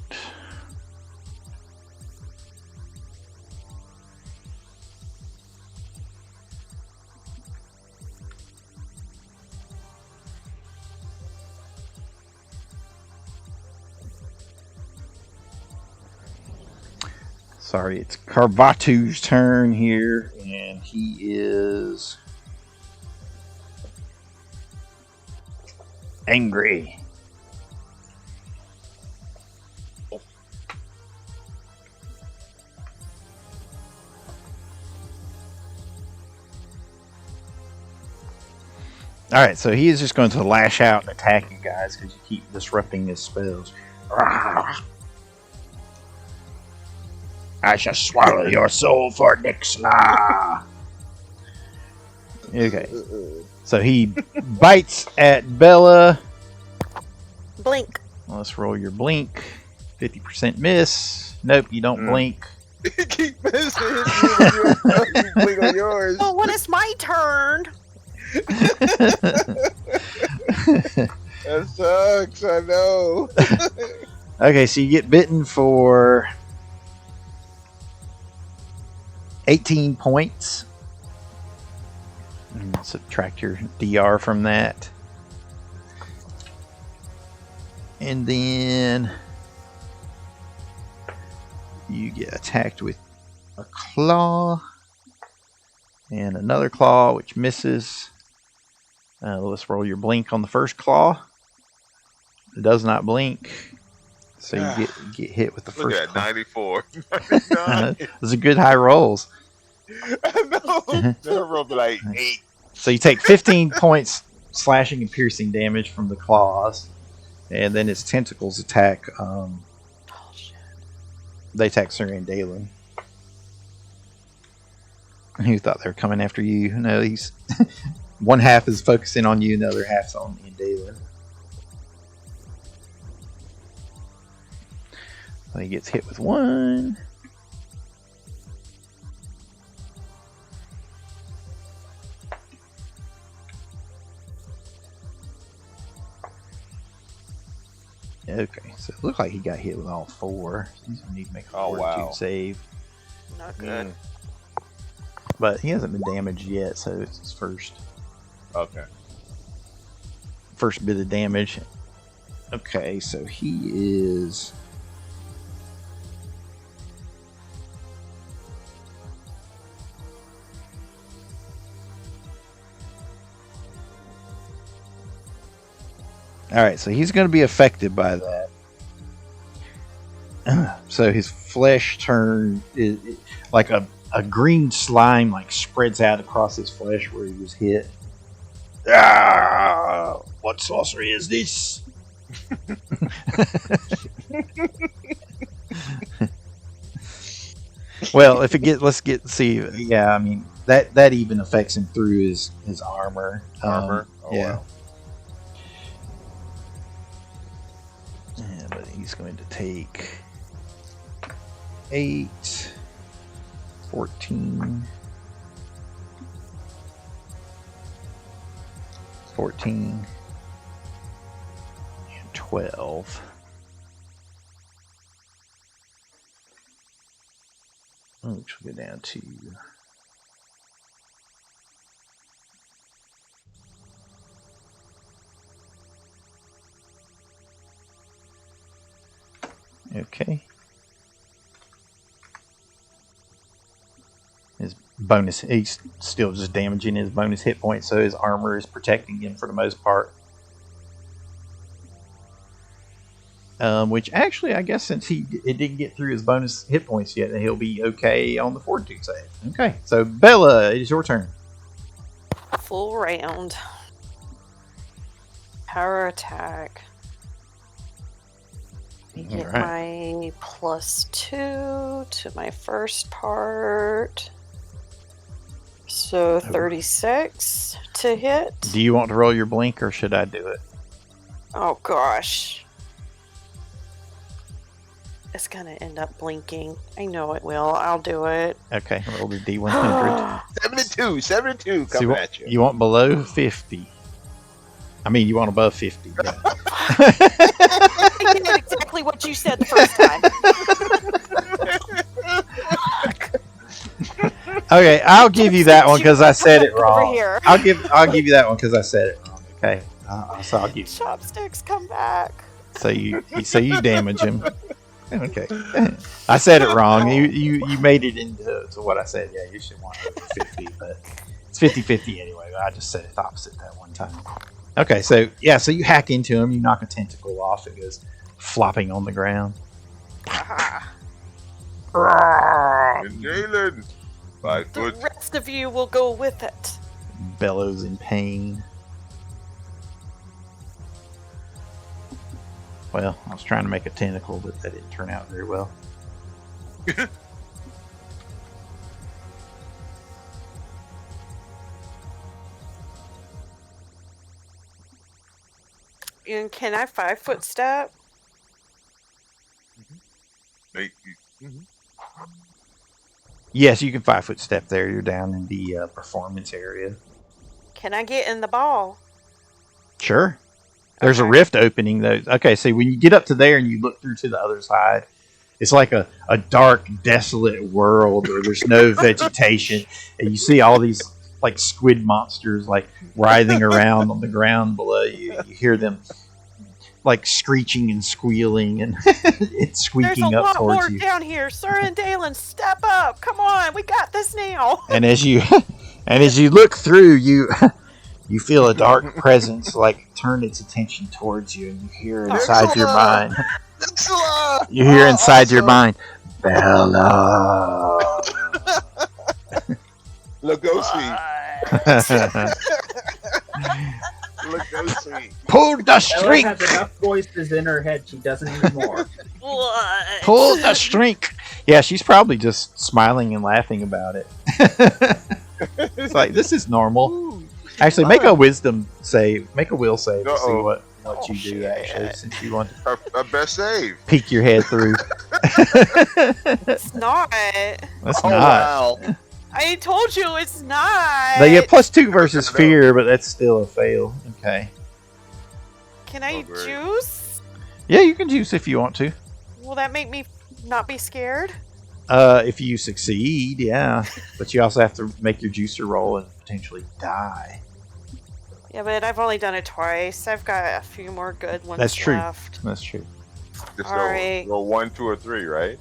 Sorry, it's Carvatu's turn here, and he is angry. Alright, so he is just going to lash out and attack you guys because you keep disrupting his spells. I shall swallow your soul for Nixla. Okay. So he bites at Bella. Blink. Let's roll your blink. 50% miss. Nope, you don't blink. Keep missing. You blink on yours. Oh, when it's my turn. That sucks. I know. Okay, so you get bitten for 18 points. And subtract your DR from that. And then you get attacked with a claw. And another claw, which misses. Let's roll your blink on the first claw. It does not blink. So you get hit with the Look first at claw. 94. Those are good high rolls. I know. They'll roll like 8. So you take 15 points slashing and piercing damage from the claws. And then its tentacles attack. They attack Sir and Dalen. You thought they were coming after you. No, he's one half is focusing on you, and the other half's on Dalen. So he gets hit with 1. Okay, so it looks like he got hit with all 4. He's gonna need to make a fortitude save. Not good. But he hasn't been damaged yet, so it's his first bit of damage. Okay, so he is Alright, so he's going to be affected by that. So his flesh turn is like a green slime like spreads out across his flesh where he was hit. Ah, what sorcery is this? Well, if it get, see. Yeah, I mean that even affects him through his armor. Oh, yeah. Wow. Yeah, but he's going to take 8, 14, 14, and 12. Which will go down to okay. His bonus, he's still just damaging his bonus hit points, so his armor is protecting him for the most part. Which actually, I guess since it didn't get through his bonus hit points yet, he'll be okay on the fortitude save. Okay, so Bella, it is your turn. Full round. Power attack. You get my +2 to my first part. So 36 to hit. Do you want to roll your blink, or should I do it? Oh gosh. It's gonna end up blinking. I know it will. I'll do it. Okay, roll the D100. 72 coming at you. You want below 50. I mean, you want above 50. Yeah. I did exactly what you said the first time. Okay, I'll give you that one because I said it wrong. Over here. I'll give you that one because I said it wrong. Okay, so I'll give you. Chopsticks, come back. So you damage him. Okay. I said it wrong. You made it into what I said. Yeah, you should want over 50, but it's 50-50 anyway. I just said it opposite that one time. Okay, so you hack into him, you knock a tentacle off, it goes flopping on the ground. And Jalen, 5 The foot. rest of you will go with it. Bellows in pain. Well, I was trying to make a tentacle, but that didn't turn out very well. And can I 5-foot step? Hey, mhm. Yes, you can 5-foot step there. You're down in the performance area. Can I get in the ball? Sure. There's a Okay. rift opening though. Okay, so when you get up to there and you look through to the other side, it's like a dark, desolate world where there's no vegetation, and you see all these like squid monsters like writhing around on the ground below you. You hear them like screeching and squealing, and it's There's a squeaking up lot towards more you. down here. Sir and Dalen, step up. Come on, we got this now. And as you look through, you feel a dark presence like turn its attention towards you, and you hear inside your mind. You hear inside your mind, Bella. Lugosi. Lugosi. Pull the Ella string. has enough voices in her head. She doesn't need more. What? Pull the string. Yeah, she's probably just smiling and laughing about it. It's like, this is normal. Ooh, Actually, make a wisdom save. Make a will save to see Uh-oh. what Oh, you do, shit. actually, since you want to our best save. peek your head through. It's not. That's Oh, not. wow. I told you it's not. They get +2 versus fear, but that's still a fail. Okay. Can I Oh, great. juice? Yeah, you can juice if you want to. Will that make me not be scared? If you succeed, yeah. But you also have to make your juicer roll and potentially die. Yeah, but I've only done it twice. I've got a few more good ones That's true. left. That's true. Just All right. roll 1, 2, or 3, right?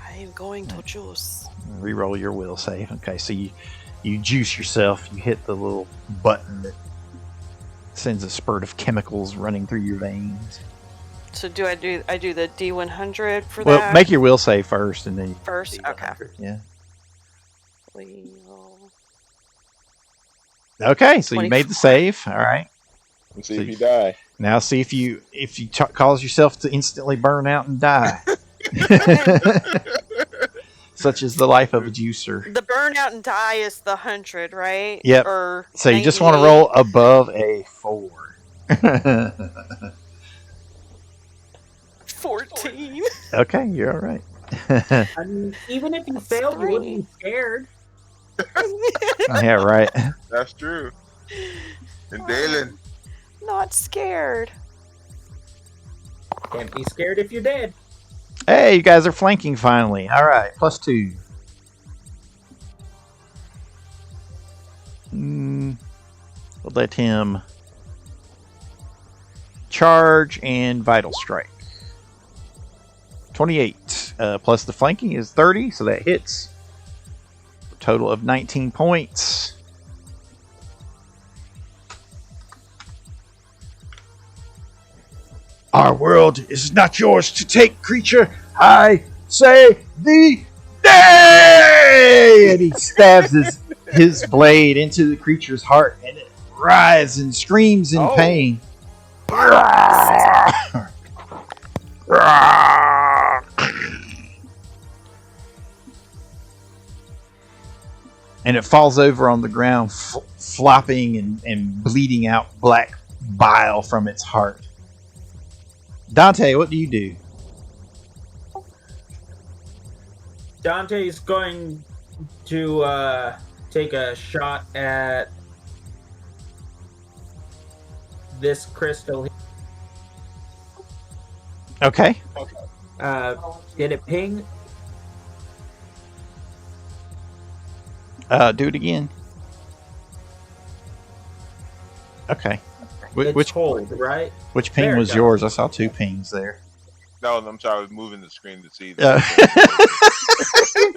I am going to juice. Reroll your will save. Okay, so you juice yourself. You hit the little button that sends a spurt of chemicals running through your veins. So do I do the D100 for Well, that? make your will save first, and then you First? do Okay. 100. Yeah. Wheel. Okay, so you made the 24. save. All right. Let's see if you die. Now see if you cause yourself to instantly burn out and die. Such is the life of a juicer. The burnout and die is the 100, right? Yep. Or So you just want to 98. roll above a 4. 14. Okay, you're all right. I mean, even if you That's failed, you 3. wouldn't be scared. Yeah, right. That's true. And Dalen. Not scared. Can't be scared if you're dead. Hey, you guys are flanking finally. All right, +2. We'll let him charge and vital strike. 28 plus the flanking is 30, so that hits. A total of 19 points. Our world is not yours to take, creature. I say thee nay! And he stabs his blade into the creature's heart, and it writhes and screams in Oh. pain. And it falls over on the ground, flopping and bleeding out black bile from its heart. Dante, what do you do? Dante's going to take a shot at this crystal. Okay. Did it ping? Do it again. Okay. It's Which cold, right? ping There it was goes. yours? I saw 2 pings there. No, I'm sorry. I was moving the screen to see Uh, that.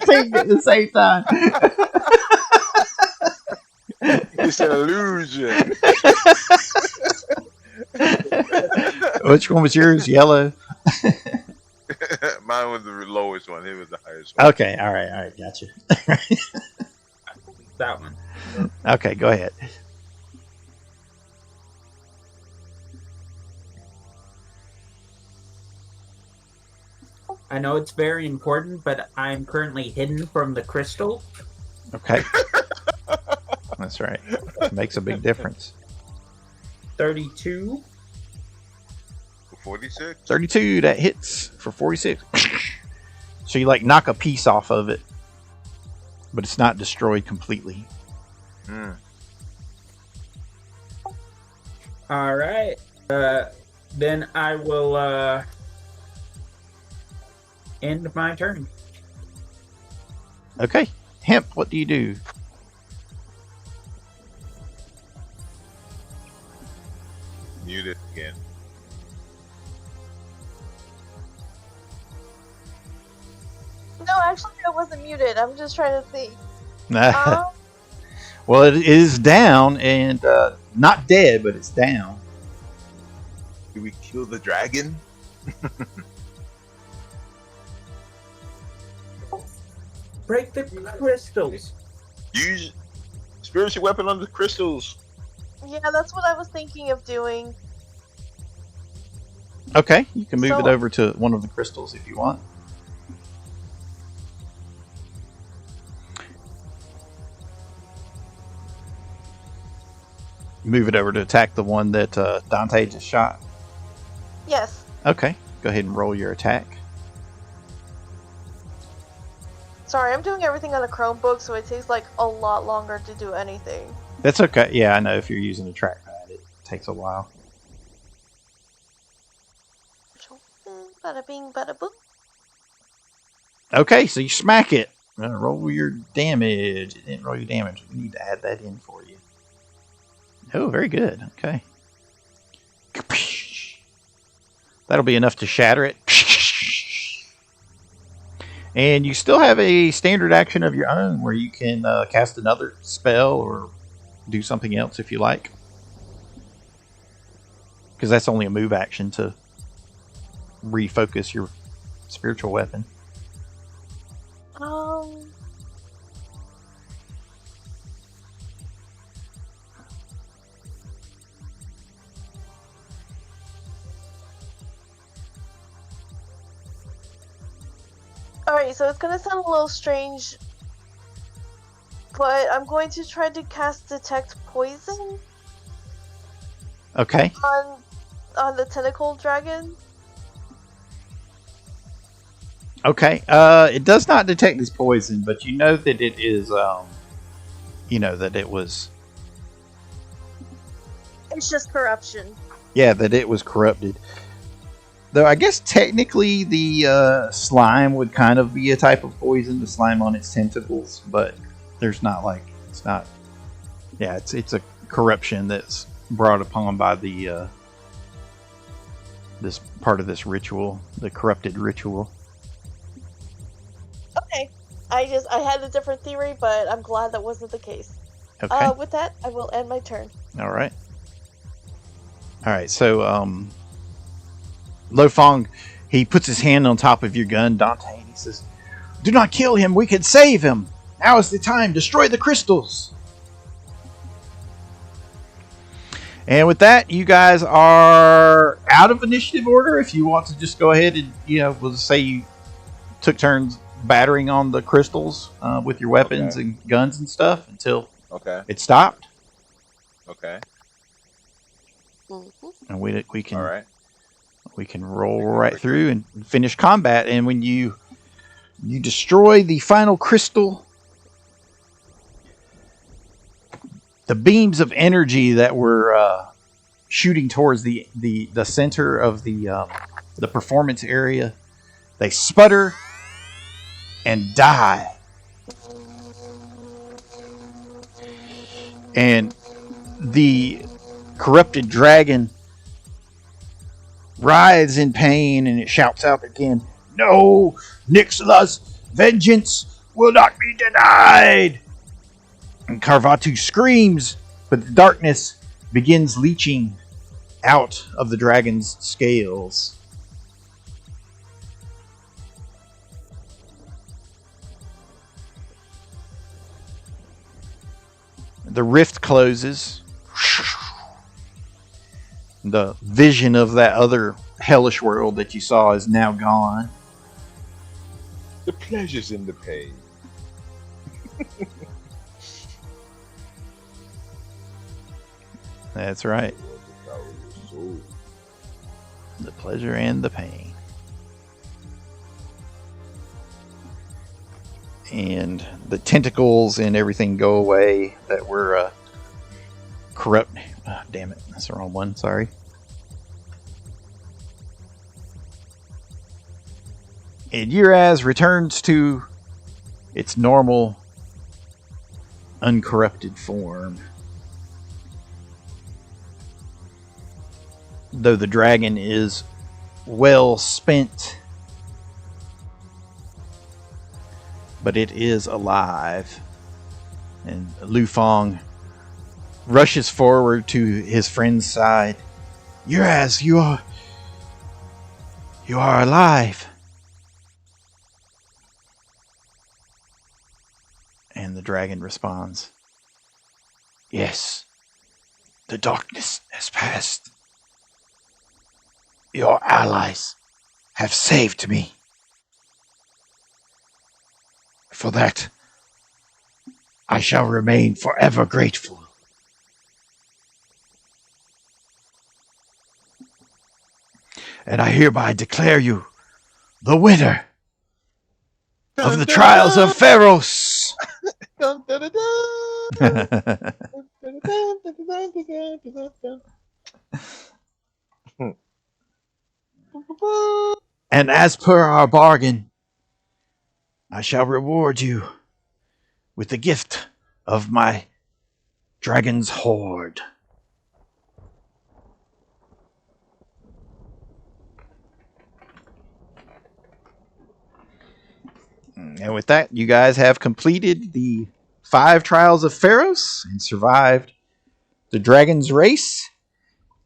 Saying it at the same time. It's an illusion. Which one was yours? Yellow? Mine was the lowest one. His was the highest one. Okay, all right, gotcha. That one. Okay, go ahead. I know it's very important, but I'm currently hidden from the crystal. Okay. That's right. Makes a big difference. 32. 46. 32, that hits for 46. So you like knock a piece off of it, but it's not destroyed completely. All right. Then I will end my turn. Okay. Hemp, what do you do? Mute it again. No, actually, I wasn't muted. I'm just trying to think. Well, it is down and not dead, but it's down. Do we kill the dragon? Break the crystals. Use spiritual weapon on the crystals. Yeah, that's what I was thinking of doing. Okay, you can move So- it over to one of the crystals if you want. Move it over to attack the one that Dante just shot. Yes. Okay, go ahead and roll your attack. Sorry, I'm doing everything on a Chromebook, so it takes like a lot longer to do anything. That's okay. Yeah, I know if you're using a trackpad, it takes a while. Bada bing, bada boom. Okay, so you smack it. Roll your damage. It didn't roll your damage. We need to add that in for you. Oh, very good. Okay. That'll be enough to shatter it. And you still have a standard action of your own where you can cast another spell or do something else if you like. Because that's only a move action to refocus your spiritual weapon. Alright, so it's gonna sound a little strange, but I'm going to try to cast Detect Poison Okay. on the tentacle dragon. Okay. It does not detect this poison, but you know that it is, you know, that it was, It's just corruption. yeah, that it was corrupted. Though I guess technically the slime would kind of be a type of poison, the slime on its tentacles, but there's not like, it's not, yeah, it's a corruption that's brought upon by the, this part of this ritual, the corrupted ritual. Okay. I had a different theory, but I'm glad that wasn't the case. Okay. With that, I will end my turn. All right. All right. So, Lo Fong, he puts his hand on top of your gun, Dante, and he says, "Do not kill him. We can save him. Now is the time. Destroy the crystals." And with that, you guys are out of initiative order. If you want to just go ahead and, you know, we'll say you took turns battering on the crystals with your weapons and guns and stuff until it stopped. Okay. And we can All right. we can roll right through and finish combat. And when you destroy the final crystal, the beams of energy that were shooting towards the center of the performance area, they sputter and die. And the corrupted dragon writhes in pain and it shouts out again, "No, Nixla's vengeance will not be denied!" And Carvatu screams, but the darkness begins leaching out of the dragon's scales. The rift closes. The vision of that other hellish world that you saw is now gone. The pleasure's in the pain. That's right. The pleasure and the pain. And the tentacles and everything go away that were corrupt. Oh, damn it, that's the wrong one. Sorry. And Uraz returns to its normal, uncorrupted form. Though the dragon is well spent, but it is alive. And Lu Fong rushes forward to his friend's side. Uraz, you are alive. And the dragon responds, "Yes, the darkness has passed. Your allies have saved me. For that, I shall remain forever grateful." And I hereby declare you the winner of the trials of Pharos. And as per our bargain, I shall reward you with the gift of my dragon's hoard. And with that, you guys have completed the 5 trials of Pharos and survived the dragon's race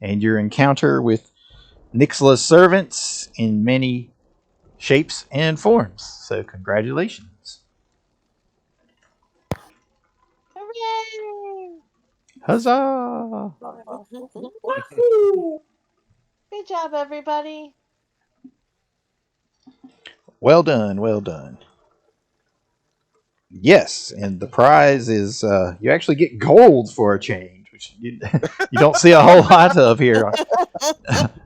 and your encounter with Nixla's servants in many shapes and forms. So congratulations. Hooray! Huzzah! Good job, everybody. Well done, well done. Yes, and the prize is you actually get gold for a change, which you don't see a whole lot of here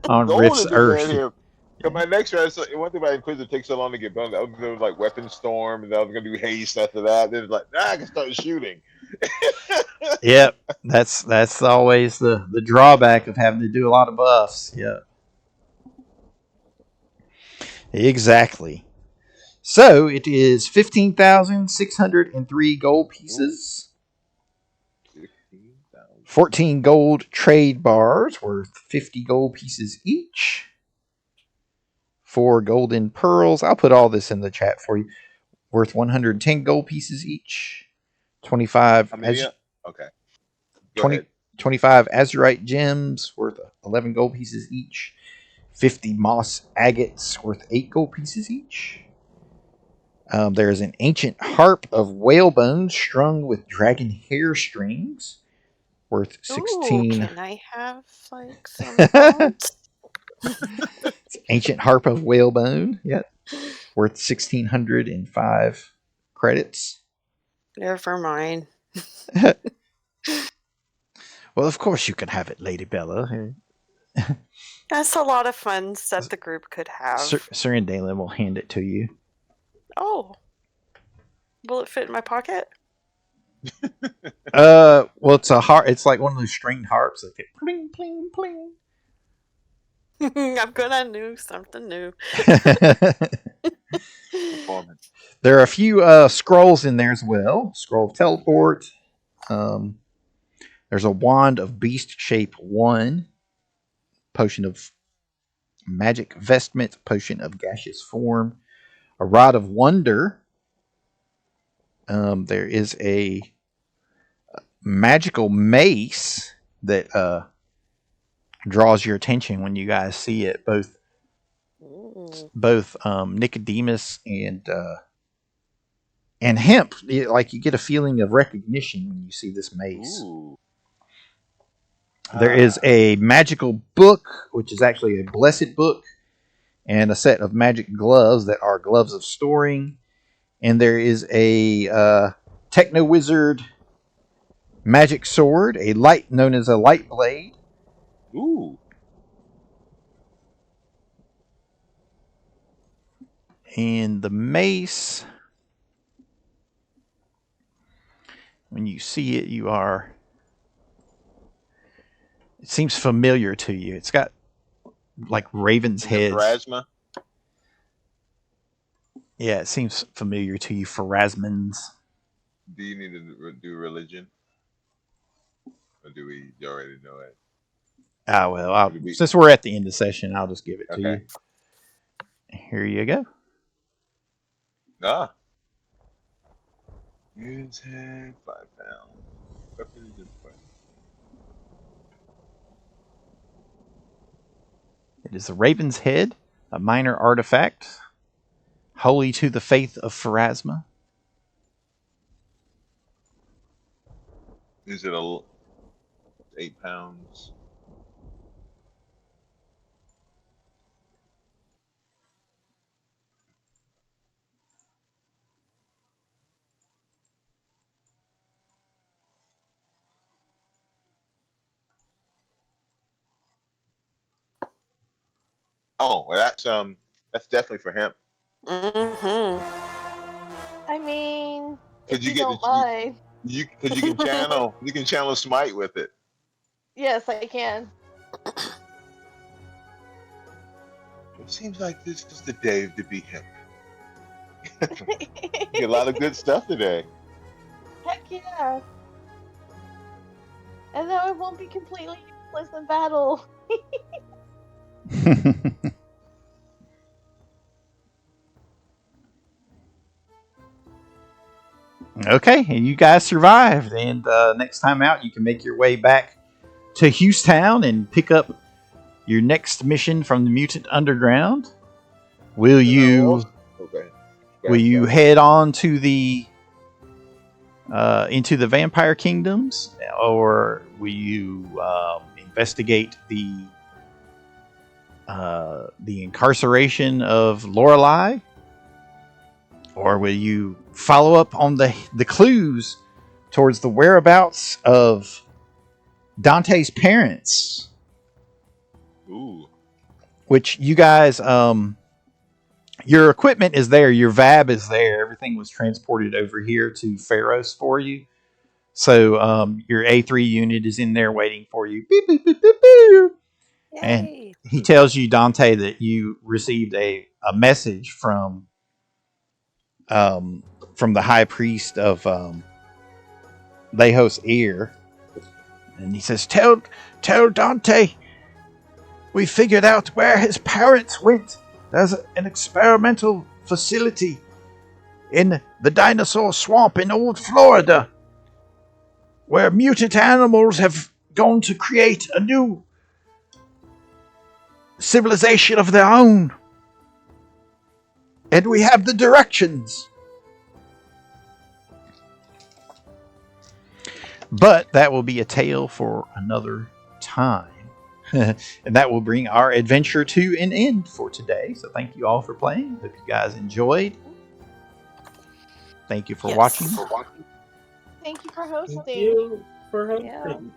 on Gold Rift's is Earth. here. Cause my next round, one thing about Inquisitor takes so long to get done. I was doing like weapon storm, and I was gonna do haste after that. Then it's like, I can start shooting. Yep, that's always the drawback of having to do a lot of buffs. Yeah, exactly. So it is 15,603 gold pieces. 14 gold trade bars worth 50 gold pieces each. 4 golden pearls. I'll put all this in the chat for you. Worth 110 gold pieces each. 25. How many? Okay. 25 azurite gems worth 11 gold pieces each. 50 moss agates worth 8 gold pieces each. There's an ancient harp of whale bones strung with dragon hair strings worth 16. Ooh, can I have like some bones? Ancient harp of whalebone, yep, worth 1,605 credits. Never mind. Well, of course you can have it, Lady Bella. That's a lot of fun that the group could have. Sir and Dalen will hand it to you. Oh. Will it fit in my pocket? Well, it's a harp. It's like one of those stringed harps that get pling, pling, pling. I'm gonna do something new. There are a few scrolls in there as well. Scroll of Teleport. There's a Wand of Beast Shape 1. Potion of magic vestment, potion of gaseous form, a rod of wonder. There is a magical mace that draws your attention when you guys see it. Both Nicodemus and Hemp, like you get a feeling of recognition when you see this mace. Ooh. There is a magical book, which is actually a blessed book, and a set of magic gloves that are gloves of storing. And there is a techno wizard magic sword, a light known as a light blade. Ooh. And the mace, when you see it, it seems familiar to you. It's got like raven's heads. Pharasma? Yeah, it seems familiar to you, Pharasmans. Do you need to do religion? Or do we already know it? Well, since we're at the end of the session, I'll just give it to you. Here you go. Ah. Use head, 5 pounds. Weapon is important. It is the Raven's Head, a minor artifact, holy to the faith of Pharasma. Is it 8 pounds? Oh, well, that's definitely for him. Mm-hmm. I mean, Could if you you get don't the- mind. Because you can channel smite with it. Yes, I can. It seems like this is the day to be him. Get a lot of good stuff today. Heck yeah. And though it won't be completely useless in battle. Okay, and you guys survived. And next time out, you can make your way back to Hughestown and pick up your next mission from the Mutant Underground. Will you head on to the into the Vampire Kingdoms, or will you investigate the incarceration of Lorelei, or will you follow up on the clues towards the whereabouts of Dante's parents? Ooh. Which you guys, your equipment is there, your VAB is there, everything was transported over here to Pharos for you. So your A3 unit is in there waiting for you. Beep, beep, beep, beep, beep. And he tells you, Dante, that you received a message from the high priest of Lejos ear. And he says, tell Dante we figured out where his parents went. There's an experimental facility in the dinosaur swamp in old Florida where mutant animals have gone to create a new civilization of their own. And we have the directions. But that will be a tale for another time. And that will bring our adventure to an end for today. So thank you all for playing. Hope you guys enjoyed. Thank you for watching. Thank you for hosting. Thank you for hosting.